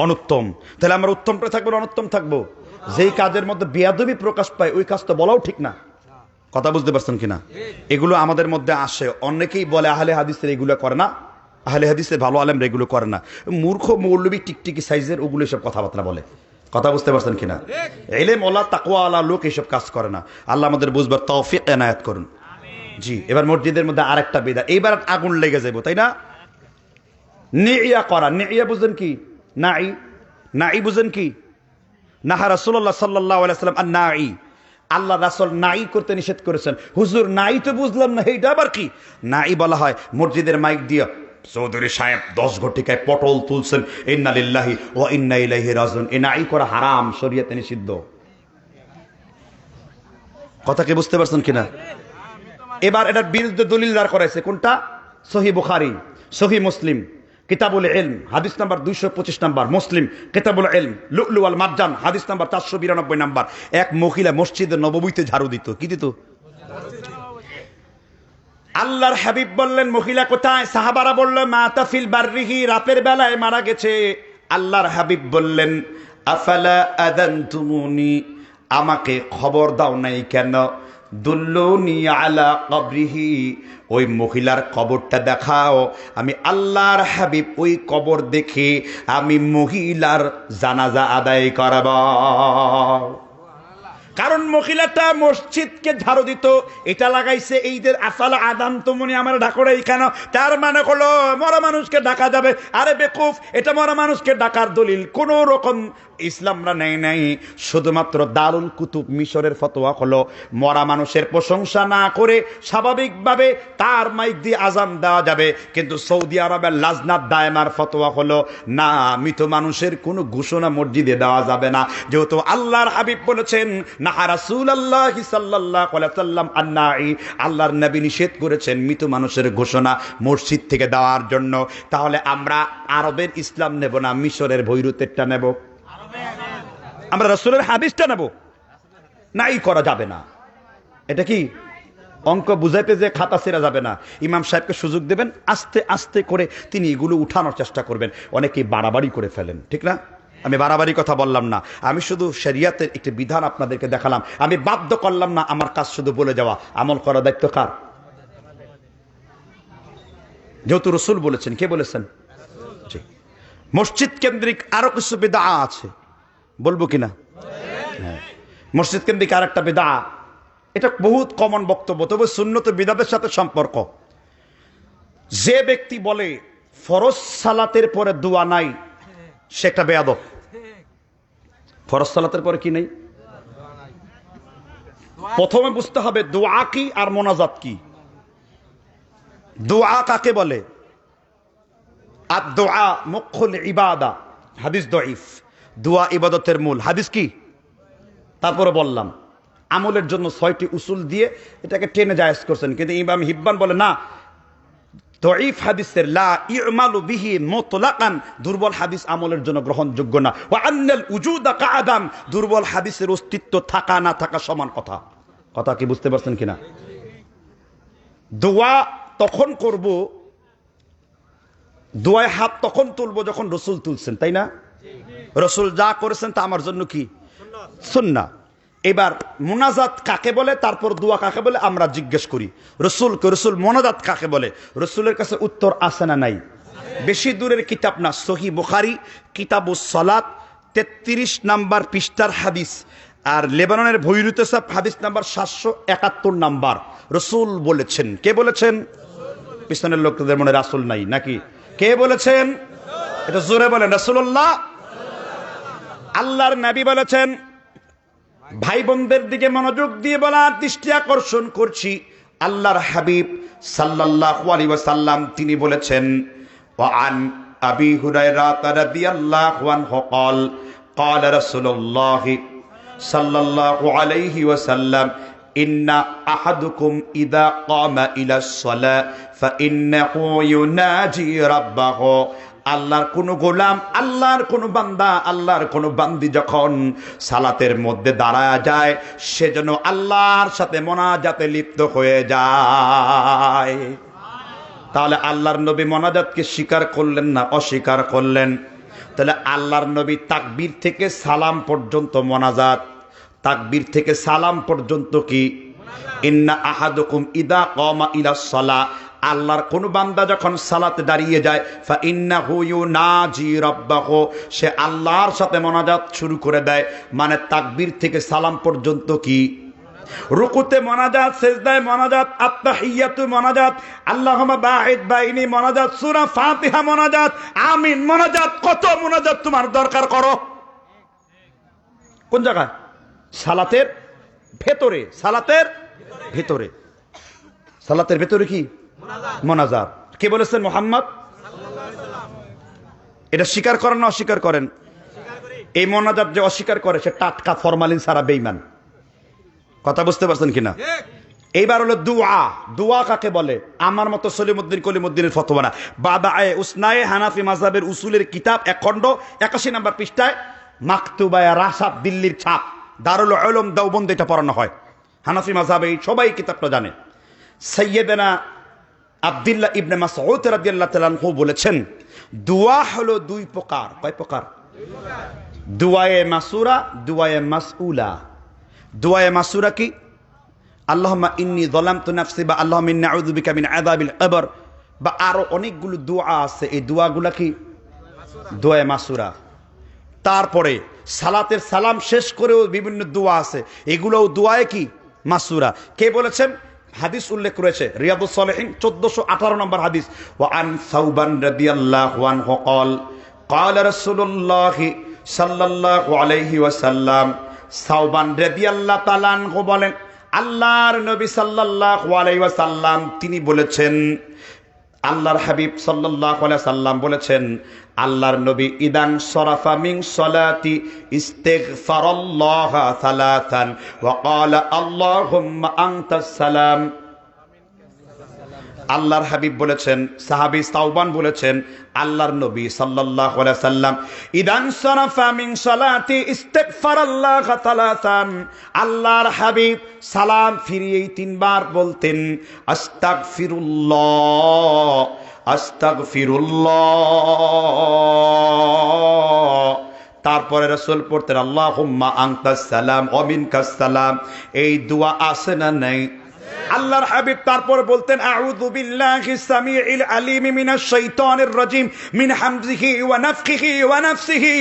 অনুত্তম। তাহলে আমরা উত্তমটা থাকবো না অনুত্তম থাকবো? যেই কাজের মধ্যে বেয়াদবি প্রকাশ পায় ওই কাজটা বলাও ঠিক না। কথা বুঝতে পারছেন কিনা? এগুলো আমাদের মধ্যে আসে। অনেকেই বলে আহলে হাদিসের এগুলো করে না, আহলে হাদিসের ভালো আলেমরা এগুলো করে না। মূর্খ মৌলবী টিকটিকি সাইজের ওগুলো সব কথাবার্তা বলে। কথা বুঝতে পারছেন কিনা? ইলম ওয়ালা তাকওয়া আলা লোক এইসব কাজ করে না। আল্লাহ আমাদের বুঝবার তৌফিক এনায়েত করুন। জি, এবার মসজিদের মধ্যে আরেকটা বিদআত। এইবার আগুন লেগে যাবো, তাই না? নিয়া করা। নিয়া বুঝেন কি? নাঈ। নাঈ বুঝেন কি? নাহা রাসূলুল্লাহ সাল্লাল্লাহু আলাইহি ওয়াসাল্লাম আন-নাঈ। আল্লাহ রাসূল নাঈ করতে নিষেধ করেছেন। হুজুর নাঈ তো বুঝলাম না, এইটা আবার কি? নাঈ বলা হয় মসজিদের মাইক দিয়ে চৌধুরী সাহেব 10 ঘটিকায় পটল তুলছেন, ইন্না লিল্লাহি ওয়া ইন্না ইলাইহি রাজিউন। এই নাঈ করা হারাম, শরীয়তে নিষিদ্ধ। কথা কি বুঝতে পারছেন কিনা? এবার এটার বিরুদ্ধে দলিল দাঁড় করাইছে কোনটা? সহিহ বুখারী, সহিহ মুসলিম, কিতাবুল ইলম হাদিস নাম্বার 225 নাম্বার, মুসলিম কিতাবুল ইলম লুলু ওয়াল মারজান হাদিস নাম্বার 492 নাম্বার। এক মহিলা মসজিদে নববীতে ঝাড়ু দিত। কি দিত? আল্লাহর হাবিব বললেন মহিলা কোথায়? সাহাবারা বলল মাতা ফিল বাররিহি, রাতের বেলায় মারা গেছে। আল্লাহর হাবিব বললেন আফালা আযানতুমুনি, আমাকে খবর দাও নাই কেন? দুল্লুনি আলা কবরিহি, ওই মহিলার কবরটা দেখাও। আমি আল্লাহর হাবিব ওই কবর দেখে আমি মহিলার জানাজা আদায় করব। কারণ মহিলাটা মসজিদকে ঝাড়ু দিত, এটা লাগাইছে ঈদের আসালা আদান তুমনি আমার ডাকড়ে এইখানে, তার মানে হলো মরা মানুষকে ডাকা যাবে। আরে বেকুফ, এটা মরা মানুষকে ডাকার দলিল কোন রকম ইসলামরা নেই নাই। শুধুমাত্র দারুল কুতুব মিশরের ফতোয়া হলো মরা মানুষের প্রশংসা না করে স্বাভাবিকভাবে তার মাইক দিয়ে আজান দেওয়া যাবে। কিন্তু সৌদি আরবের লাজনাত দায়মার ফতোয়া হলো না, মৃত মানুষের কোনো ঘোষণা মসজিদে দেওয়া যাবে না, যেহেতু আল্লাহর হাবিব বলেছেন না রাসূলুল্লাহ সাল্লাল্লাহু আলাইহি সাল্লাম আন্নাই, আল্লাহর নবী নিষেধ করেছেন মৃত মানুষের ঘোষণা মসজিদ থেকে দেওয়ার জন্য। তাহলে আমরা আরবের ইসলাম নেব না মিশরের বৈরুতেরটা নেব? আমরা রাসূলের হাদিসটা নেব? নাই করা যাবে না। এটা কি অঙ্ক বুঝাইতে যে খাতা ছেড়া যাবে না, ইমাম সাহেবকে সুযোগ দেবেন, আস্তে আস্তে করে তিনি এগুলো উঠানোর চেষ্টা করবেন। অনেকেই বাড়াবাড়ি করে ফেলেন, ঠিক না? আমি বাড়াবাড়ি কথা বললাম না, আমি শুধু শরিয়াতের একটি বিধান আপনাদেরকে দেখালাম। আমি বাধ্য করলাম না, আমার কাজ শুধু বলে যাওয়া। আমল করার দায়িত্ব কার? যেহেতু রাসূল বলেছেন। কে বলেছেন? মসজিদ কেন্দ্রিক আরো কিছু বিদআ আছে, বলবো কিনা? হ্যাঁ, মসজিদ কেন্দ্রিক আর একটা বিদআ, এটা বহুত কমন বক্তব্য, তবে সুন্নত বিদআতের সাথে সম্পর্ক। যে ব্যক্তি বলে ফরজ সালাতের পরে দোয়া নাই, সে একটা বেয়াদব। ফরজ সালাতের পরে কি নেই? প্রথমে বুঝতে হবে দোয়া কি আর মোনাজাত কি। দোয়া কাকে বলে? আর দোয়া মুখুল ইবাদা, হাদিস দঈফ। দোয়া ইবাদতের মূল, হাদিস কি? তারপরে বললাম আমলের জন্য 6টি উসুল দিয়ে এটাকে টেনে জায়েজ করছেন, কিন্তু ইমাম হিব্বান বলে না, দঈফ হাদিসের লা ইউমালু বিহি মুতলাকান, দুর্বল হাদিস আমলের জন্য গ্রহণযোগ্য না। ওয়া আন্নাল উজুদা কাআদাম, দুর্বল হাদিসের অস্তিত্ব থাকা না থাকা সমান কথা। কথা কি বুঝতে পারছেন কিনা? দোয়া তখন করব, দোয়ায় হাত তখন তুলবো যখন রাসূল তুলছেন, তাই না? রাসূল যা করেছেন তা আমার জন্য কি? সুন্নাহ। এবার মোনাজাত কাকে বলে, তারপর দোয়া কাকে বলে আমরা জিজ্ঞেস করি রসুলকে। রসুল মোনাজাত কাকে বলে? রসুলের কাছে উত্তর আছে না নাই? বেশি দূরের কিতাব না, সহিহ বুখারী কিতাবুস সালাত 33 নাম্বার পৃষ্ঠার হাদিস, আর লেবাননের বৈরুতে সাহেব হাদিস নাম্বার 771 নাম্বার। রসুল বলেছেন। কে বলেছেন? পিছনের লোকদের মনে রাসূল নাই নাকি? কে বলেছেন? এটা জোরে বলেন, রাসূলুল্লাহ। আল্লাহর নবী বলেছেন। ভাই বোনদের দিকে মনোযোগ দিয়ে বলার দৃষ্টি আকর্ষণ করছি, আল্লাহর হাবিব সাল্লাল্লাহু আলাইহি ওয়াসাল্লাম তিনি বলেছেন, ওয়া আন আবি হুরায়রা রাদিয়াল্লাহু আনহু قال قال رسول الله সাল্লাল্লাহু আলাইহি ওয়াসাল্লাম ইন্না আহাদুকুম ইযা ক্বামা ইলাস সালাহ ফাইন্নাহু ইউনাজি রাব্বাহু, আল্লাহর কোন গোলাম, আল্লাহর কোন বান্দা, আল্লাহর কোন বান্দি যখন সালাতের মধ্যে দাঁড়ায় যায়, সে যেন আল্লাহর সাথে মোনাজাতে লিপ্ত হয়ে যায়। তাহলে আল্লাহর নবী মোনাজাতকে স্বীকার করলেন না অস্বীকার করলেন? তাহলে আল্লাহর নবী তাকবীর থেকে সালাম পর্যন্ত মোনাজাত, তাকবীর থেকে সালাম পর্যন্ত কি? ইন্না আহাদুকুম ইদা ক্বামা ইলাস সালাহ, আল্লাহর কোন বান্দা যখন সালাতে দাঁড়িয়ে যায়, ফা ইন্নাহু ইউনাজি রাব্বাহু, সে আল্লাহর সাথে মোনাজাত শুরু করে দেয়। মানে তাকবীর থেকে সালাম পর্যন্ত কি? রুকুতে মোনাজাত, সিজদায় মোনাজাত, আত্তাহিয়াতু মোনাজাত, আল্লাহুম্মা বাঈদ বাইনি মোনাজাত, সূরা ফাতিহা মোনাজাত, আমিন মোনাজাত। কত মোনাজাত তোমার দরকার করো? কোন জায়গায়? সালাতের ভেতরে। সালাতের ভেতরে, সালাতের ভেতরে কি? মোনাজাত। কে বলেছেন? মুহাম্মদ। এটা স্বীকার করেন না অস্বীকার করেন? এই মোনাজাত যে অস্বীকার করে সে টাটকা ফরমালিন ছাড়া বেঈমান। কথা বুঝতে পারছেন কিনা? এইবার হলো দুআ। দুআ কাকে বলে? আমার মতো সলিমুদ্দিন কলিমুদ্দিনের ফতোয়া না, বাদায়ে উসনায়ে হানাফি মাযহাবের উসুলের কিতাব 1 খণ্ড 81 নম্বর পৃষ্ঠায় মাকতুবায়ে রাসাব, দিল্লির ছাপ, দারুল উলুম দেওবন্দ এটা পড়ানো হয়। হানাফি মাযহাবে সবাই কিতাবটা জানে। সাইয়েদনা আব্দুল্লাহ ইবনে মাসউদ রাদিয়াল্লাহু তাআলা আনহু বলেছেন, দোয়া হলো 2 প্রকার। কয় প্রকার? দুআয়ে মাসুরা, দুআয়ে মাসউলা। দুআয়ে মাসুরা কি? আল্লাহুম্মা ইন্নী যালামতু নাফসি, বা আল্লাহুম্মা ইন্নী আউযু বিকা মিন আযাবিল কবর, বা আরো অনেকগুলো দোয়া আছে। এই দোয়াগুলা কি? দুআয়ে মাসুরা। তারপরে সালাতের সালাম শেষ করেও বিভিন্ন দোয়া আছে, এগুলোও দোয়ায় কি মাসুরা। কে বলেছেন? হাদিস উল্লেখ করেছে রিয়াদুস সালেহিন 1418 নম্বর হাদিস। ওয়া আন সাউবান রাদিয়াল্লাহু আনহু قال قال رسول الله সাল্লাল্লাহু আলাইহি ওয়াসাল্লাম, সাউবান রাদিয়াল্লাহু তাআলা আনহু বলেন, আল্লাহর নবী সাল্লাল্লাহু আলাইহি ওয়াসাল্লাম তিনি বলেছেন, আল্লাহর হাবিব সাল্লাল্লাহু আলাইহি সাল্লাম বলেছেন, আল্লাহর নবী ইদান সরাফা মিন সলাতি ইস্তিগফারাল্লাহ সালাতান ওয়া ক্বালা আল্লাহুম্মা আনতাস সালাম। আল্লাহর হাবিব বলেছেন, সাহাবী সাউবান বলেছেন, আল্লাহর নবী সাল্লাল্লাহু আলাইহি সাল্লাম ইদান সরাফা মিন সলাতি ইস্তিগফারাল্লাহ সালাতান, আল্লাহর হাবিব সালাম ফিরিয়েই তিনবার বলতেন আস্তাগফিরুল্লাহ আস্তাগফিরুল্লাহ। তারপরে রাসূল পড়তেন আল্লাহুম্মা আনতাস সালাম ওয়া মিনকাস সালাম। এই দোয়া আছে না নাই? আল্লাহর হাবিব তারপর বলতেন আউযু বিল্লাহি সামিউল আলিম মিনাশ শাইতানির রাজিম মিন হামজিহি ওয়া নাফখিহি ওয়া নাফসিহি।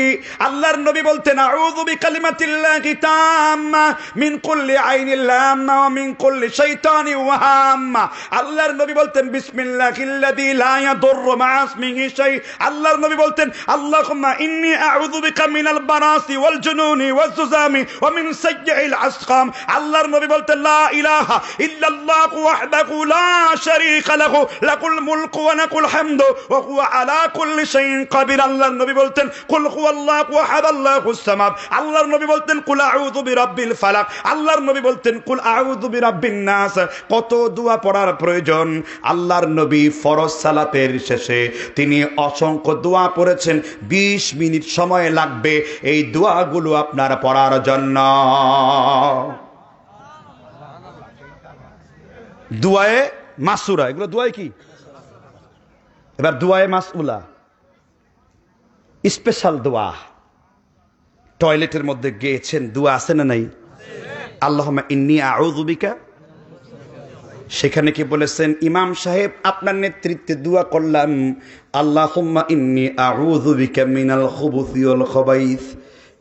আল্লাহর নবী বলতেন আউযু বিকালিমাতিল্লাহি তাম্মা মিন কুল্লি আইনিল লাম্মা ওয়া মিন কুল্লি শাইতানি ওয়া হাম্মা। আল্লাহর নবী বলতেন বিসমিল্লাহিল্লাযী লা ইয়াদুররু মা ইসমিহি শাই। আল্লাহর নবী বলতেন আল্লাহুম্মা ইন্নী আউযু বিকা মিনাল বারাসি ওয়াল জুনুনি ওয়াজ জুজামি ওয়া মিন সাইয়্যিল আসকাম। আল্লাহর নবী বলতেন লা ইলাহা ইল্লাল্লাহু ওয়াহদাহু লা শারীকা লাহু লাকুল মুলকু ওয়া লাকুল হামদু ওয়া হুয়া আলা কুল্লি শাইইন কাদির। আল্লাহর নবী বলতেন কুল হুয়াল্লাহু আহাদ আল্লাহুস সামাদ। আল্লাহর নবী বলতেন কুল আউযু বিরাব্বিল ফালাক। আল্লাহর নবী বলতেন কুল আউযু বিরাব্বিন নাস। কত দোয়া পড়ার প্রয়োজন। আল্লাহর নবী ফরজ সালাতের শেষে তিনি অসংখ্য দোয়া পড়েছেন। 20 মিনিট সময় লাগবে এই দোয়াগুলো আপনার পড়ার জন্য। দুয়ায়ে মাসুরা, এগুলো দুয়ায় কি? এবার দুয়ায়ে মাসউলা, স্পেশাল দোয়া। টয়লেটের মধ্যে গিয়েছেন, দোয়া আছে না নাই? আল্লাহুম্মা ইন্নী আউযু বিকা। সেখানে কি বলেছেন? ইমাম সাহেব আপনার নেতৃত্বে দোয়া করলাম আল্লাহুম্মা ইন্নী আউযু বিকা মিনাল খুবুসি ওয়াল খাবাইস।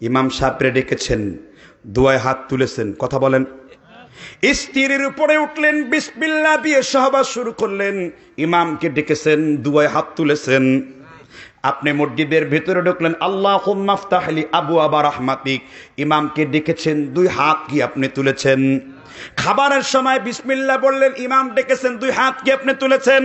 ইমাম সাহেবরে ডেকেছেন, দোয়ায় হাত তুলেছেন, কথা বলেন। স্ত্রীর উপরে উঠলেন, বিসমিল্লাহ দিয়ে সাহাবা শুরু করলেন। ইমামকে ডেকেছেন, দুয়ায় হাত তুলেছেন। আপনি মসজিদের ভেতরে ঢুকলেন, আল্লাহুম্মা আফতাহ লি আবওয়াবা রাহমাতিক। ইমামকে ডেকেছেন, দুই হাত কি আপনি তুলেছেন। খাবারের সময় বিসমিল্লাহ বললেন, ইমাম ডেকেছেন, দুই হাত কি আপনি তুলেছেন।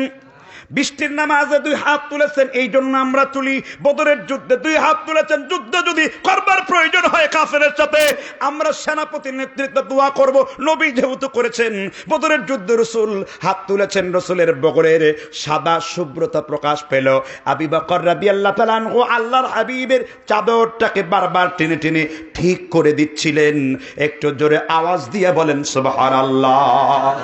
বৃষ্টির নামাজে দুই হাত তুলেছেন, এই জন্য আমরা তুলি। বদরের যুদ্ধে দুই হাত তুলেছেন, যুদ্ধ যদি করবার প্রয়োজন হয় কাফেরের সাথে, আমরা সেনাপতির নেতৃত্বে দোয়া করব, নবী যেহেতু করেছেন। বদরের যুদ্ধে রাসূল হাত তুলেছেন, রাসূলের বগলের সাদা শুভ্রতা প্রকাশ পেল। আবু বকর রাদিয়াল্লাহু তাআলা আনহু আল্লাহর হাবিবের চাদরটাকে বারবার টেনে টেনে ঠিক করে দিচ্ছিলেন। একটু জোরে আওয়াজ দিয়ে বলেন সুবহানাল্লাহ।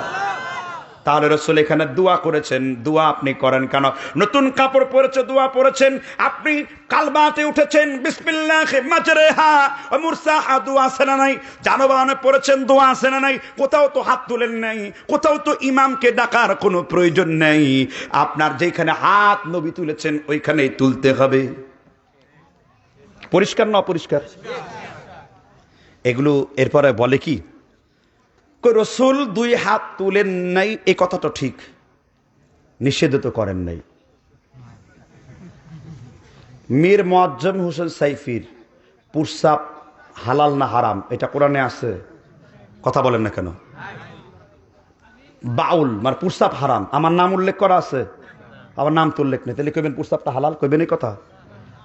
তাহলে রাসূল এখানে দোয়া করেছেন। দোয়া আপনি করেন কেন? নতুন কাপড় পরেছে, দোয়া পড়েছেন। আপনি কালবাতে উঠেছেন, বিসমিল্লাহি মাজরাহা ওয়া মুরসাহা, দোয়া আছে না নাই? জানবানে পড়েছেন, দোয়া আছে না নাই? কোথাও তো হাত তুলেন নাই, কোথাও তো ইমামকে ডাকার কোনো প্রয়োজন নেই। আপনার যেখানে হাত নবী তুলেছেন ওইখানেই তুলতে হবে। পরিষ্কার না অপরিষ্কার? এগুলো এরপরে বলে কি রাসূল দুই হাত তুলেন নাই, এই কথাটা ঠিক, নিষেধ তো করেন নাই। মীর মুআজ্জম হোসেন সাইফির প্রস্রাব হালাল না হারাম এটা কোরআনে আছে? কথা বলেন না কেন? বাউল মানে প্রস্রাব হারাম, আমার নাম উল্লেখ করা আছে, আমার নাম তো উল্লেখ নেই, তাহলে কইবেন প্রস্রাবটা হালাল? কইবেন এই কথা?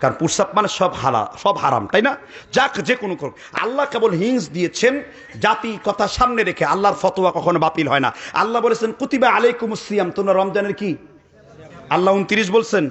কারণ প্রস্রাব মানে সব হালাল, সব হারাম, তাই না? যাক যে কোনো করুক, আল্লাহ কেবল হিংস দিয়েছেন জাতি কথা সামনে রেখে। আল্লাহর ফতোয়া কখনো বাতিল হয় না। আল্লাহ বলেছেন কুতিবা আলাইকুমুস সিয়াম, তোমরা রমজানের কি? আল্লাহ 29 বলছেন।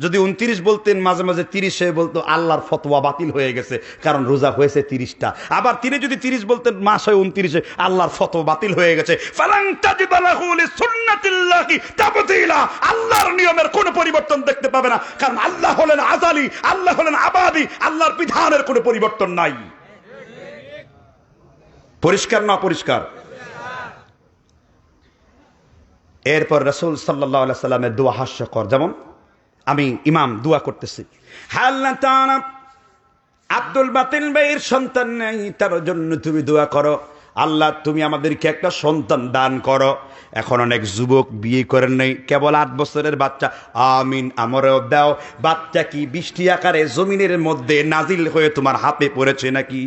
যদি 29 বলতেন, মাঝে মাঝে 30 বলতো, আল্লাহর ফতোয়া বাতিল হয়ে গেছে, কারণ রোজা হয়েছে 30টা। আবার তিনি যদি 30 বলতেন, মাস হয় 29, আল্লাহর ফতোয়া বাতিল হয়ে গেছে। ফালান তাজিদা লাহু লিসুন্নাতিল্লাহি তাবদীলা, আল্লাহর নিয়মের কোনো পরিবর্তন দেখতে পাবে না, কারণ আল্লাহ হলেন আযালি, আল্লাহ হলেন আবাদি, আল্লাহর বিধানের কোনো পরিবর্তন নাই। পরিষ্কার না পরিষ্কার? এরপর রাসূল সাল্লাল্লাহু আলাইহি সাল্লামের দোয়া হাস্যকর। যেমন আমি ইমাম দোয়া করতেছি, আব্দুল বাতিন ভাইয়ের সন্তান নেই, তার জন্য তুমি দোয়া করো, আল্লাহ তুমি আমাদেরকে একটা সন্তান দান করো। এখন অনেক যুবক বিয়ে করেন নাই, কেবল 8 বছরের বাচ্চা, আমিন আমারও দাও। বাচ্চা কি বৃষ্টি আকারে জমিনের মধ্যে নাজিল হয়ে তোমার হাতে পড়েছে নাকি?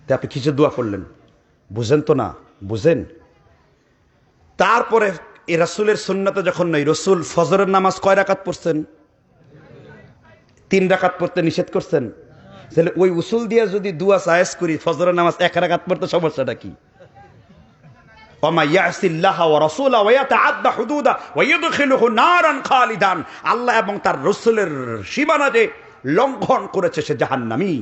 তা আপনি কিছু দোয়া করলেন, বুঝেন তো না? বুঝেন? তারপরে এই রাসূলের সুন্নাতে যখন নয়, রসুল ফজরের নামাজ কয় রাকাত পড়ছেন? 3 রাকাত পড়তে নিষেধ করছেন। তাহলে ওই উসুল দিয়ে যদি দুয়া সায়েজ করি, ফজরের নামাজ 1 রাকাত পড়তে সমস্যাটা কি? ওমা ইয়াসিল্লাহ ওয়া রাসূলা ওয়া ইয়াতাআদ্দা হুদুদা ওয়া ইউদখিলুহু নারান খালিদান, আল্লাহ এবং তার রাসূলের সীমানা যে লঙ্ঘন করেছে সে জাহান্নামী।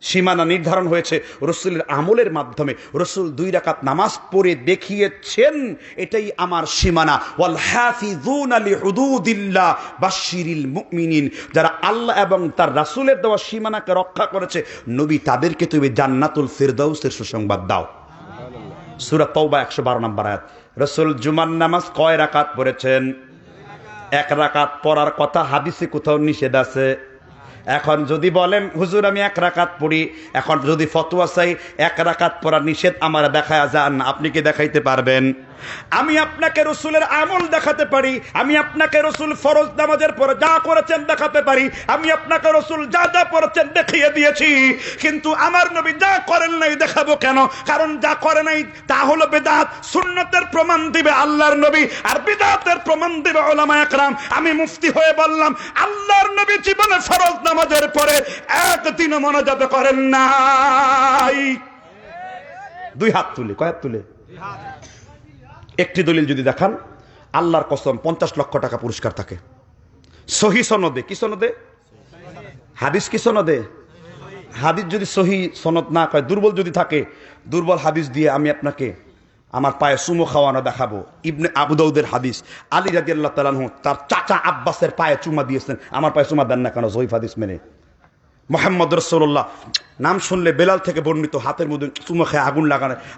সীমানা নির্ধারণ হয়েছে রসুলের আমলের মাধ্যমে। রসুল 2 রাকাত নামাজ পড়ে দেখিয়েছেন, এটাই আমার সীমানা। ওয়াল হাফিযুনা লিহুদুদিল্লাহ বাশশিরিল মুমিনিন, যারা আল্লাহ এবং তার রাসূলের দেওয়া সীমানাকে রক্ষা করেছে, নবী তাদেরকে তুমি জান্নাতুল ফিরদাউসের সুসংবাদ দাও। সূরা তাওবা 112 নম্বর আয়াত। রসুল জুমার নামাজ কয় রাকাত পড়েছেন? 1 রাকাত পড়ার কথা হাদিসে কোথাও নিষেধ আছে? এখন যদি বলেন হুজুর আমি 1 রাকাত পড়ি, এখন যদি ফতোয়া চাই 1 রাকাত পড়া নিষেধ, আমার দেখায়া যান, আপনি কি দেখাইতে পারবেন? আমি আপনাকে রসুলের আমল দেখাতে পারি, আমি আপনাকে রসুল ফরজ নামাজের পর যা করেছেন দেখাতে পারি, আমি আপনাকে রসুল যা যা পড়েছেন দেখিয়ে দিয়েছি, কিন্তু আমার নবী যা করেন নাই দেখাবো কেন? কারণ যা করে নাই তা হলো বেদাত। সুন্নতের প্রমাণ দিবে আল্লাহর নবী, আর বিদআতের প্রমাণ দিবে উলামায়ে কেরাম। আমি মুফতি হয়ে বললাম, আল্লাহর নবী জীবনে ফরজ নামাজের পরে একদিনও মোনাজাত করেন নাই। 2 হাত তুলে, কয় হাত তুলে? একটি দলিল যদি দেখান, আল্লাহর কসম 50 লক্ষ টাকা পুরস্কার থাকে। সহি সনদে। কি সনদে? হাদিস কি সনদে? হাদিস যদি সহি সনদ না কয়, দুর্বল যদি থাকে, দুর্বল হাদিস দিয়ে আমি আপনাকে আমার পায়ে চুমো খাওয়ানো দেখাবো। ইবনে আবু দাউদের হাদিস, আলী রাদিয়াল্লাহু তাআলা আনহু তার চাচা আব্বাসের পায়ে চুমা দিয়েছেন, আমার পায়ে চুমা দেন না কেন? জয়ীফ হাদিস মেনে। মুহাম্মদ রাসূলুল্লাহ নাম শুনলে বেলাল থেকে বর্ণিত, হাতের মধ্যে চুমা খেয়ে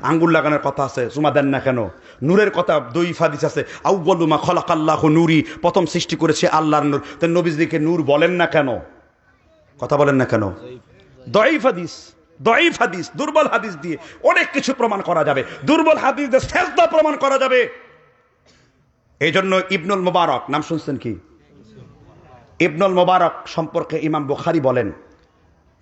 আঙ্গুল লাগানোর কথা আছে, চুমা দেন না কেন? নূরের কথা দয়ীফ হাদিস আছে, আউয়ালু মা খালাকাল্লাহু নূরি, প্রথম সৃষ্টি করেছে আল্লাহর নূর, তো নবীজিকে নূর বলেন না কেন? কথা বলেন না কেন? দয়ীফ হাদিস, দয়ীফ হাদিস, দুর্বল হাদিস দিয়ে অনেক কিছু প্রমাণ করা যাবে, দুর্বল হাদিস দিয়ে সেজদা প্রমাণ করা যাবে। এই জন্য ইবনুল মুবারক, নাম শুনছেন কি? ইবনুল মুবারক সম্পর্কে ইমাম বুখারী বলেন,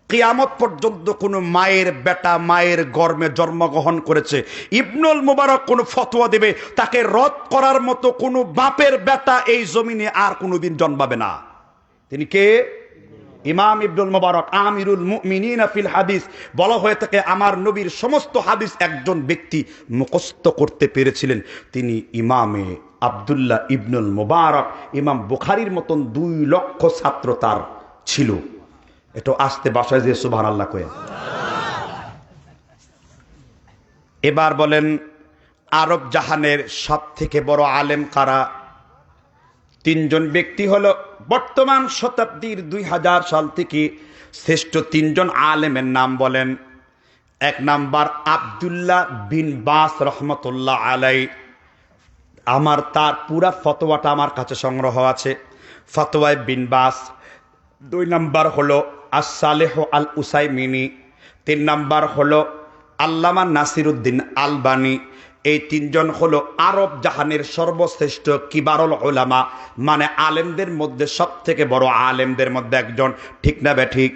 কিয়ামত পর্যন্ত কোন মায়ের বেটা মায়ের গর্ভে জন্মগ্রহণ করেছে, ইবনুল মুবারক কোন ফতোয়া দেবে, তাকে রদ করার মতো কোন বাপের বেটা এই জমিনে আর কোনোদিন জন্মাবে না। তিনি কে? ইমাম ইবনুল মুবারক, আমিরুল মুমিনিন ফিল হাদিস। বলা হয়ে থাকে আমার নবীর সমস্ত হাদিস একজন ব্যক্তি মুখস্থ করতে পেরেছিলেন, তিনি ইমামে আব্দুল্লাহ ইবনুল মুবারক। ইমাম বুখারীর মতন 2 লক্ষ ছাত্র তার ছিল। এটা আসতে বাসায় যে সুবহানাল্লাহ কয়ে। এবার বলেন, আরব জাহানের সব থেকে বড় আলেম কারা? 3 জন ব্যক্তি হলো বর্তমান শতাব্দীর 2000 সাল থেকে শ্রেষ্ঠ 3 জন আলেমের নাম বলেন। 1 নাম্বার আব্দুল্লাহ বিন বাস রহমতুল্লাহ আলাই। তার পুরা ফতোয়াটা আমার কাছে সংগ্রহ আছে, ফতোয়ায়ে বিন বাস। 2 নাম্বার হলো as-সালেহ আল উসাইমিনি। 3 নাম্বার হলো আল্লামা নাসিরউদ্দিন আলবানী। এই 3 জন হলো আরব জাহানের সর্বশ্রেষ্ঠ কিবারুল উলামা, মানে আলেমদের মধ্যে সব থেকে বড় আলেমদের মধ্যে একজন। ঠিক না বেঠিক?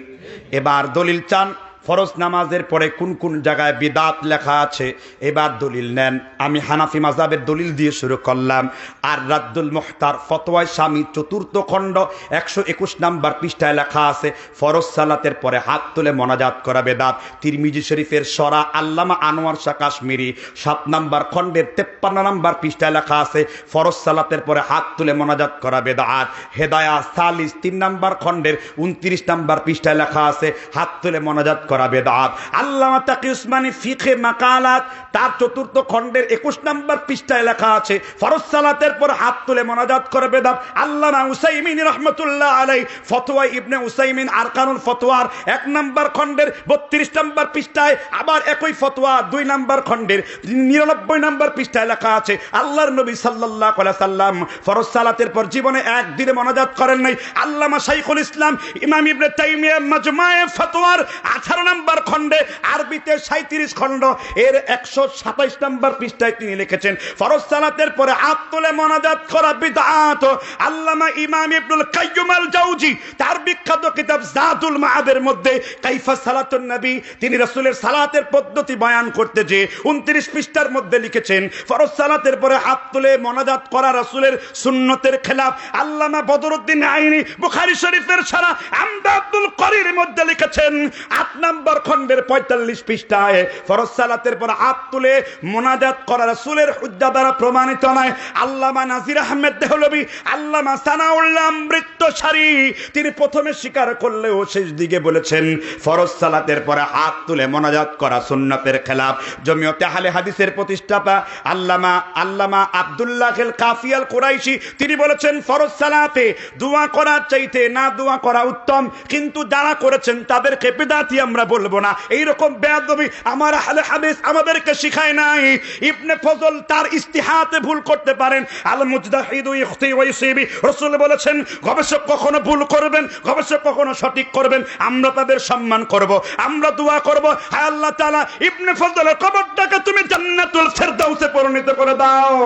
এবার দলিল চান ফরজ নামাজের পরে কোন কোন জায়গায় বিদাত লেখা আছে, এবার দলিল নেন। আমি হানাফি মাযহাবের দলিল দিয়ে শুরু করলাম। আর রাদ্দুল মুহতার ফতোয়ায়ে শামী 4th খণ্ড 121 নম্বর পৃষ্ঠায় লেখা আছে ফরজ সালাতের পরে হাত তুলে মোনাজাত করা বেদাত। তিরমিজি শরীফের সরা আল্লামা আনোয়ার শাহ কাশ্মীরি 7 নম্বর খণ্ডের 53 নম্বর পৃষ্ঠায় লেখা আছে ফরজ সালাতের পরে হাত তুলে মোনাজাত করা বেদাত। হেদায়া সালিস 3 নম্বর খণ্ডের 29 নম্বর পৃষ্ঠায় লেখা আছে হাত তুলে মোনাজাত করা বেদাত। আল্লামা তাকি উসমানী ফিকহে মাকালাত তার 4th খণ্ডের 21 নম্বর পৃষ্ঠায় লেখা আছে, ফরজ সালাতের পর হাত তুলে মোনাজাত করা বেদাত। আল্লামা উসাইমিন রাহমাতুল্লাহ আলাইহি ফতোয়া ইবনে উসাইমিন আরকানুল ফতোয়ার 1 নম্বর খণ্ডের 32 নম্বর পৃষ্ঠায়, আবার একই ফতোয়া 2 নম্বর খণ্ডের 99 নম্বর পৃষ্ঠায় লেখা আছে, আল্লাহর নবী সাল্লাল্লাহু আলাইহি সাল্লাম ফরজ সালাতের পর জীবনে একদিনে মোনাজাত করেন নাই। আল্লামা শাইখুল ইসলাম ইমাম ইবনে তাইমিয়া মাজমুয়ে ফতোয়ার 18 নম্বর খণ্ডে, আরবিতে 37 খণ্ড এর 127 নম্বর পৃষ্ঠায় তিনি লিখেছেন, ফরজ সালাতের পরে হাত তুলে মোনাজাত করা বিদআত। আল্লামা ইমাম ইবনুল কাইয়্যিম আল জাওজি তার বিখ্যাত কিতাব জাদুল মাআদের মধ্যে কাইফা সালাতুন নবী, তিনি রাসূলের সালাতের পদ্ধতি বয়ান করতে যে 29 পৃষ্ঠার মধ্যে লিখেছেন, ফরজ সালাতের পরে হাত তুলে মোনাজাত করা রাসূলের সুন্নতের খেলাফ। আল্লামা বদরুদ্দিন আইনি বুখারী শরীফের সারা আমদাদুল করির মধ্যে লিখেছেন 8 নম্বর খণ্ডের 45 পৃষ্ঠায়, ফরজ সালাতের পর হাত তুলে মোনাজাত করা রাসূলের হুজ্জা দ্বারা প্রমাণিত নয়। আল্লামা নাজির আহমেদ দেহলভী, আল্লামা সানাউল্লাহ অমৃতসারী তিনি প্রথমে স্বীকার করলেও শেষ দিকে বলেছেন ফরজ সালাতের পরে হাত তুলে মোনাজাত করা সুন্নতের খেলাফ। জমিয়তে আহলে হাদিসের প্রতিষ্ঠাতা আল্লামা আব্দুল্লাহ আল কাফি আল কুরাইশি তিনি বলেছেন ফরজ সালাতে দোয়া করার চাইতে না দোয়া করা উত্তম, কিন্তু যারা করেছেন তাদেরকে বিদআতি আমরা বলবো না। এইরকম বেয়াদবি আমার আহলে হাদিস আমাদেরকে শিখায় নাই। ইবনে ফজল তার ইস্তিহাতে ভুল করতে পারেন, আল মুজতাহিদু ইখতি ওয়া ইউসিবি, রাসূল বলেছেন গবেষক কখনো ভুল করবেন, গবেষক কখনো সঠিক করবেন, আমরা তাদের সম্মান করব, আমরা দোয়া করব, হায় আল্লাহ তাআলা ইবনে ফজলের কবরটাকে তুমি জান্নাতুল ফেরদাউসে পরিণত করে দাও।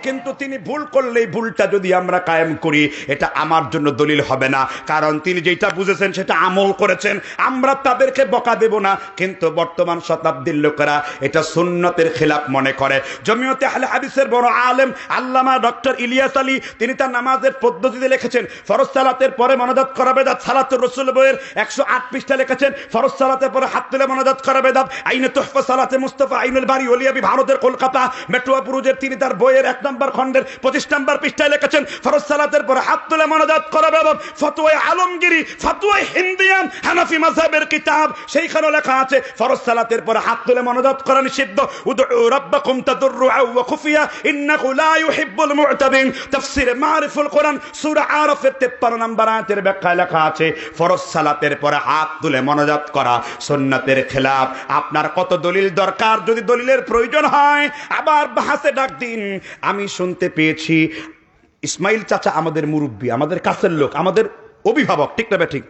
কিন্তু তিনি ভুল করলে ভুলটা যদি আমরা কায়েম করি এটা আমার জন্য দলিল হবে না, কারণ তিনি যেটা বুঝেছেন সেটা আমল করেছেন, আমরা তাদেরকে বকা দেব না। কিন্তু বর্তমান শতাব্দীর লোকেরা এটা সুন্নতের খেলাফ মনে করে। জমিয়তে আহলে হাদিসের বড় আলেম আল্লামা ডক্টর ইলিয়াস আলী তিনি তার নামাজের পদ্ধতিতে লিখেছেন ফরজ সালাতের পরে মোনাজাত করা বেদাত। সালাতুর রাসূল বইয়ের 108 পৃষ্ঠা লিখেছেন ফরজ সালাতের পরে হাত তুলে মোনাজাত করা বেদাত। আইনে তুহফা সালাতে মুস্তাফা আইনুল বারি ওলিয়াবি ভারতের কলকাতা মেট্রো পুরুজের তিনি তার বইয়ের 1 নম্বর খণ্ডের 25 নম্বর পৃষ্ঠায় লিখেছেন ফরজ সালাতের পরে হাত তুলে মোনাজাত করা বেদাত। ফতোয়া আলমগীরি, ফতোয়া হিন্দিয়ান হানাফি মাযহাবের কিতাব, সেইখানে লেখা আছে ফরজ সালাতের পরে হাত তুলে মোনাজাত করা নিষিদ্ধ। উদউ রাব্বাকুম তাদররুআ ওয়া খুফিয়া ইন্নাহু লা ইউহিব্বুল মু'তাদিন। তাফসীরে মারিফুল কোরআন সূরা আরাফের 53 নম্বর আয়াতের ব্যাখ্যায় লেখা আছে ফরজ সালাতের পরে হাত তুলে মোনাজাত করা সুন্নাতের খেলাফ। আপনার কত দলিল দরকার, যদি দলিলের প্রয়োজন হয় আবার বাহাসে ডাক দিন। আমি শুনতে পেয়েছি ইসমাইল চাচা আমাদের মুরব্বী, আমাদের কাছের লোক, আমাদের অভিভাবক, ঠিক না ঠিক?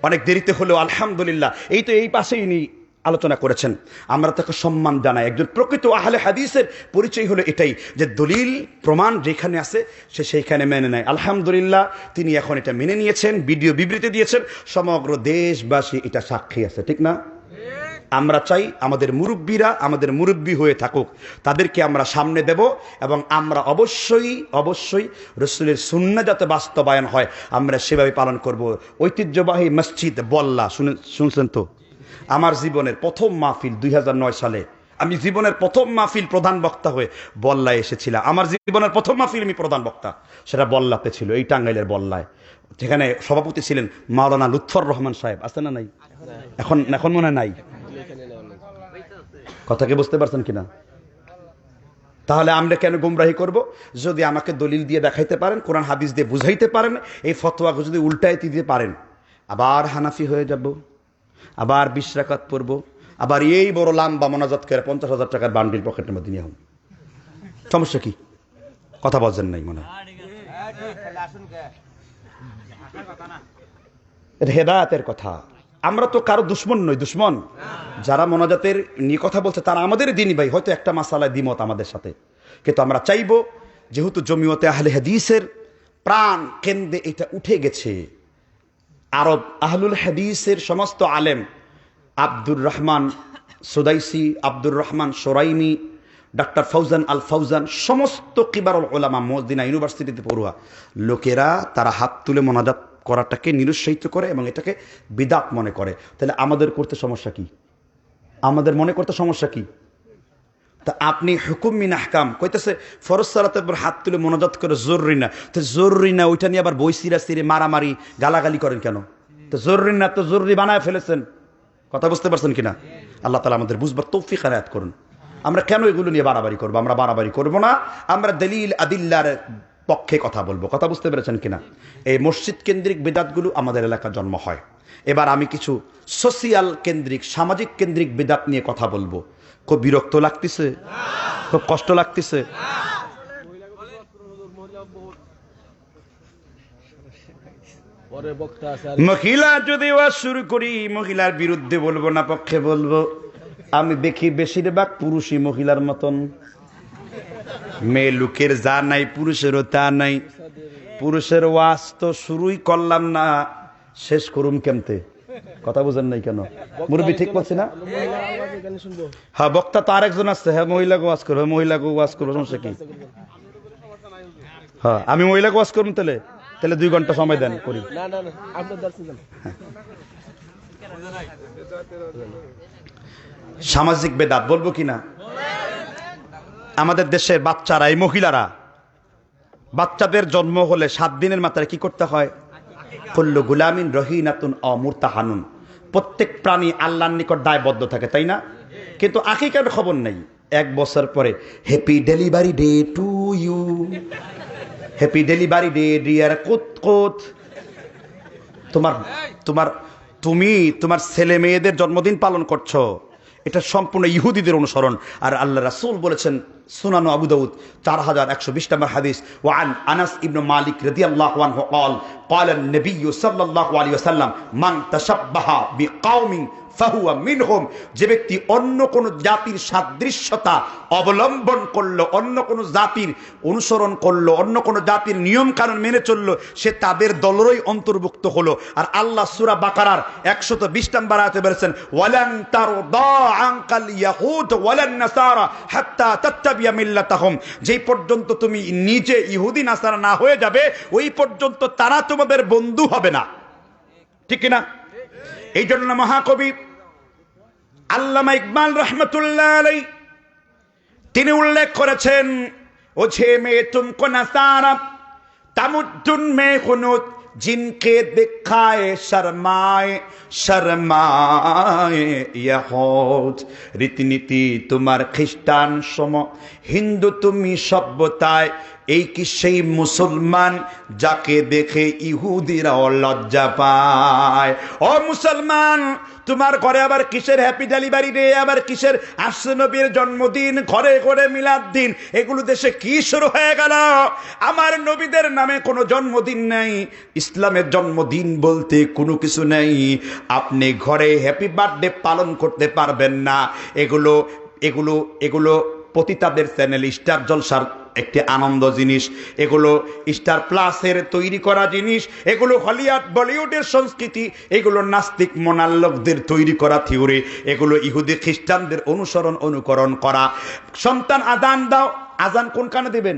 অনেক দেরিতে হলেও আলহামদুলিল্লাহ এই পাশেই ইনি আলোচনা করেছেন, আমরা তাকে সম্মান জানাই। একজন প্রকৃত আহলে হাদিসের পরিচয় হলো এটাই যে দলিল প্রমাণ যেখানে আছে সে সেইখানে মেনে নেয়। আলহামদুলিল্লাহ তিনি এখন এটা মেনে নিয়েছেন, ভিডিও বিবৃতি দিয়েছেন, সমগ্র দেশবাসী এটা সাক্ষী আছে, ঠিক না? আমরা চাই আমাদের মুরব্বীরা আমাদের মুরব্বী হয়ে থাকুক, তাদেরকে আমরা সামনে দেব এবং আমরা অবশ্যই রাসূলের সুন্নাহ যাতে বাস্তবায়ন হয় আমরা সেভাবে পালন করব। ঐতিহ্যবাহী মসজিদ বল্লা শুনছেন তো? আমার জীবনের প্রথম মাহফিল 2009 সালে আমি জীবনের প্রথম মাহফিল প্রধান বক্তা হয়ে বল্লায় এসেছিলাম। আমার জীবনের প্রথম মাহফিল আমি প্রধান বক্তা, সেটা বল্লাতে ছিল, এই টাঙ্গাইলের বল্লায়। সেখানে সভাপতি ছিলেন মাওলানা লুৎফর রহমান সাহেব, আছে না নাই? এখন মনে নাই, কথা কি বুঝতে পারছেন কিনা? তাহলে আমরা কেন গুমরাহি করব? যদি আমাকে দলিল দিয়ে দেখাইতে পারেন, কোরআন হাদিস দিয়ে বুঝাইতে পারেন, এই ফতোয়াকে যদি উল্টাইতে দিতে পারেন, আবার হানাফি হয়ে যাব, আবার 20 রাকাত পড়ব, আবার এই বড় লাম্বা মোনাজাত করে 50,000 টাকার বান্ডিল পকেটের মধ্যে নিয়ে হন। সমস্যা কি? কথা বলছেন নাই মনে হয়। এটা হেদায়েতের কথা। আমরা তো কারো দুশ্মন নই, দুশ্মন যারা মোনাজাতের নিয়ে কথা বলছে তারা আমাদের দিনই ভাই, হয়তো একটা মাসালায় দ্বিমত আমাদের সাথে, কিন্তু আমরা চাইবো যেহেতু জমিয়তে আহলে হাদিসের প্রাণ কেন্দ্রে এটা উঠে গেছে, আরব আহলুল হাদিসের সমস্ত আলেম আব্দুর রহমান সুদাইসি, আব্দুর রহমান সোরাইমি, ডক্টর ফৌজান আল ফৌজান, সমস্ত কিবারুল উলামা মদিনা ইউনিভার্সিটিতে পড়ুয়া লোকেরা তারা হাত তুলে মোনাজাত করাটাকে নিরুৎসাহিত করে এবং এটাকে বিদআত মনে করে। তাহলে আমাদের করতে সমস্যা কি? আমাদের মনে করতে সমস্যা কি? তা আপনি হুকুম মিন আহকাম কইতেছে ফরজ সালাতের পর হাত তুলে মোনাজাত করে জরুরি না, তো জরুরি না ওইটা নিয়ে আবার বই সিরা সিরে মারামারি গালাগালি করেন কেন? তো জরুরি না তো জরুরি বানায় ফেলেছেন, কথা বুঝতে পারছেন কিনা? আল্লাহ তাআলা আমাদের বুঝবার তৌফিক আনায়াত করুন। আমরা কেন এগুলো নিয়ে বাড়াবাড়ি করবো? আমরা বাড়াবাড়ি করবো না, আমরা দলিল আদিল্লার পক্ষে কথা বলবো। কথা বুঝতে পেরেছেন কিনা? এই মসজিদ কেন্দ্রিক বিদাতগুলো আমাদের এলাকা জন্ম হয়। এবার আমি কিছু সোশিয়াল কেন্দ্রিক, সামাজিক কেন্দ্রিক বিদাত নিয়ে কথা বলবো। খুব বিরক্ত লাগতেছে, খুব কষ্ট লাগতেছে। মহিলা যদি ওয়াজ শুরু করি, মহিলার বিরুদ্ধে বলবো না পক্ষে বলবো। আমি দেখি বেশিরভাগ পুরুষই মহিলার মতন। মেয়ে লোকের যা নাই পুরুষেরও তা নাই। পুরুষের ওয়াজ তো শুরুই করলাম না, শেষ করুম কেমতে? কথা বুঝেন নাই কেন? মুরব্বী ঠিক বলছি না? হ্যাঁ, বক্তা তো আরেকজন আসছে। হ্যাঁ, মহিলাকে ওয়াজ করবে, মহিলাকে ওয়াজ করবো, সমস্যা কি? হ্যাঁ, আমি মহিলাকে ওয়াজ করবো। তাহলে 2 ঘন্টা সময় দেন, করি। সামাজিক বেদাত বলবো কিনা? আমাদের দেশের বাচ্চারা, এই মহিলারা, বাচ্চাদের জন্ম হলে 7 দিনের মাথায় কি করতে হয়? কুল্লু গুলামিন রহিনাতুন আও মুরতাহানুন। প্রত্যেক প্রাণী আল্লাহর নিকট দায়বদ্ধ থাকে, তাই না? কিন্তু আকিকার খবর নেই। 1 বছর পরে happy delivery day to you, happy delivery day dear কুত। তুমি তোমার ছেলে মেয়েদের জন্মদিন পালন করছো, এটা সম্পূর্ণ ইহুদিদের অনুসরণ। আর আল্লাহ রাসূল বলেছেন, সুনান আবু দাউদ 4120 নম্বর হাদিস, ওয়ান আনাস ইবনে মালিক রাদিয়াল্লাহু আনহু قال قال النبي صلى الله عليه وسلم من تشبه بقوم فهو منهم। যে ব্যক্তি অন্য কোন জাতির সাদৃশ্যতা অবলম্বন করলো, অন্য কোন জাতির অনুসরণ করলো, অন্য কোন জাতির নিয়ম কানুন মেনে চললো, সে তাদের দলেরই অন্তর্ভুক্ত হলো। আর আল্লাহ সূরা বাকারার 120 নম্বর আয়াতে বলেছেন, ওয়ালান তারদা আনকাল ইয়াহুদ ওয়ালান নাসারা হাত্তা তাত্তাবিয়া মিল্লাতাহুম। যেই পর্যন্ত তুমি নিজে ইহুদি নাসারা না হয়ে যাবে, ওই পর্যন্ত তারা তোমাদের বন্ধু হবে না। ঠিক কিনা? এই জন্য মহাকবি আল্লামা ইকবাল রহমতুল্লাহ আলাইহি তিনি উল্লেখ করেছেন, ও ছে মে তুমকো নাসারা তামুদ্দুন মে খুনুত জিনকে দেখায় শর্মায় শর্মায় ইয়াহুদ। রীতিনীতি তোমার খ্রিস্টান সম, হিন্দু তুমি সভ্যতায়। এই কি সেই মুসলমান যাকে দেখে ইহুদিরাও লজ্জা পায়? ও মুসলমান, তোমার ঘরে আবার কিসের হ্যাপি ডেলিভারি ডে, আবার কিসের আসছে নবীর জন্মদিন, ঘরে ঘরে মিলাদ দিন, এগুলো দেশে কি শুরু হয়ে গেল? আমার নবীদের নামে কোনো জন্মদিন নেই, ইসলামের জন্মদিন বলতে কোনো কিছু নেই। আপনি ঘরে হ্যাপি বার্থডে পালন করতে পারবেন না। এগুলো এগুলো এগুলো পতিতাদের চ্যানেল স্টার জলসার একটি আনন্দ জিনিস, এগুলো স্টার প্লাসের তৈরি করা জিনিস, এগুলো হলিউড বলিউডের সংস্কৃতি, এগুলো নাস্তিক মোনাল্লকদের তৈরি করা থিওরি, এগুলো ইহুদি খ্রিস্টানদের অনুকরণ করা। সন্তান আজান দাও, আজান কোন কানে দিবেন?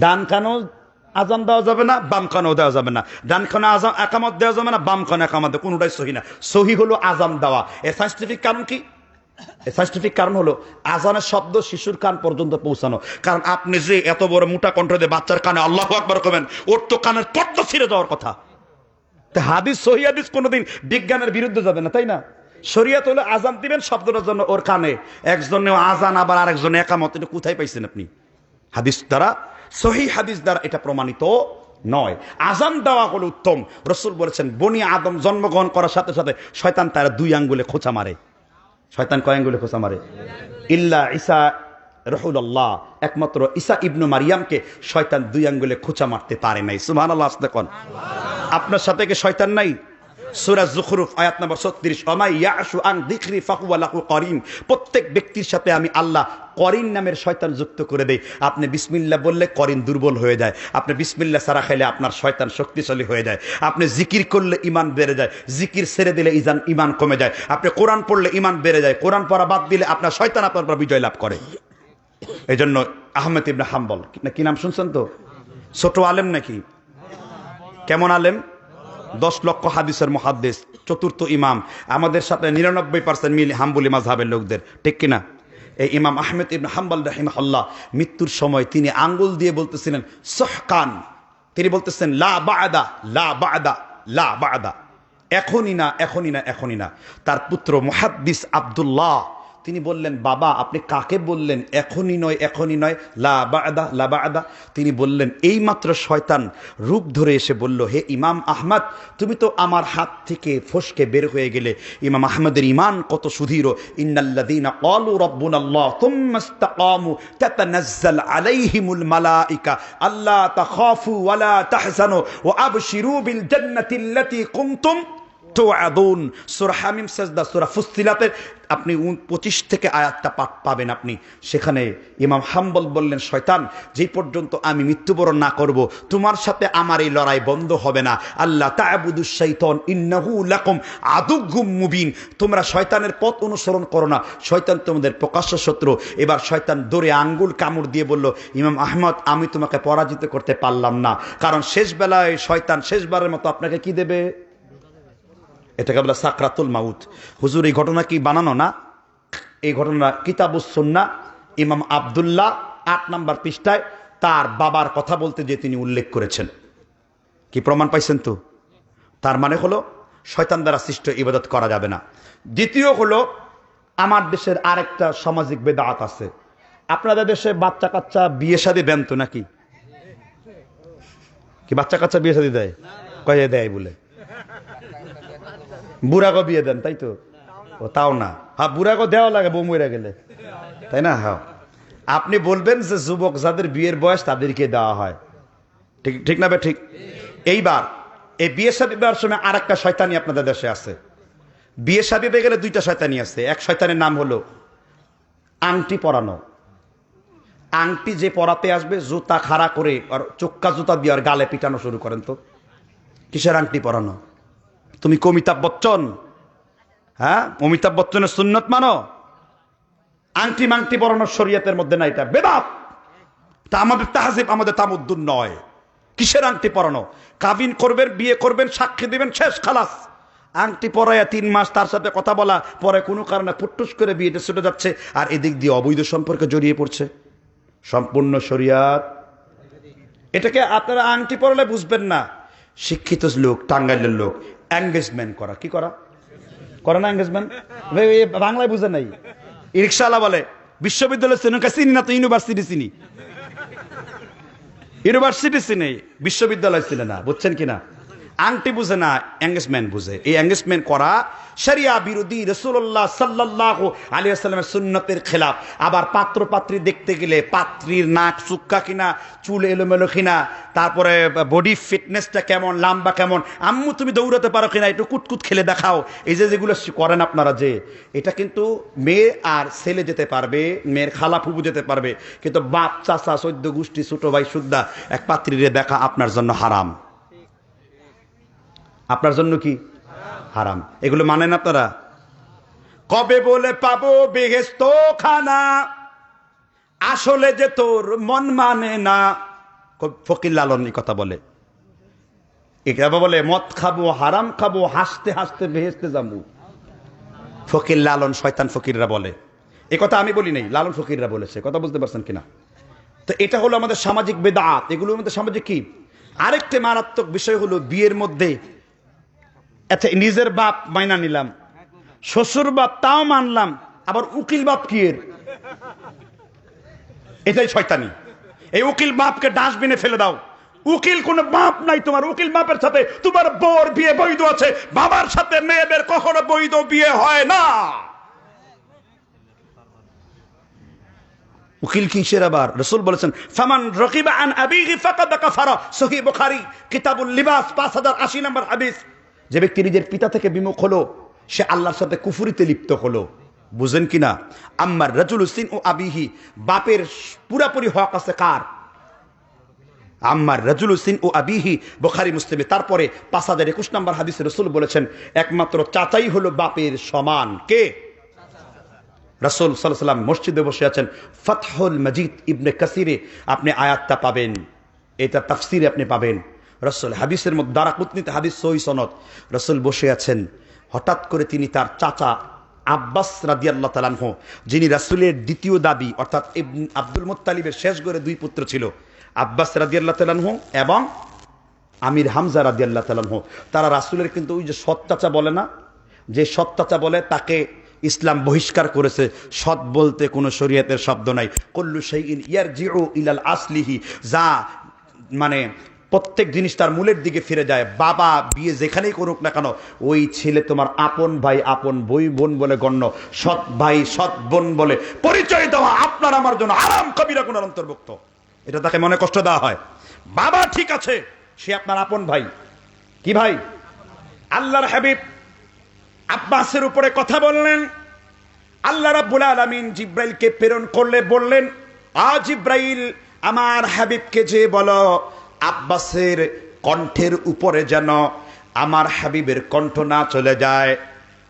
ডান কানেও আজান দেওয়া যাবে না, বাম কানেও দেওয়া যাবে না। ডান কানে আজান একামত দেওয়া যাবে না, বাম কানে একামত, কোনোটাই সহি না। সহি হলো আজান দেওয়া। এর সায়েন্টিফিক কারণ কি? সায়েন্টিফিক কারণ হলো আজানের শব্দ শিশুর কান পর্যন্ত পৌঁছানো। কারণ আপনি যে এত বড় মোটা কণ্ঠ দিয়ে বাচ্চার কানে আল্লাহু আকবার করবেন, ওর তো কানের পর্দা ছিঁড়ে যাওয়ার কথা। হাদিস, সহি হাদিস কোনোদিন বিজ্ঞানের বিরুদ্ধে যাবে না, তাই না? শরীয়ত হলো আজান দিবেন শব্দটার জন্য ওর কানে, একজনে আজান আবার আরেকজনে একামত। এটা কোথায় পাইছেন আপনি? হাদিস দ্বারা, সহি হাদিস দ্বারা এটা প্রমাণিত নয়। আজান দেওয়া হলো উত্তম। রাসূল বলেছেন, বনি আদম জন্মগ্রহণ করার সাথে সাথে শয়তান তার 2 আঙ্গুলে খোঁচা মারে। শয়তান কয় আঙ্গুলে খোঁচা মারে? ইল্লা ঈসা রহুল্লাহ, একমাত্র ঈসা ইবনু মারিয়ামকে শয়তান 2 আঙ্গুলে খোঁচা মারতে পারে নাই। সুবহানাল্লাহ। আসতে কোন আপনার সাথে কি শয়তান নাই? সূরা যুখরুফ আয়াত নম্বর 36, ওয়া মাই ইয়াশু আন যিকরি ফাহুয়া লাহু করিন। প্রত্যেক ব্যক্তির সাথে আমি আল্লাহ করিন নামের শয়তান যুক্ত করে দেই। আপনি বিসমিল্লাহ বললে করিন দুর্বল হয়ে যায়, আপনি বিসমিল্লাহ ছাড়া খাইলে আপনার শয়তান শক্তিশালী হয়ে যায়, আপনি জিকির করলে ঈমান বেড়ে যায়, জিকির ছেড়ে দিলে ঈমান কমে যায়, আপনি কোরআন পড়লে ঈমান বেড়ে যায়, কোরআন পড়া বাদ দিলে আপনার শয়তান আপনার উপর বিজয় লাভ করে। এই জন্য আহমেদ ইবনে হাম্বল, কি নাম শুনছেন তো? ছোট আলেম নাকি? কেমন আলেম? 10 লক্ষ হাদিসের মুহাদ্দিস, 4র্থ ইমাম। আমাদের সাথে 99% মিল হাম্বলি মাযহাবের লোকদের, ঠিক কিনা? এই ইমাম আহমেদ ইবনে হাম্বল রাহিমাহুল্লাহ মৃত্যুর সময় তিনি আঙ্গুল দিয়ে বলতেছিলেন সহকান, তিনি বলতেছেন লা বা'দা লা বা'দা লা বা'দা, এখনই না, এখনই না, এখনই না। তার পুত্র মুহাদ্দিস আব্দুল্লাহ তিনি বললেন, বাবা আপনি কাকে বললেন এখনই নয়, এখনই নয়, লা বা'দা, লা বা'দা? তিনি বললেন, এইমাত্র শয়তান রূপ ধরে এসে বলল, হে ইমাম আহমদ, তুমি তো আমার হাত থেকে ফসকে বের হয়ে গেলে। ইমাম আহমদের ঈমান কত সুদৃঢ়। ইন্নাল্লাযীনা ক্বালু রাব্বুনাল্লাহ থুম্মা ইসতাকামু তাতানাজ্জাল আলাইহিমুল মালাইকা আল্লা তাখাফু ওয়া লা তাহজানু ওয়া আবশিরু বিল জান্নাতিল্লাতী কুনতুম তুআদুন। সূরা হামিম সাজদা, সূরা ফুসসিলাতের আপনি 25 থেকে আয়াতটা পাবেন আপনি। সেখানে ইমাম হাম্বল বললেন, শয়তান, যেই পর্যন্ত আমি মৃত্যুবরণ না করব তোমার সাথে আমার এই লড়াই বন্ধ হবে না। আল্লাহ তা'বুদুশ শাইতান ইন্নাহু লাকুম আদুউম মুবিন। তোমরা শয়তানের পথ অনুসরণ করো না, শয়তান তোমাদের প্রকাশ্য শত্রু। এবার শয়তান দৌড়ে আঙ্গুল কামড় দিয়ে বলল, ইমাম আহমদ, আমি তোমাকে পরাজিত করতে পারলাম না, কারণ শেষ বেলায় শয়তান শেষবারের মতো আপনাকে কি দেবে? এটাকে বলে সাকরাতুল মাউত। হুজুর, এই ঘটনা কি বানানো না? এই ঘটনা কিতাবুস সুন্নাহ ইমাম আব্দুল্লাহ 8 নম্বর পৃষ্ঠায় তার বাবার কথা বলতে যে তিনি উল্লেখ করেছেন। কি প্রমাণ পাইছেন তো? তার মানে হলো শয়তান দ্বারা সৃষ্ট ইবাদত করা যাবে না। দ্বিতীয় হলো, আমার দেশের আরেকটা সামাজিক বেদাত আছে। আপনাদের দেশে বাচ্চা কাচ্চা বিয়ে শাদী দেন তো নাকি? কি বাচ্চা কাচ্চা বিয়ে শাদী দেয়? কয়ে দেয় বলে বুড়াগো বিয়ে দেন, তাই তো? ও তাও না, হ্যাঁ বুড়াগো দেওয়া লাগে বউ মরে গেলে, তাই না? হ্যাঁ, আপনি বলবেন যে যুবক যাদের বিয়ের বয়স তাদেরকে দেওয়া হয়, ঠিক ঠিক না? ঠিক। এইবার এই বিয়ে শাদী দেওয়ার সময় আর একটা শয়তানি আপনাদের দেশে আছে। বিয়ে শাদী দিয়ে গেলে 2টা শয়তানি আছে। এক শয়তানের নাম হলো আংটি পরানো। আংটি যে পরাতে আসবে জুতা খাড়া করে আর চোক্কা জুতা দিয়ে আর গালে পিটানো শুরু করেন। তো কিসের আংটি পরানো? তুমি কি অমিতাভ বচ্চন? হ্যাঁ, অমিতাভ বচ্চনের সুন্নত মানো? আংটি মাংটি পরানোর শরীয়তের মধ্যে না, এটা বেদাত। তা আমাদের তাহজিব, আমাদের তামুদ্দুন নয়। কিসের আংটি পরানো? কাবিন করবেন, বিয়ে করবেন, সাক্ষী দিবেন, শেষ, খালাস। আংটি পরাইয়া 3 মাস তার সাথে কথা বলা, পরে কোনো কারণে ফুটটুস করে বিয়েটা ছুটে যাচ্ছে, আর এদিক দিয়ে অবৈধ সম্পর্কে জড়িয়ে পড়ছে। সম্পূর্ণ শরিয়াত। এটাকে আপনারা আংটি পরালে বুঝবেন না। শিক্ষিত লোক, টাঙ্গাইলের লোক এঙ্গেজমেন্ট করা, কি করা করে না? এঙ্গেজমেন্ট বাংলায় বুঝে নাই। রিক্সাওয়ালা বলে, বিশ্ববিদ্যালয় চিনি না তো ইউনিভার্সিটি চিনি। ইউনিভার্সিটি চিনি, বিশ্ববিদ্যালয় চিনে না, বুঝছেন কিনা? আংটি বুঝে না, এঙ্গেজমেন্ট বুঝে। এই এঙ্গেজমেন্ট করা শরিয়া বিরোধী, রাসূলুল্লাহ সাল্লাল্লাহু আলাইহি ওয়াসাল্লামের সুন্নতের খেলাফ। আবার পাত্র পাত্রী দেখতে গেলে পাত্রীর নাক চুক্কা কিনা, চুল এলোমেলো কিনা, তারপরে বডি ফিটনেসটা কেমন, লম্বা কেমন, আম্মু তুমি দৌড়াতে পারো কিনা, একটু কুতকুত খেলে দেখাও, এই যে যেগুলো করেন আপনারা, যে এটা কিন্তু মেয়ে আর ছেলে যেতে পারবে, মেয়ের খালা ফুবু যেতে পারবে, কিন্তু বাপ চাচা 14 গোষ্ঠী ছোট ভাই সুদ্ধা এক পাত্রীরে দেখা আপনার জন্য হারাম। আপনার জন্য কি হারাম? এগুলো মানেন আপনারা? কবে বলে পাবো বেহেশত খানা, আসলে যে তোর মন মানে না। ফকির লালন এই কথা বলে। এটা বলে মদ খাবো, হারাম খাবো, হাসতে হাসতে বেহেশতে যাবো। ফকির লালন, শয়তান ফকিররা বলে। এ কথা আমি বলি নাই, লালন ফকিররা বলেছে। কথা বুঝতে পারছেন কিনা? তো এটা হলো আমাদের সামাজিক বেদাত। এগুলোর মধ্যে সামাজিক কি আরেকটা মারাত্মক বিষয় হলো, বিয়ের মধ্যে আচ্ছা নিজের বাপ মাইনা নিলাম, শ্বশুর বাপ তাও মানলাম, আবার উকিল বাপ কি এর? এটাই শয়তানি। এই উকিল বাপকে ডাস্টবিনে ফেলে দাও। উকিল কোনো বাপ নাই তোমার। উকিল বাপের সাথে তোমার বউর বিয়ে বৈধ আছে, বাবার সাথে মেয়েদের কখনো বৈধ বিয়ে হয় না। উকিল কিসের আবার? রাসূল বলেছেন, ফামান রাকিবা আন আবিহি ফাকাদ কাফারা। সহিহ বুখারী কিতাবুল লিবাস 5080 নম্বর হাদিস। যে ব্যক্তি নিজের পিতা থেকে বিমুখ হলো, সে আল্লাহর সাথে কুফরিতে লিপ্ত হলো। বুঝেন কিনা? আম্মার রাজুলু সিন ও আবিহি, বাপের পুরাপুরি হক আছে কার? আম্মার রাজুলু সিন ও আবিহি, বুখারী মুসলিমে। তারপরে 5021 নম্বর হাদিসে রাসূল বলেছেন, একমাত্র চাচাই হলো বাপের সমান। কে? রাসূল সাল্লাল্লাহু আলাইহি ওয়াসাল্লাম মসজিদে বসে আছেন। ফাতহুল মজিদ ইবনে কাসিরে আপনি আয়াতটা পাবেন, এটা তাফসিরে আপনি পাবেন। রাসূল হাদিসের মধ্যে, দারাকুতনিতে হাদিস সহিহ সনদ, রাসূল বসে আছেন। হঠাৎ করে তিনি তার চাচা আব্বাস রাদিয়াল্লাহু তাআলা আনহু, যিনি রাসূলের দ্বিতীয় দাবি, অর্থাৎ আব্দুল মুত্তালিবের শেষ ঘরে 2 পুত্র ছিল, আব্বাস রাদিয়াল্লাহু তাআলা আনহু এবং আমির হামজা রাদিয়াল্লাহু তাআলা আনহু, তারা রাসূলের কিন্তু ওই যে সৎ চাচা বলে না, যে সৎ চাচা বলে তাকে ইসলাম বহিষ্কার করেছে। সৎ বলতে কোনো শরীয়তের শব্দ নাই। কুল্লু শাইইন ইয়ারজিউ ইলাল আসলিহি, যা মানে প্রত্যেক জিনিস তার মূলের দিকে ফিরে যায়। বাবা বিয়ে যেখানেই করুক না কেন, ওই ছেলে তোমার আপন ভাই আপন বই বোন বলে গণ্য, সৎ ভাই সৎ বোন বলে পরিচয় দেওয়া আপনার আমার জন্য আরাম কবিরা গুনার অন্তর্ভুক্ত। এটা তাকে মনে কষ্ট দেওয়া হয়। বাবা ঠিক আছে, সে আপনার আপন ভাই। কি ভাই? আল্লাহর হাবিব আব্বাসের উপরে কথা বললেন। আল্লাহ রাব্বুল আলামিন জিব্রাইলকে প্রেরণ করলে বললেন, জিব্রাইল আমার হাবিবকে যে বলো আব্বাসের কণ্ঠের উপরে যেন আমার হাবিবের কণ্ঠ না চলে যায়।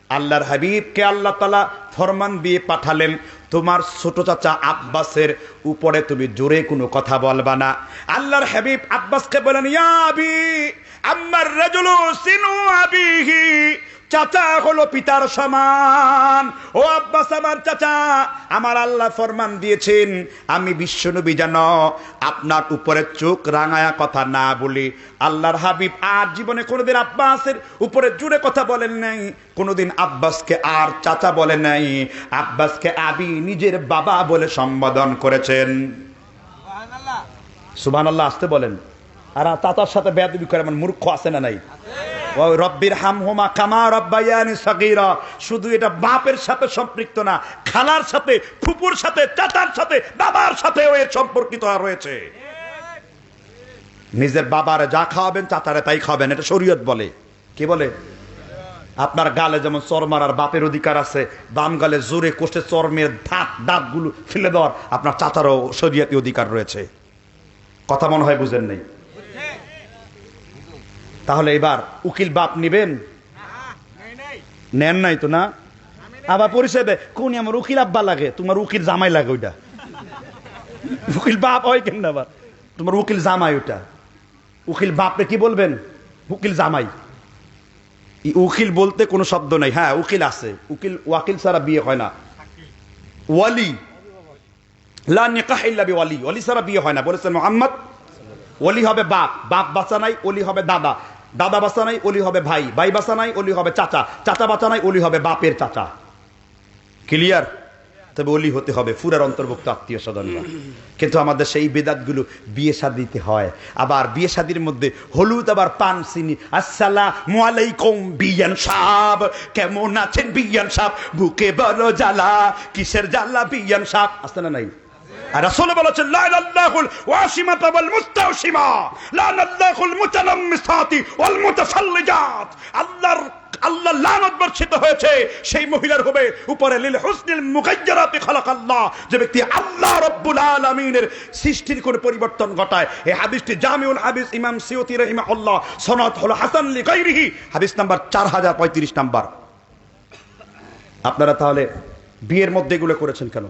আল্লাহর হাবিবকে আল্লাহ তাআলা ফরমান দিয়ে পাঠালেন, তোমার ছোট চাচা আব্বাসের উপরে তুমি জোরে কোনো কথা বলবা না। আল্লাহর হাবিব আব্বাসকে বলেন, ইয়া আবি আম্মার রাজুলু সিনু আবিহি, চাচা হলো পিতার সমান। ও আব্বাস আমার চাচা, আমার আল্লাহ ফরমান দিয়েছেন আমি বিশ্বনবী যেন আপনার উপরে চোখ রাঙায়া কথা না বলি। আল্লাহর হাবিব আর জীবনে কোনোদিন আব্বাসের উপরে জুড়ে কথা বলেন নাই, কোনোদিন আব্বাসকে আর চাচা বলে নাই। আব্বাসকে আবি নিজের বাবা বলে সম্বোধন করেছেন। সুবহানাল্লাহ আসতে বলেন। আর চাচার সাথে বেয়াদবি করে এমন মূর্খ আছে না নাই? রব্বির হামহুমা কামা রব্বায়ানি সগীরা, শুধু এটা বাপের সাথে সম্পৃক্ত না, খালার সাথে, ফুপুর সাথে, চাচার সাথে, বাবার সাথেও এর সম্পর্কিত রয়েছে। নিজের বাবার যা খাওয়াবেন চাচারে তাই খাওয়াবেন, এটা শরীয়ত বলে। কি বলে? আপনার গালে যেমন চর মারার বাপের অধিকার আছে, বাম গালে জোরে কষে চর্মের দাঁতগুলো ফেলে দেওয়ার আপনার চাচারও শরীয়তি অধিকার রয়েছে। কথা মনে হয় বুঝেন নাই। তাহলে এবার উকিল বাপ নিবেন? নেন নাই তো না? আবার পরিচয় দেয়, কোন আমার উকিল আব্বা লাগে, তোমার উকিল জামাই লাগে। ওইটা উকিল বাপ হয় কেন? আবার তোমার উকিল জামাই। ওটা উকিল বাপরে কি বলবেন? উকিল জামাই। উকিল বলতে কোনো শব্দ নাই। হ্যাঁ উকিল আছে, উকিল ওয়াকিল ছাড়া বিয়ে হয় না। ওয়ালি লা নিকাহ ইল্লা বিওয়ালি, ওয়ালি ছাড়া বিয়ে হয় না বলেছেন মুহাম্মদ। ওলি হবে বাপ, বাপ বাঁচা নাই ওলি হবে দাদা, দাদা বাঁচা নাই ওলি হবে ভাই, ভাই বাঁচা নাই ওলি হবে চাচা, চাচা বাঁচা নাই ওলি হবে বাপের চাচা। ক্লিয়ার? তবে ওলি হতে হবে ফুরার অন্তর্ভুক্ত আত্মীয় স্বজনরা। কিন্তু আমাদের সেই বেদাতগুলো বিয়ে শাদিতে হয়। আবার বিয়ে শাদির মধ্যে হলুদ আবার পান চিনি। আসসালামু আলাইকুম বিয়ান সাহেব, কেমন আছেন বিয়ান সাহেব? বুকে বড় জ্বালা, কিসের জ্বালা বিয়ান সাহেব? আসতে না নাই? আর রাসূল বলেছেন লা ইলাল্লাহুল ওয়াসিমাতা ওয়াল মুস্তাওসিমা, লা ইলাল্লাহুল মুতানাম্মিসাতি ওয়াল মুতাসাল্লিজাত। আল্লাহ লানত বর্ষিত হয়েছে সেই মহিলার হবে উপরে লিল হুসনিল মুগায়্যারাতি খালাকাল্লাহ, যে ব্যক্তি আল্লাহ রাব্বুল আলামিনের সৃষ্টির কোন পরিবর্তন ঘটায়। এই হাদিসটি জামিউল হাদিস ইমাম সিয়ুতি রাহিমাহুল্লাহ, সনদ হলো হাসান লিগাইরিহি, হাদিস নাম্বার 4035 নাম্বার। আপনারা তাহলে বিয়ের মধ্যে এগুলো করেছেন কেন?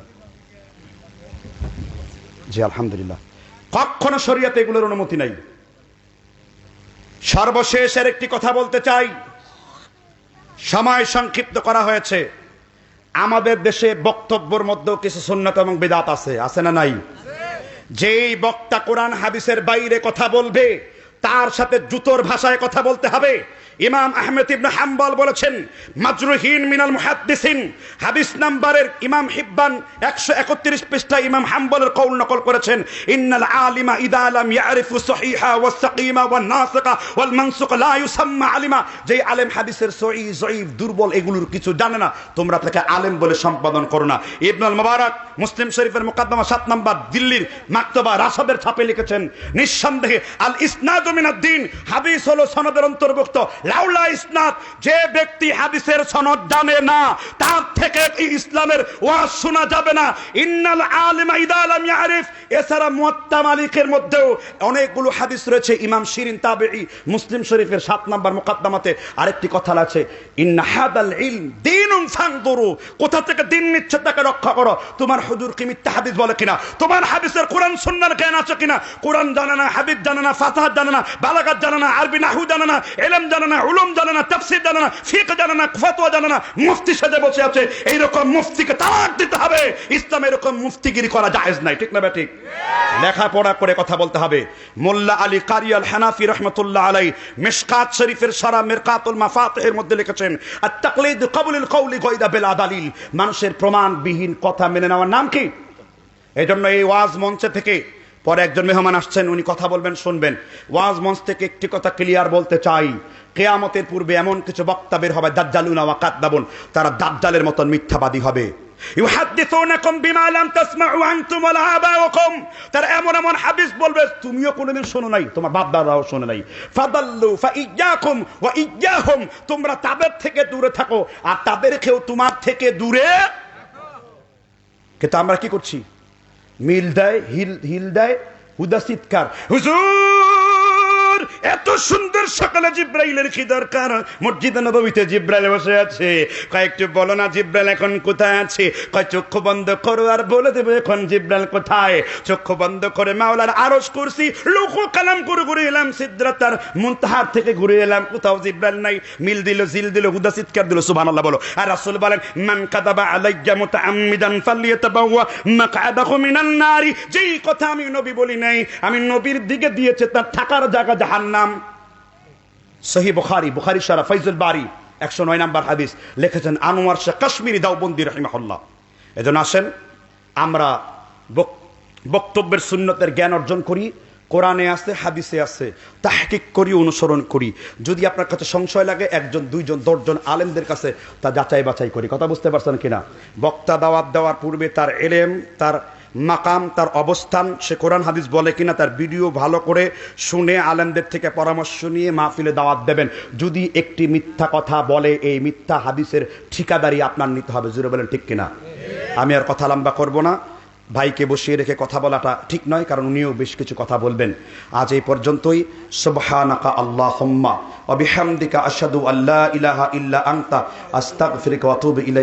জি আলহামদুলিল্লাহ, কখনো শরীয়তে এগুলোর অনুমতি নাই। সর্বশেষের একটি কথা বলতে চাই, সময় সংক্ষিপ্ত করা হয়েছে। আমাদের দেশে বক্তব্যের মধ্যেও কিছু সুন্নাত এবং বিদআত আছে, আছে না নাই? যেই বক্তা কোরআন হাদিসের বাইরে কথা বলবে তার সাথে জুতোর ভাষায় কথা বলতে হবে। ইমাম আহমেদ ইবনে হাম্বল বলেছেন মাজরুহিন মিনাল মুহাদ্দিসিন, হাদিস নাম্বারের ইমাম হিব্বান 131 পৃষ্ঠায় ইমাম হাম্বলের কওল নকল করেছেন, ইন্নাল আলিমা ইদা লাম ইয়ারিফু সহিহা ওয়াস সাকিমা ওয়ান নাসিকা ওয়াল মানসুক লা ইউসাম্মা আলিমা। যে আলেম হাদিসের সহিহ জয়ীফ দুর্বল এগুলোর কিছু জানে না, তোমরা তাকে আলেম বলে সম্বোধন করো না। ইবনুল মুবারক মুসলিম শরীফের মুকদ্দমা 7 নাম্বার, দিল্লির মাকতবা রাশাদের ছাপে লিখেছেন, নিঃসন্দেহে আল ইসনাদু মিনাদ দ্বীন, হাদিস হলো সনদের অন্তর্ভুক্ত। লাউলা ইসনাদ, যে ব্যক্তি হাদিসের সনদ জানে না তার থেকে ইসলামের ওয়াজ শোনা যাবে না। ইন্নাল আলিমা ইদা লাম ইয়ারিফ, এছাড়া মুয়াত্তা মালিকের মধ্যেও অনেকগুলো হাদিস রয়েছে। ইমাম শিরিন তাবেঈ মুসলিম শরীফের 7 নাম্বার মুকদ্দমাতে আরেকটি কথা আছে, ইন্না হাদাল ইলম দীনুন ফানদুরু, কোথা থেকে দিন নিচ্ছে তাকে রক্ষা করো। তোমার হুজুর কি মিথ্যা হাদিস বলে কিনা, তোমার হাদিসের কোরআন সুন্নাহর জ্ঞান আছে কিনা? কোরআন জানে না, হাদিস জানে না, ফাতিহা জানে না, বালাগাত জানে না, আরবি নাহু জানে না, ইলম জানে না, উলুম জানে না, তাফসীর জানে না, ফিকহ জানে না, ফতোয়া জানে না, মুফতি সাজে বসে আছে। এইরকম মুফতিকে তালাক দিতে হবে। ইসলামে এরকম মুফতিগিরি করা জায়েজ নাই, ঠিক না ঠিক? লেখাপড়া করে কথা বলতে হবে। মোল্লা আলী কারি আল হানাফি রহমতুল্লাহ আলাইহি মিশকাত শরীফের সারা মিরকাতুল মাফাতিহের মধ্যে লিখেছেন, আত তাকলিদ ক্বাবলুল কওলি গায়দা বিলা দালিল। মানুষের প্রমাণবিহীন কথা মেনে নেওয়ার নাম কি? এজন্য এই ওয়াজ মঞ্চে থেকে পরে একজন মেহমান আসছেন, উনি কথা বলবেন, শুনবেন। ওয়াজ মঞ্চ থেকে একটি কথা ক্লিয়ার বলতে চাই, কিয়ামতের পূর্বে এমন কিছু বক্তা বের হবে, দাজ্জালুনা ওয়া কাযযাবুন, তারা দাজ্জালের মতন মিথ্যাবাদী হবে। ইউহাদ্দিসুনাকুম বিমা লাম তাসমাউ আনতুম ওয়ালা আবাউকুম, তারা এমন এমন হাদিস বলবে তুমিও কোনোদিন শোনো নাই, তোমার বাপ দাদাও শোনে নাই। ফাদাল্লু ফাইয়াকুম ওয়া ইয়্যাহুম, তোমরা তাদের থেকে দূরে থাকো আর তাদেরকেও তোমার থেকে দূরে। কিন্তু আমরা কি করছি? মিল দেয়, হিল দেয়, হুদা চিৎকার, হুজুর এত সুন্দর সকালে জিব্রাইলের কি দরকার? মসজিদে নববীতে জিব্রাইল বসে আছে, কয়েকটু বলো না জিব্রাইল এখন কোথায় আছে? কয় চক্ষু বন্ধ করো আর বলে দেবে এখন জিব্রাইল কোথায়। চক্ষু বন্ধ করে মাওলার আরশ কুরসি লৌহ কালাম করে ঘুরে এলাম, সিদরাতার মুনতাহার থেকে ঘুরে এলাম, কোথাও জিব্রাইল নাই। মিল দিল, জিল দিল, হুদা চিৎকার দিল, সুবহানাল্লাহ বলো। আর রাসূল বলেন, মান কাযাবা আলাইয়া মুতাআম্মিদান ফালইয়াতাবাওয়া মাকআদাহু মিনান নারি, যেই কথা আমি নবী বলি নাই, আমি নবীর দিকে দিয়েছে তার থাকার জায়গা জাহান্নাম। সহিহ বুখারী, বুখারী শরীফ ফাইজুল বারী 109 নম্বর হাদিস, লিখেছেন আনোয়ার শাহ কাশ্মীরি দাওবন্দি রাহিমাহুল্লাহ। এজন্য আসেন আমরা বক্তব্যের সুন্নতের জ্ঞান অর্জন করি, কোরআনে আছে, হাদিসে আছে, তাহকিক করি, অনুসরণ করি। যদি আপনার কাছে সংশয় লাগে, একজন, দুইজন, 10 জন আলেমদের কাছে তা যাচাই বাছাই করি। কথা বুঝতে পারছেন কিনা? বক্তা দাওয়াত দেওয়ার পূর্বে তার ইলম, তার মাকাম, তার অবস্থান, সে কোরআন হাদিস বলে কিনা, তার ভিডিও ভালো করে শুনে আলেমদের থেকে পরামর্শ নিয়ে মাহফিলে দাওয়াত দেবেন। যদি একটি মিথ্যা কথা বলে, এই মিথ্যা হাদিসের ঠিকাদারি আপনার নিতে হবে। জুড়ে বলেন ঠিক কিনা? আমি আর কথা লম্বা করব না, ভাইকে বসিয়ে রেখে কথা বলাটা ঠিক নয়, কারণ উনিও বেশ কিছু কথা বলবেন। আজ এই পর্যন্তই। সুবহানাকা আল্লাহুম্মা ওয়া বিহামদিকা আশহাদু আল্লা ইলাহা ইল্লা আনতা আস্তাগফিরুকা ওয়া আতুবু ইলাইক।